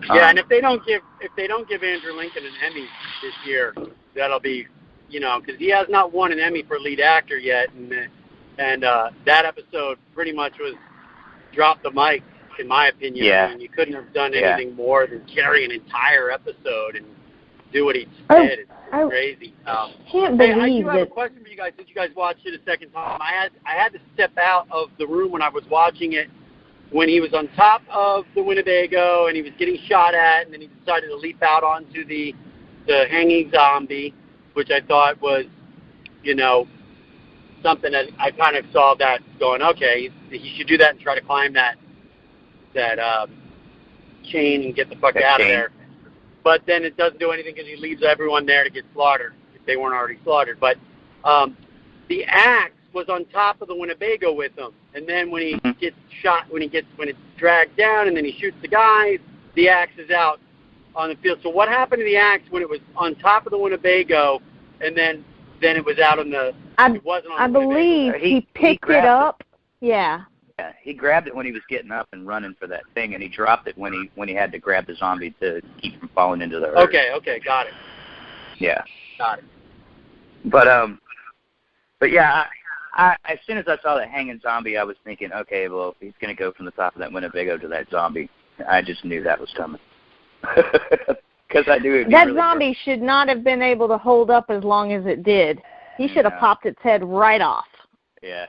And if they don't give Andrew Lincoln an Emmy this year, that'll be, because he has not won an Emmy for lead actor yet, and that episode pretty much was drop the mic, in my opinion. Yeah. I mean, you couldn't have done anything more than carry an entire episode and do what he did. It's crazy. Can't believe I do have a question for you guys. Since you guys watched it a second time, I had to step out of the room when I was watching it when he was on top of the Winnebago and he was getting shot at, and then he decided to leap out onto the hanging zombie, which I thought was, something that I kind of saw that going, okay, he should do that and try to climb that chain and get the fuck out of there. But then it doesn't do anything because he leaves everyone there to get slaughtered if they weren't already slaughtered. But the axe was on top of the Winnebago with him, and then when he gets shot, when it's dragged down, and then he shoots the guys, the axe is out on the field. So what happened to the axe when it was on top of the Winnebago, and then it was out on the? It wasn't on I the believe Winnebago. he picked it up. Yeah. Yeah, he grabbed it when he was getting up and running for that thing, and he dropped it when he had to grab the zombie to keep from falling into the earth. Okay, got it. Yeah. Got it. But yeah, I as soon as I saw that hanging zombie, I was thinking, okay, well, he's going to go from the top of that Winnebago to that zombie. I just knew that was coming. Because I knew it. That really zombie should not have been able to hold up as long as it did. He should have popped its head right off. Yeah.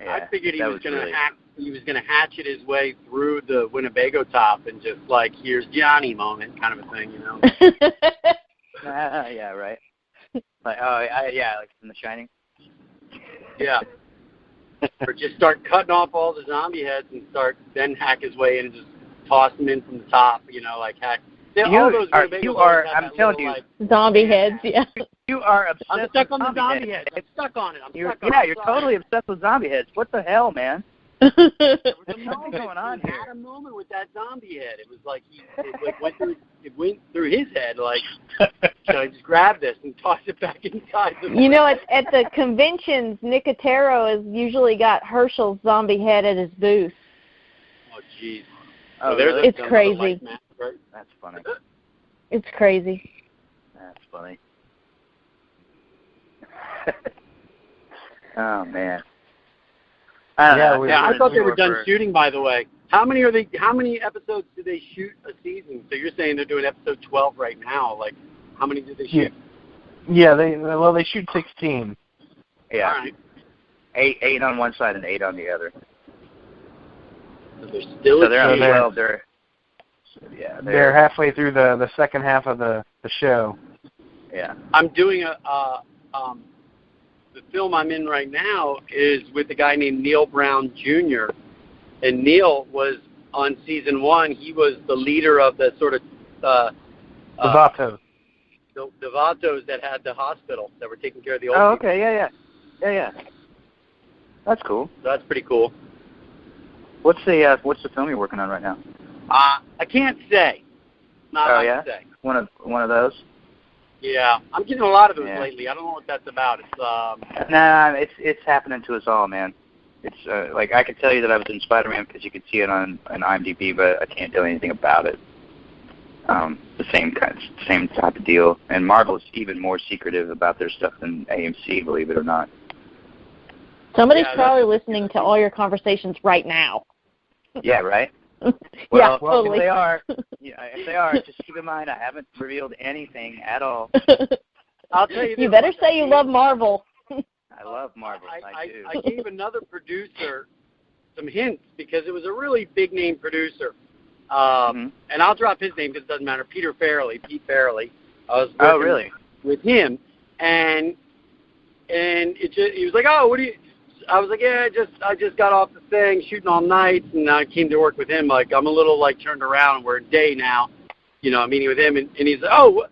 I figured he was going to he was going to hatchet his way through the Winnebago top and just like, here's Johnny moment kind of a thing, you know? Yeah, right. Like, yeah, like in The Shining. Yeah. Or just start cutting off all the zombie heads and then hack his way in and just toss them in from the top, you know, like hack. I'm telling you, like, zombie heads, yeah. You are obsessed. I'm stuck on the zombie heads. I'm stuck on it. You're totally obsessed with zombie heads. What the hell, man? There's something going on here. He had a moment with that zombie head. It was like it went through his head. Like, should I just grab this and toss it back inside? You know, at the conventions, Nicotero has usually got Herschel's zombie head at his booth. Oh, jeez. Oh, really? It's crazy. That's funny. It's crazy. That's funny. Oh man. I thought they were done shooting. By the way, how many episodes do they shoot a season? So you're saying they're doing episode 12 right now? Like, how many did they shoot? Yeah, they shoot 16. Yeah. All right. 8 on one side and 8 on the other. So they're still. So they're on 12. They're halfway through the second half of the show. Yeah. I'm doing the film I'm in right now is with a guy named Neil Brown Jr. And Neil was on season 1. He was the leader of the sort of the Vatos. The Vatos that had the hospital that were taking care of the old people. Okay, yeah. That's cool. So that's pretty cool. What's the film you're working on right now? I can't say. Not allowed to say. One of those. Yeah, I'm getting a lot of those lately. I don't know what that's about. It's it's happening to us all, man. It's like I can tell you that I was in Spider-Man because you could see it on IMDb, but I can't do anything about it. The same type of deal. And Marvel's even more secretive about their stuff than AMC, believe it or not. Somebody's probably listening to all your conversations right now. Yeah, right? Well, totally. If they are, just keep in mind I haven't revealed anything at all. I'll tell you this. You better say you love Marvel. I love Marvel. I do. I gave another producer some hints because it was a really big-name producer. And I'll drop his name because it doesn't matter. Pete Farrelly. I was working with him, and he was like, "Oh, what do you?" I was like, "Yeah, I just got off the thing, shooting all night, and I came to work with him. Like, I'm a little like turned around. We're in day now, you know, I'm meeting with him, and he's like, "Oh,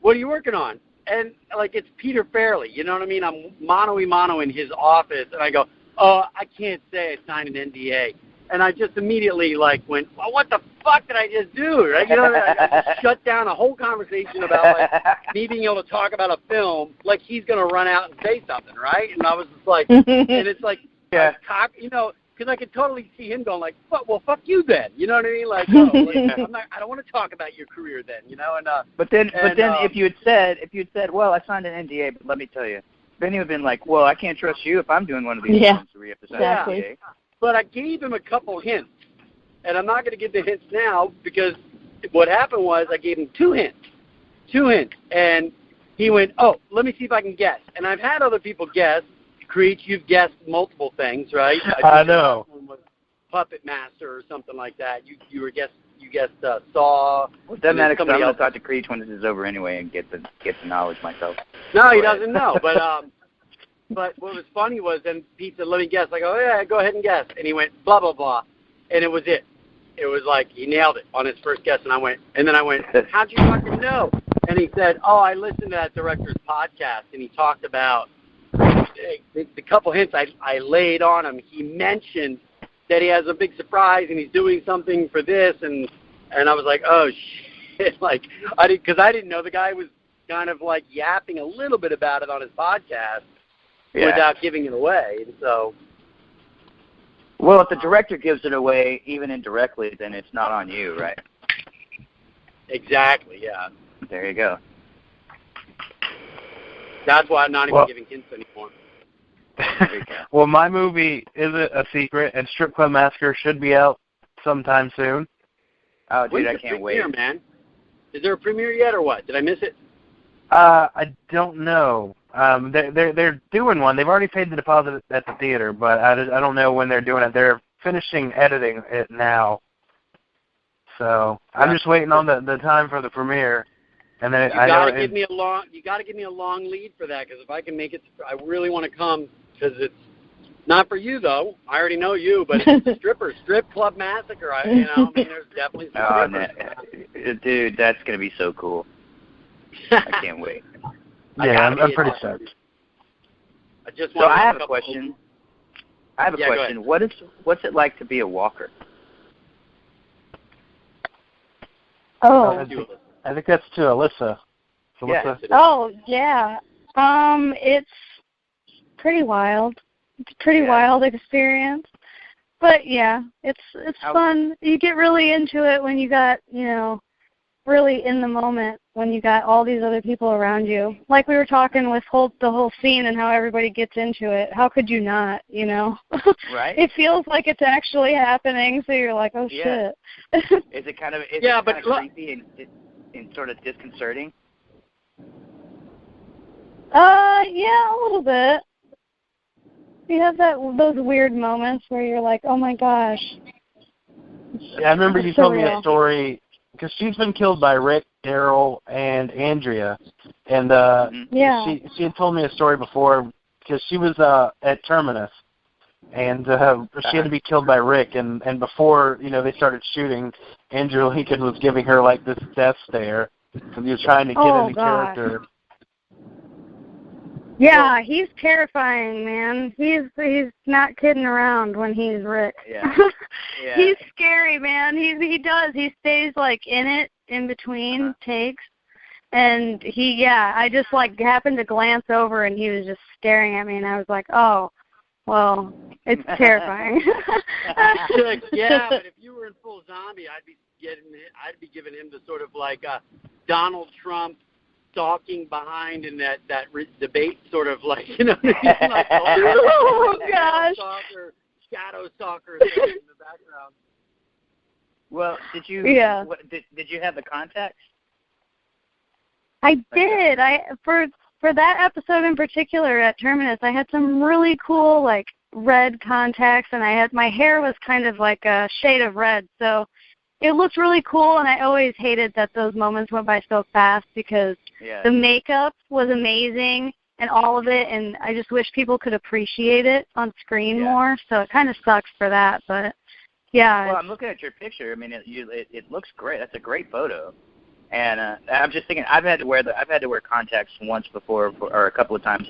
what are you working on?" And like, it's Peter Farrelly, you know what I mean? I'm mano in his office, and I go, "Oh, I can't say I signed an NDA." And I just immediately like went, "Well, what the fuck did I just do?" Right? You know, I just shut down a whole conversation about like me being able to talk about a film, like he's gonna run out and say something, right? And I was just like, and it's like, you know, because I could totally see him going like, "Well, fuck you then," you know what I mean? Like, I don't want to talk about your career then, you know. And but then if you had said, "Well, I signed an NDA, but let me tell you," then he would have been like, "Well, I can't trust you if I'm doing one of these films where you have to sign an NDA." But I gave him a couple hints, and I'm not going to give the hints now because what happened was I gave him two hints, and he went, "Oh, let me see if I can guess." And I've had other people guess. Creech, you've guessed multiple things, right? I know. One was Puppet Master or something like that. You guessed Saw. Well, it doesn't matter because I'm going to talk to Creech when this is over anyway and get the knowledge myself. No, he doesn't know, but But what was funny was then Pete said, "Let me guess." I go, "Yeah, go ahead and guess." And he went, blah, blah, blah. And it was it. It was like he nailed it on his first guess. And I went, "How'd you fucking know?" And he said, "Oh, I listened to that director's podcast, and he talked about the couple hints I laid on him. He mentioned that he has a big surprise, and he's doing something for this." And I was like, "Oh, shit." Like, I didn't know the guy was kind of like yapping a little bit about it on his podcast. Without giving it away, and so. Well, if the director gives it away, even indirectly, then it's not on you, right? Exactly. Yeah. There you go. That's why I'm not even giving hints anymore. Well, my movie isn't a secret, and Strip Club Massacre should be out sometime soon. Oh, dude, When's I the can't premiere, wait. Man? Is there a premiere yet, or what? Did I miss it? I don't know. They're doing one. They've already paid the deposit at the theater, but I don't know when they're doing it. They're finishing editing it now. So I'm just waiting on the time for the premiere. And then You got to give me a long lead for that, because if I can make it, I really want to come, because it's not for you though. I already know you, but it's a strip club massacre. There's definitely some dude, that's gonna be so cool. I can't wait. Yeah, I'm pretty stoked. I have a question. What's it like to be a walker? Oh. I think that's to Alyssa. Yeah. Oh, yeah. It's pretty wild. It's a pretty wild experience. But, yeah, it's fun. You get really into it when you got, really in the moment, when you got all these other people around you. Like we were talking with the whole scene and how everybody gets into it. How could you not, Right. It feels like it's actually happening, so you're like, oh, shit. Is it kind of creepy and sort of disconcerting? Yeah, a little bit. You have those weird moments where you're like, oh my gosh. Yeah, I remember you told me a story, because she's been killed by Rick, Daryl, and Andrea, and she had told me a story before, because she was at Terminus, and she had to be killed by Rick, and before they started shooting, Andrew Lincoln was giving her like this death stare because he was trying to get into character. Yeah, he's terrifying, man. He's not kidding around when he's Rick. Yeah. He's scary, man. He stays like in it in between takes, and I just like happened to glance over and he was just staring at me, and I was like, oh, well, it's terrifying. Yeah, but if you were in full zombie, I'd be giving him the sort of like Donald Trump stalking behind in that debate, sort of like, like, oh gosh, shadow stalker in the background. Well, did you did you have the contacts? I did. For that episode in particular at Terminus, I had some really cool like red contacts, and my hair was kind of like a shade of red, so it looked really cool. And I always hated that those moments went by so fast, because the makeup was amazing and all of it, and I just wish people could appreciate it on screen more. So it kind of sucks for that, but yeah. Well, I'm looking at your picture. I mean, it looks great. That's a great photo. And I'm just thinking, I've had to wear contacts once before, or a couple of times.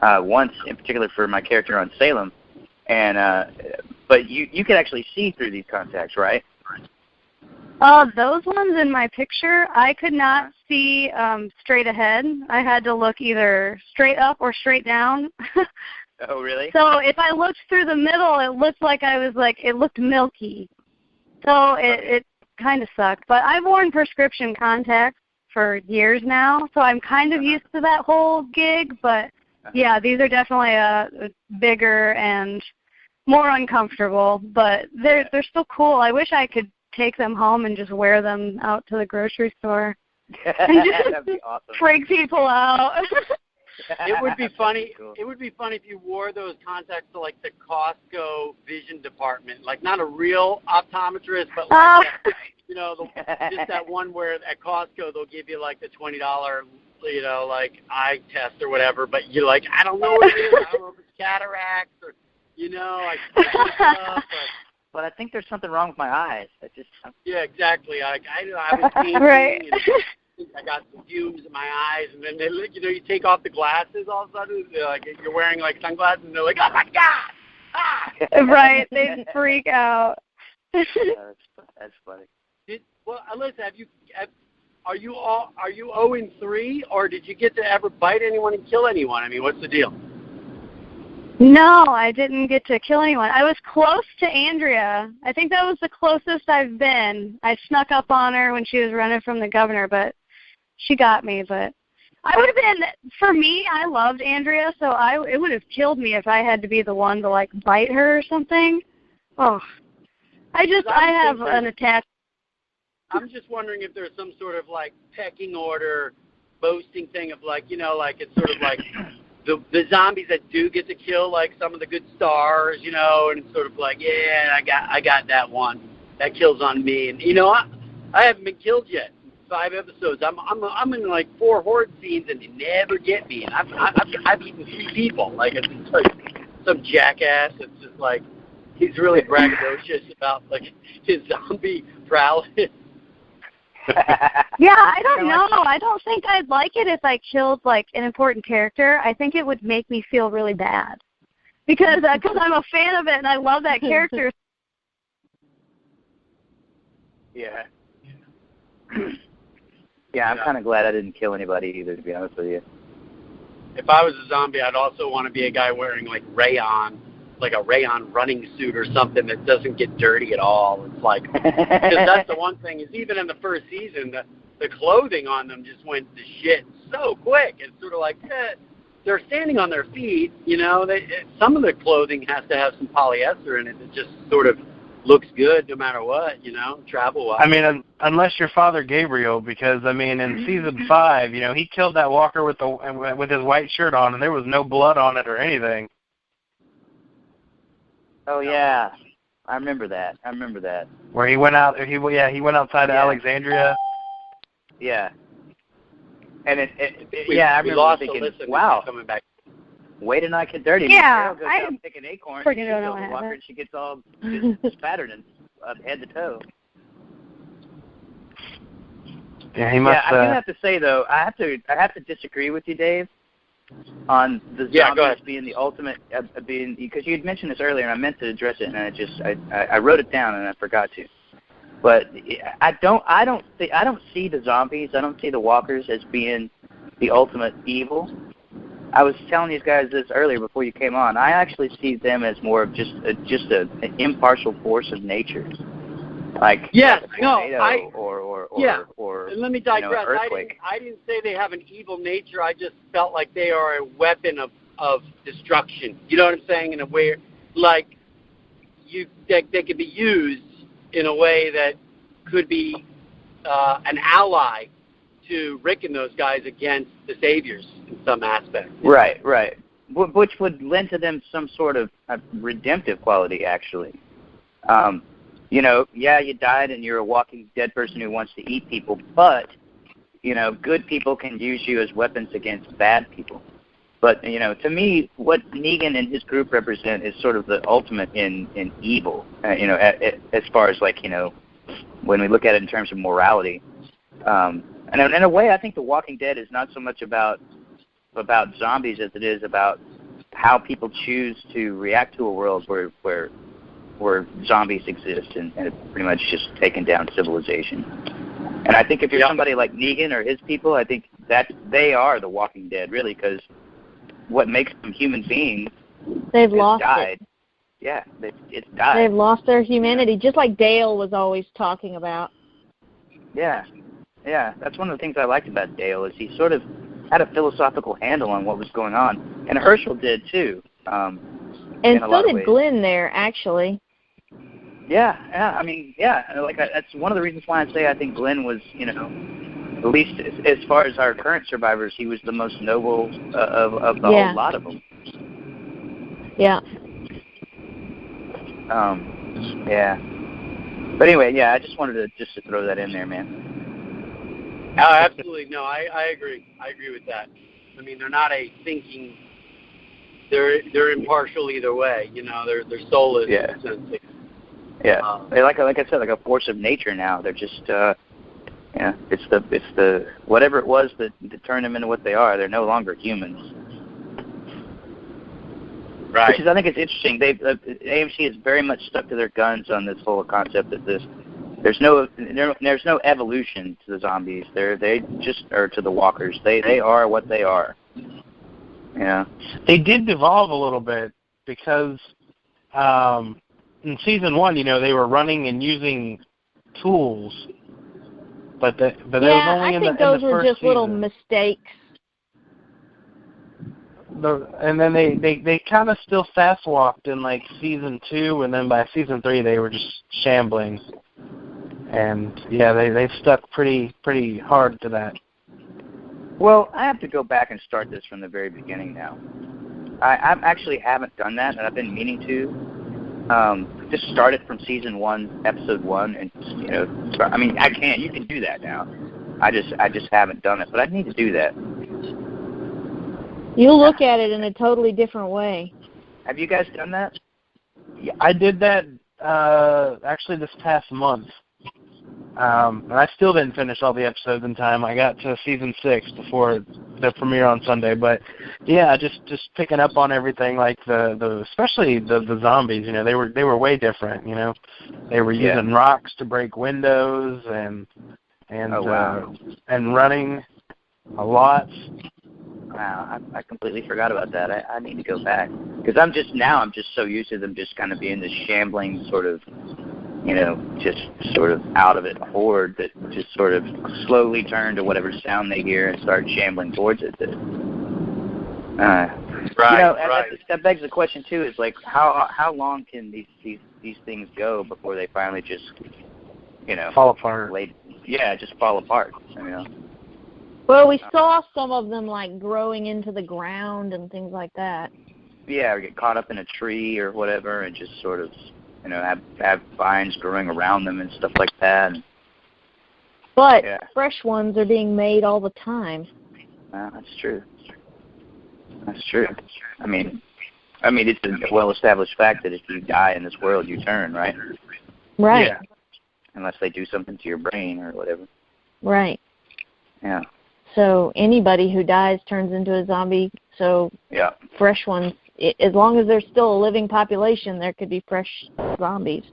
Once in particular for my character on Salem, and but you can actually see through these contacts, right? Those ones in my picture, I could not see straight ahead. I had to look either straight up or straight down. Oh, really? So if I looked through the middle, it looked like it looked milky. So it kind of sucked. But I've worn prescription contacts for years now, so I'm kind of used to that whole gig. But yeah, these are definitely bigger and more uncomfortable, but they're still cool. I wish I could take them home and just wear them out to the grocery store and just that'd be awesome. freak people out. It would be funny. Cool. It would be funny if you wore those contacts to like the Costco vision department, like not a real optometrist, but like just that one where at Costco they'll give you like the $20, like eye test or whatever. But you're like, I don't know what it is. I don't know if it's cataracts or But I think there's something wrong with my eyes. Yeah, exactly. I was painting, right. And I got some fumes in my eyes, and then you take off the glasses all of a sudden, like you're wearing like sunglasses, and they're like, oh my god! Ah! Right, they freak out. That's funny. Alyssa, are you 0-3, or did you get to ever bite anyone and kill anyone? I mean, what's the deal? No, I didn't get to kill anyone. I was close to Andrea. I think that was the closest I've been. I snuck up on her when she was running from the governor, but she got me. But I would have been, for me, I loved Andrea, so it would have killed me if I had to be the one to, like, bite her or something. Oh, I have an attachment. I'm just wondering if there's some sort of, like, pecking order boasting thing of, like, like it's sort of like the zombies that do get to kill like some of the good stars, you know, and it's sort of like, yeah, I got that one that kills on me, and you know, I haven't been killed yet. 5 episodes. I'm in like 4 horde scenes, and they never get me. And I've eaten 3 people. Like it's like some jackass. It's just like he's really braggadocious about like his zombie prowess. Yeah, I don't know. I don't think I'd like it if I killed like an important character. I think it would make me feel really bad because I'm a fan of it and I love that character. Yeah. Yeah, I'm kind of glad I didn't kill anybody either, to be honest with you. If I was a zombie, I'd also want to be a guy wearing like rayon, like a rayon running suit or something that doesn't get dirty at all. It's like, because that's the one thing is even in the first season, the clothing on them just went to shit so quick. It's sort of like, they're standing on their feet, you know. Some of the clothing has to have some polyester in it that just sort of looks good no matter what, you know, travel-wise. I mean, unless you're Father Gabriel, because, I mean, in season 5, you know, he killed that walker with his white shirt on, and there was no blood on it or anything. Oh, yeah. I remember that. Where he went out, he went outside of Alexandria. Yeah. And I remember thinking, wow, coming back. Way to not get dirty. Yeah, goes out and pick an acorn. She kills the walker, and she gets all just spattered and head to toe. Yeah, he must. Yeah, I do have to say though, I have to disagree with you, Dave, on the zombies being the ultimate. Because you had mentioned this earlier, and I meant to address it, and I wrote it down and I forgot to. But I don't see the zombies. I don't see the walkers as being the ultimate evil. I was telling these guys this earlier before you came on. I actually see them as more of just an impartial force of nature, like a tornado or and let me digress. You know, an earthquake. I didn't say they have an evil nature. I just felt like they are a weapon of destruction. You know what I'm saying? In a way, like they could be used in a way that could be an ally to Rick and those guys against the Saviors in some aspect. Right. Which would lend to them some sort of redemptive quality, actually. You know, you died and you're a Walking Dead person who wants to eat people, but, you know, good people can use you as weapons against bad people. But, you know, to me, what Negan and his group represent is sort of the ultimate in evil, you know, as far as, like, you know, when we look at it in terms of morality. And in a way, I think The Walking Dead is not so much about zombies as it is about how people choose to react to a world where zombies exist and it's pretty much just taken down civilization. And I think if you're somebody like Negan or his people, I think that they are The Walking Dead, really, because what makes them human beings they've lost died. It. Yeah, it's died. They've lost their humanity, just like Dale was always talking about. Yeah, that's one of the things I liked about Dale is he sort of had a philosophical handle on what was going on, and Herschel did too. And so did Glenn there, actually. Yeah. I mean, that's one of the reasons why I say I think Glenn was, you know, at least as far as our current survivors, he was the most noble of the whole lot of them. Yeah. But anyway, I just wanted to throw that in there, man. Oh, absolutely. No, I agree. I agree with that. I mean, they're not a thinking. They're impartial either way. You know, they're soulless. Yeah. In a sense. Yeah. They're like I said, like a force of nature now. They're just it's the whatever it was that turned them into what they are. They're no longer humans. Right. Which is, I think it's interesting. AMC is very much stuck to their guns on this whole concept that there's no evolution to the zombies. They just are to the walkers. They are what they are. Yeah. They did devolve a little bit because in season 1, you know, they were running and using tools, but that was only in the first season. I think those were just little mistakes. And then they kind of still fast walked in like season 2, and then by season 3 they were just shambling. And yeah, they stuck pretty hard to that. Well, I have to go back and start this from the very beginning now. I actually haven't done that, and I've been meaning to. Just start it from season 1, episode 1, and start. I mean, I can. You can do that now. I just haven't done it, but I need to do that. You'll look at it in a totally different way. Have you guys done that? Yeah, I did that actually this past month. And I still didn't finish all the episodes in time. I got to season 6 before the premiere on Sunday. But yeah, just picking up on everything, like the especially the zombies. They were way different. They were using rocks to break windows and running a lot. Wow, I completely forgot about that. I need to go back because I'm just so used to them just kind of being this shambling sort of, just sort of out of it horde that just sort of slowly turn to whatever sound they hear and start shambling towards it. Right. That begs the question too: is like how long can these things go before they finally just fall apart? Just fall apart. Well, we saw some of them like growing into the ground and things like that. Yeah, or get caught up in a tree or whatever, and just sort of, have vines growing around them and stuff like that. But fresh ones are being made all the time. That's true. That's true. I mean, it's a well-established fact that if you die in this world, you turn, right? Right. Yeah. Unless they do something to your brain or whatever. Right. Yeah. So anybody who dies turns into a zombie. So fresh ones, as long as there's still a living population, there could be fresh zombies.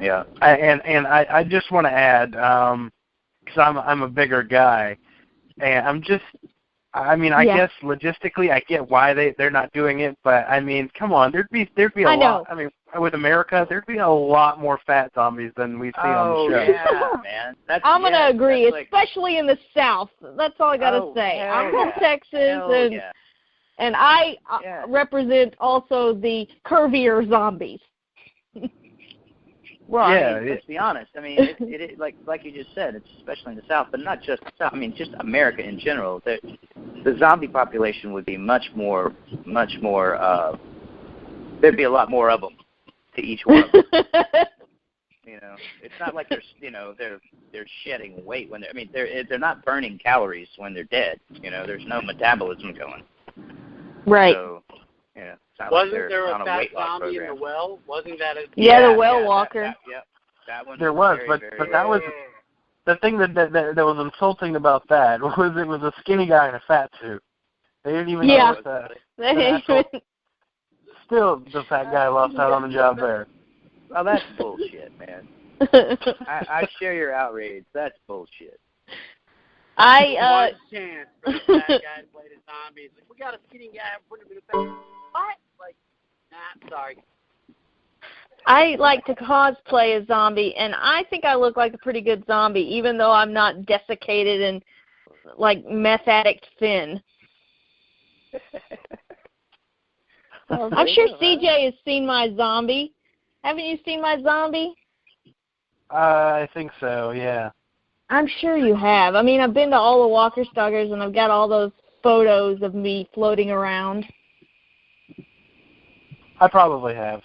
Yeah. I just want to add, because I'm a bigger guy, and I guess logistically I get why they're not doing it, but I mean, come on, there'd be a lot. I mean, with America, there'd be a lot more fat zombies than we see on the show. Yeah, man. I'm going to agree, especially in the South. That's all I got to say. I'm from Texas, and I represent also the curvier zombies. Well, let's be honest. I mean, it like you just said, it's especially in the South, but not just the South. I mean, just America in general. The zombie population would be much more. There'd be a lot more of them to each one of them. It's not like they're shedding weight when they're not burning calories when they're dead. There's no metabolism going. Right. So, wasn't there a fat zombie in the well? Wasn't that a... the well walker. That one. There was, but that was the thing that was insulting about that was it was a skinny guy in a fat suit. They didn't even know that. Still, the fat guy lost out on the job there. Oh, that's bullshit, man. I share your outrage. That's bullshit. One chance for the fat guy to play the zombie. It's like, we got a skinny guy, put him in a fat. What? Like, nah, sorry. I like to cosplay a zombie, and I think I look like a pretty good zombie, even though I'm not desiccated and like meth addict thin. I'm sure CJ has seen my zombie. Haven't you seen my zombie? I think so, yeah. I'm sure you have. I mean, I've been to all the Walker Stuggers, and I've got all those photos of me floating around. I probably have.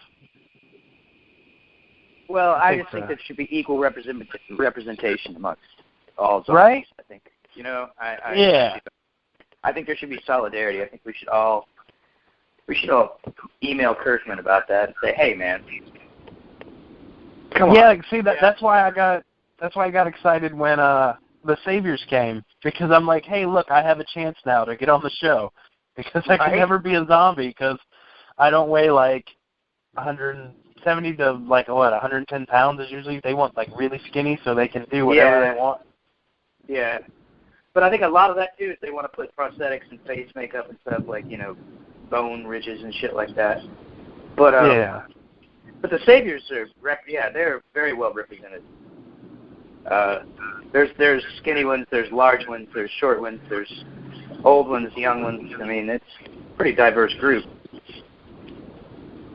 Well, I just think there should be equal representation amongst all zombies. Right? I think. I think there should be solidarity. I think we should all email Kirkman about that and say, "Hey, man, come on." Yeah, see that's why I got excited when the Saviors came, because I'm like, hey, look, I have a chance now to get on the show, because I can never be a zombie because I don't weigh like 170 to 110 pounds is usually. They want like really skinny so they can do whatever they want. Yeah. But I think a lot of that too is they want to put prosthetics and face makeup and stuff like, bone ridges and shit like that. But but the Saviors are they're very well represented. There's skinny ones, there's large ones, there's short ones, there's old ones, young ones. I mean, it's a pretty diverse group.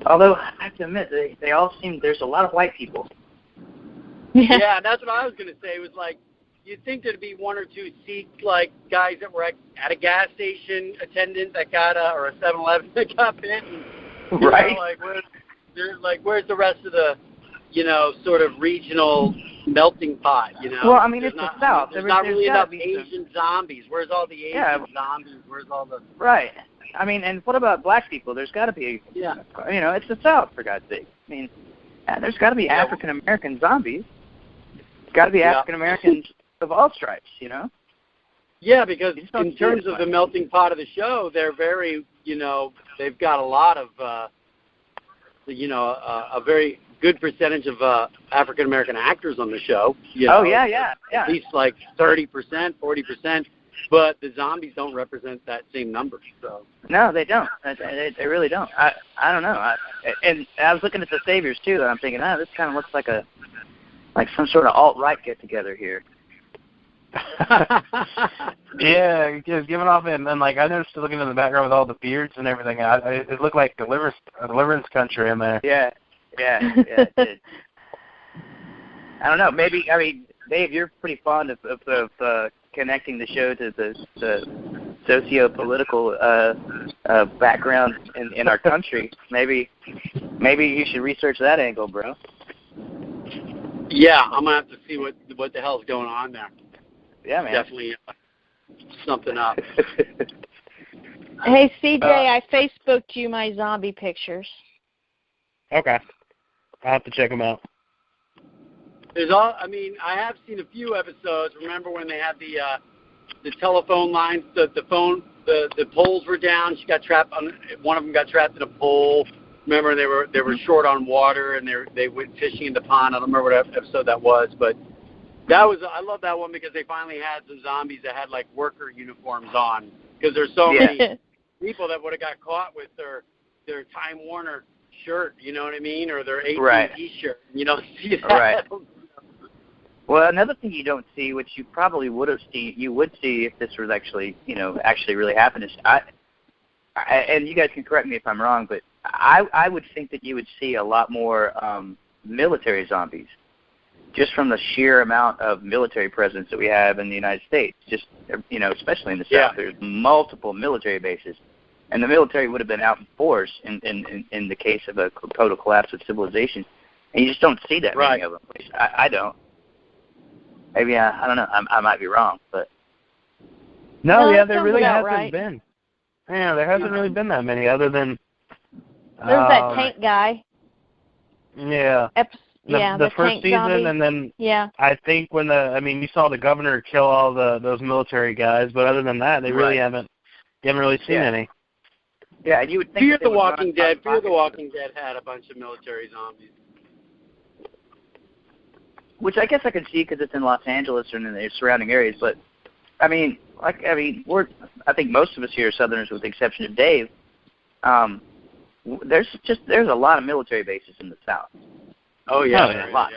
Although I have to admit, they all seem there's a lot of white people. Yeah, that's what I was gonna say. It was like you'd think there'd be one or two seats, like guys that were at a gas station attendant that got or a 7-Eleven that got bit. And, right. Where's the rest of the, sort of regional melting pot? Well, I mean, it's the South. There's not really enough Asian zombies. Where's all the Asian zombies? Where's all the right? I mean, and what about black people? There's got to be. Yeah. It's the South, for God's sake. I mean, there's got to be African American zombies. There's got to be African Americans of all stripes. Yeah, because in terms of the melting pot of the show, they're very, they've got a lot of, a very good percentage of African American actors on the show. At least like 30%, 40%. But the zombies don't represent that same number. So no, they don't. They really don't. I don't know. And I was looking at the Saviors too, and I'm thinking, this kind of looks like some sort of alt-right get-together here. Yeah, just giving off and like I noticed looking in the background with all the beards and everything. It looked like deliverance country in there. Yeah, it did. I don't know. Maybe Dave, you're pretty fond of connecting the show to the socio-political background in our country. Maybe you should research that angle, bro. Yeah, I'm gonna have to see what the hell's going on there. Yeah, man. Definitely something up. Hey, CJ, I Facebooked you my zombie pictures. Okay. I'll have to check them out. I have seen a few episodes. Remember when they had the telephone lines, the poles were down. She got trapped one of them got trapped in a pole. Remember they were short on water and they went fishing in the pond. I don't remember what episode that was, but I love that one because they finally had some zombies that had like worker uniforms on, because there's so many people that would have got caught with their Time Warner shirt, you know what I mean, or their AT&T shirt. You don't see that. Right. Well, another thing you don't see, which you probably would see if this was actually really happened, is and you guys can correct me if I'm wrong, but I would think that you would see a lot more military zombies, just from the sheer amount of military presence that we have in the United States. Just especially in the South, there's multiple military bases, and the military would have been out in force in the case of a total collapse of civilization, and you just don't see that many of them. I don't. Maybe I don't know. I might be wrong, but there really hasn't been. Yeah, there hasn't really been that many, other than there's that tank guy. Yeah. The first season, zombie. and then I think when you saw the governor kill all those military guys, but other than that, they really haven't really seen any. Yeah, and you would think Fear the Walking Dead had a bunch of military zombies. Which I guess I can see because it's in Los Angeles or in the surrounding areas. But I think most of us here are Southerners, with the exception of Dave. There's a lot of military bases in the South. Oh yeah, a lot.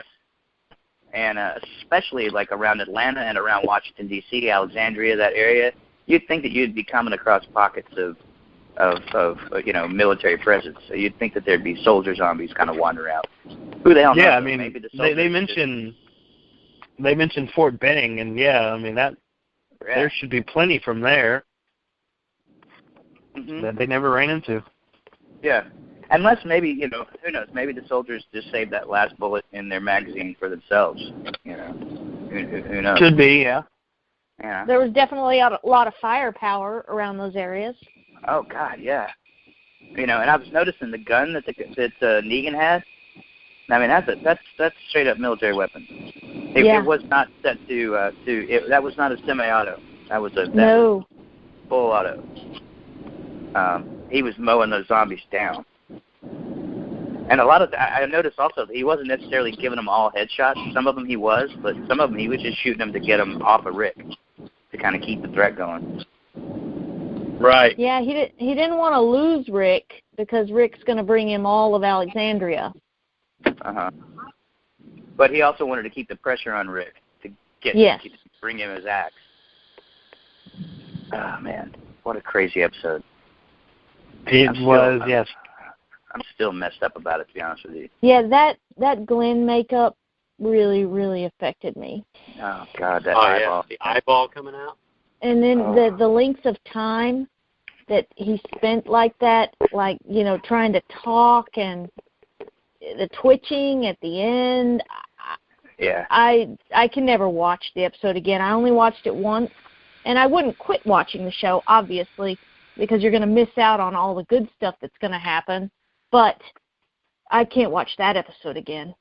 And especially like around Atlanta and around Washington D.C., Alexandria, that area, you'd think that you'd be coming across pockets of military presence. So you'd think that there'd be soldier zombies kind of wandering out. Who the hell knows? Yeah, maybe they mentioned Fort Benning, and there should be plenty from there that they never ran into. Yeah. Unless maybe, who knows, maybe the soldiers just saved that last bullet in their magazine for themselves. Who knows? Could be, yeah. There was definitely a lot of firepower around those areas. Oh, God, yeah. And I was noticing the gun that Negan had. I mean, that's straight up military weapon. It was not set that was not a semi-auto. That was full auto. He was mowing those zombies down. And I noticed also that he wasn't necessarily giving them all headshots. Some of them he was, but some of them he was just shooting them to get them off of Rick, to kind of keep the threat going. Right. Yeah, he didn't want to lose Rick, because Rick's going to bring him all of Alexandria. But he also wanted to keep the pressure on Rick to bring him his axe. Oh man, what a crazy episode! Yes. I'm still messed up about it, to be honest with you. Yeah, that Glenn makeup really, really affected me. Oh God, that eyeball! Yeah. The eyeball coming out. And then the length of time that he spent like that, like, you know, trying to talk and the twitching at the end. Yeah. I can never watch the episode again. I only watched it once, and I wouldn't quit watching the show, obviously, because you're going to miss out on all the good stuff that's going to happen. But I can't watch that episode again.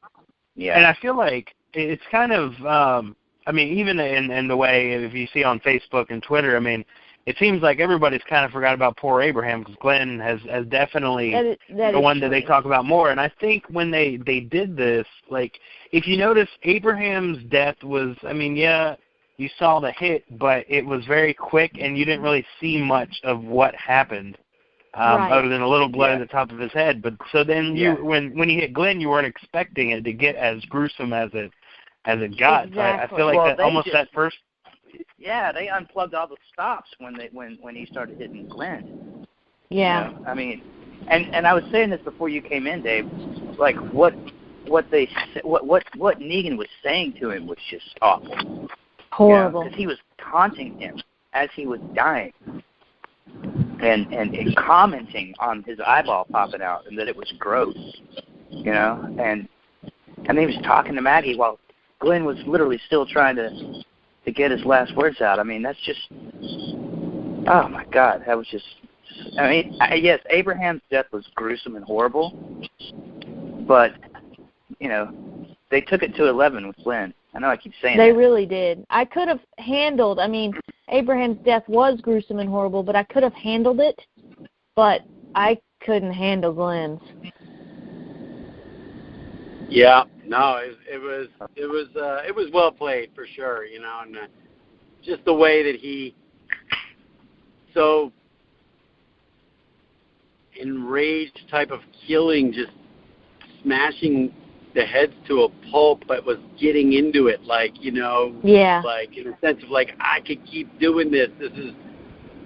Yeah. And I feel like it's kind of, I mean, even in the way, if you see on Facebook and Twitter, I mean, it seems like everybody's kind of forgot about poor Abraham, because Glenn has definitely that the one true. that they talk about more. And I think when they did this, like, if you notice, Abraham's death was, I mean, yeah, you saw the hit, but it was very quick, and you didn't really see much of what happened, other than a little blood at the top of his head. But so then when you hit Glenn, you weren't expecting it to get as gruesome as it got. Exactly. So I feel like that almost that first. Yeah, they unplugged all the stops when he started hitting Glenn. Yeah. You know? I mean, and I was saying this before you came in, Dave. Like what Negan was saying to him was just awful. Horrible. Because he was taunting him as he was dying, and commenting on his eyeball popping out and that it was gross. You know, and he was talking to Maggie while Glenn was literally still trying to get his last words out. I mean, that's just, oh my God, that was just, I mean, yes, Abraham's death was gruesome and horrible, but, you know, they took it to 11 with Glenn. I know I keep saying They that. really did. I could have handled, I mean, Abraham's death was gruesome and horrible, but I could have handled it, but I couldn't handle Glenn's. Yeah, no, it was well played for sure, you know, and just the way that he so enraged type of killing, just smashing the heads to a pulp, but was getting into it, like, you know, like in a sense of like, I could keep doing this. This is,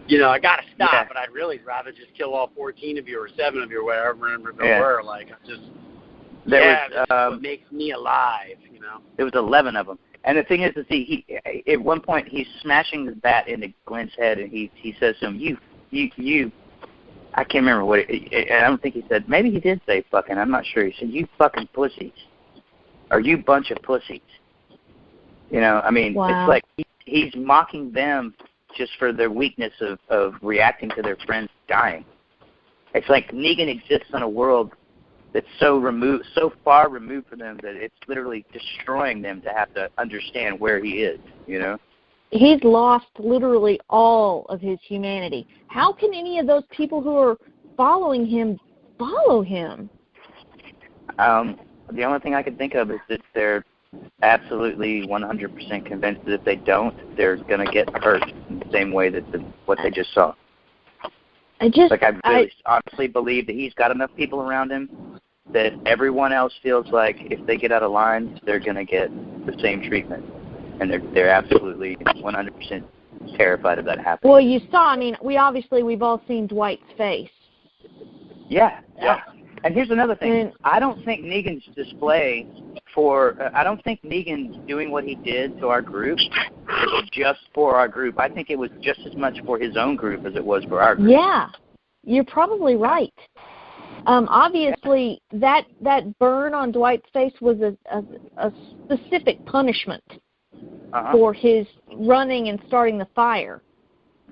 you know, I gotta stop, but I'd really rather just kill all 14 of you or 7 of you or whatever there were. Like, I just. This is what makes me alive, you know. There was 11 of them. And the thing is he at one point, he's smashing the bat into Glenn's head, and he says to him, you, I can't remember what I don't think he said, maybe he did say fucking, I'm not sure. He said, you fucking pussies. Or you bunch of pussies. You know, I mean, It's like he's mocking them just for their weakness of reacting to their friends dying. It's like Negan exists in a world that's so far removed from them that it's literally destroying them to have to understand where he is, you know? He's lost literally all of his humanity. How can any of those people who are following him follow him? The only thing I can think of is that they're absolutely 100% convinced that if they don't, they're going to get hurt in the same way that what they just saw. I really honestly believe that he's got enough people around him that everyone else feels like if they get out of line, they're going to get the same treatment. And they're absolutely 100% terrified of that happening. Well, you saw, I mean, we've all seen Dwight's face. Yeah. And here's another thing. I don't think Negan's I don't think Negan's doing what he did to our group just for our group. I think it was just as much for his own group as it was for our group. Yeah, you're probably right. Obviously, that burn on Dwight's face was a specific punishment for his running and starting the fire.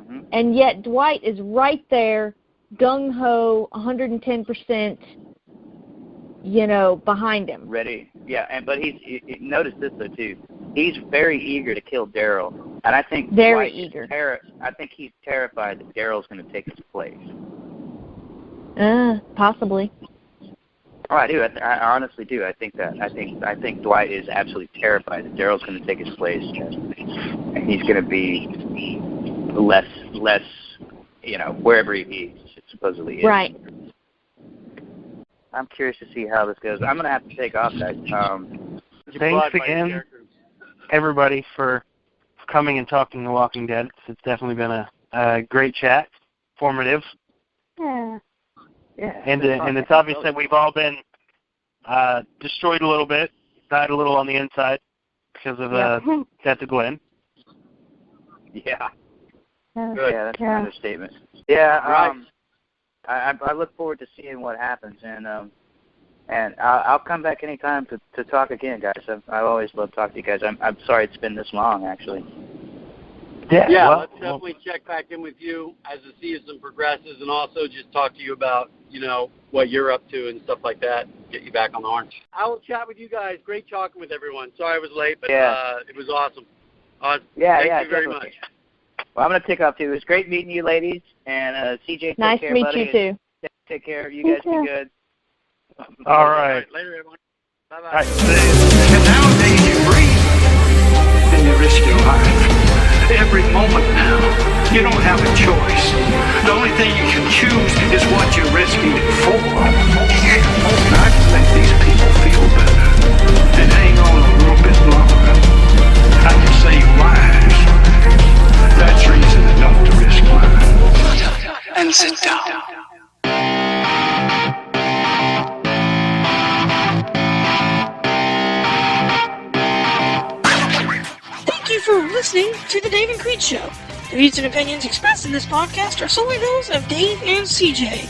Mm-hmm. And yet Dwight is right there, gung-ho, 110%, you know, behind him. Ready. Yeah, but notice this, though, too. He's very eager to kill Daryl. And I think very eager. I think he's terrified that Daryl's going to take his place. Possibly. Oh, I do. I honestly do. I think that. I think Dwight is absolutely terrified that Daryl's going to take his place, and he's going to be less, you know, wherever he supposedly is. Right. I'm curious to see how this goes. I'm going to have to take off, guys. Thanks again, everybody, for coming and talking The Walking Dead. It's definitely been a great chat, informative. Yeah. Yeah. And it's obvious that we've all been destroyed a little bit died a little on the inside because of death of Gwen. Yeah. Good. Yeah, that's an understatement. Yeah, I look forward to seeing what happens, and I'll come back anytime to talk again, guys. I always love talking to you guys. I'm sorry it's been this long, actually. Yeah, let's definitely check back in with you as the season progresses, and also just talk to you about, what you're up to and stuff like that. Get you back on the horn. I will chat with you guys. Great talking with everyone. Sorry I was late, but it was awesome. Thank you very much. Well, I'm going to take off, too. It was great meeting you, ladies. And CJ, take nice care, to meet buddy. you, too. Take care. You guys be good. All right. Later, everyone. Bye-bye. All right. And nowadays you breathe, then you risk your life. Every moment now, you don't have a choice. The only thing you can choose is what you're risking it for. I can make these people feel better and hang on a little bit longer. I can save lives. That's reason enough to risk mine. And sit down. Thank you for listening to the Dave and Creech Show. The views and opinions expressed in this podcast are solely those of Dave and CJ.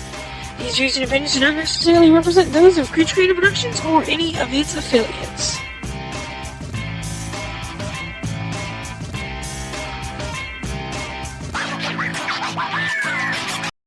These views and opinions do not necessarily represent those of Creech Creative Productions or any of its affiliates.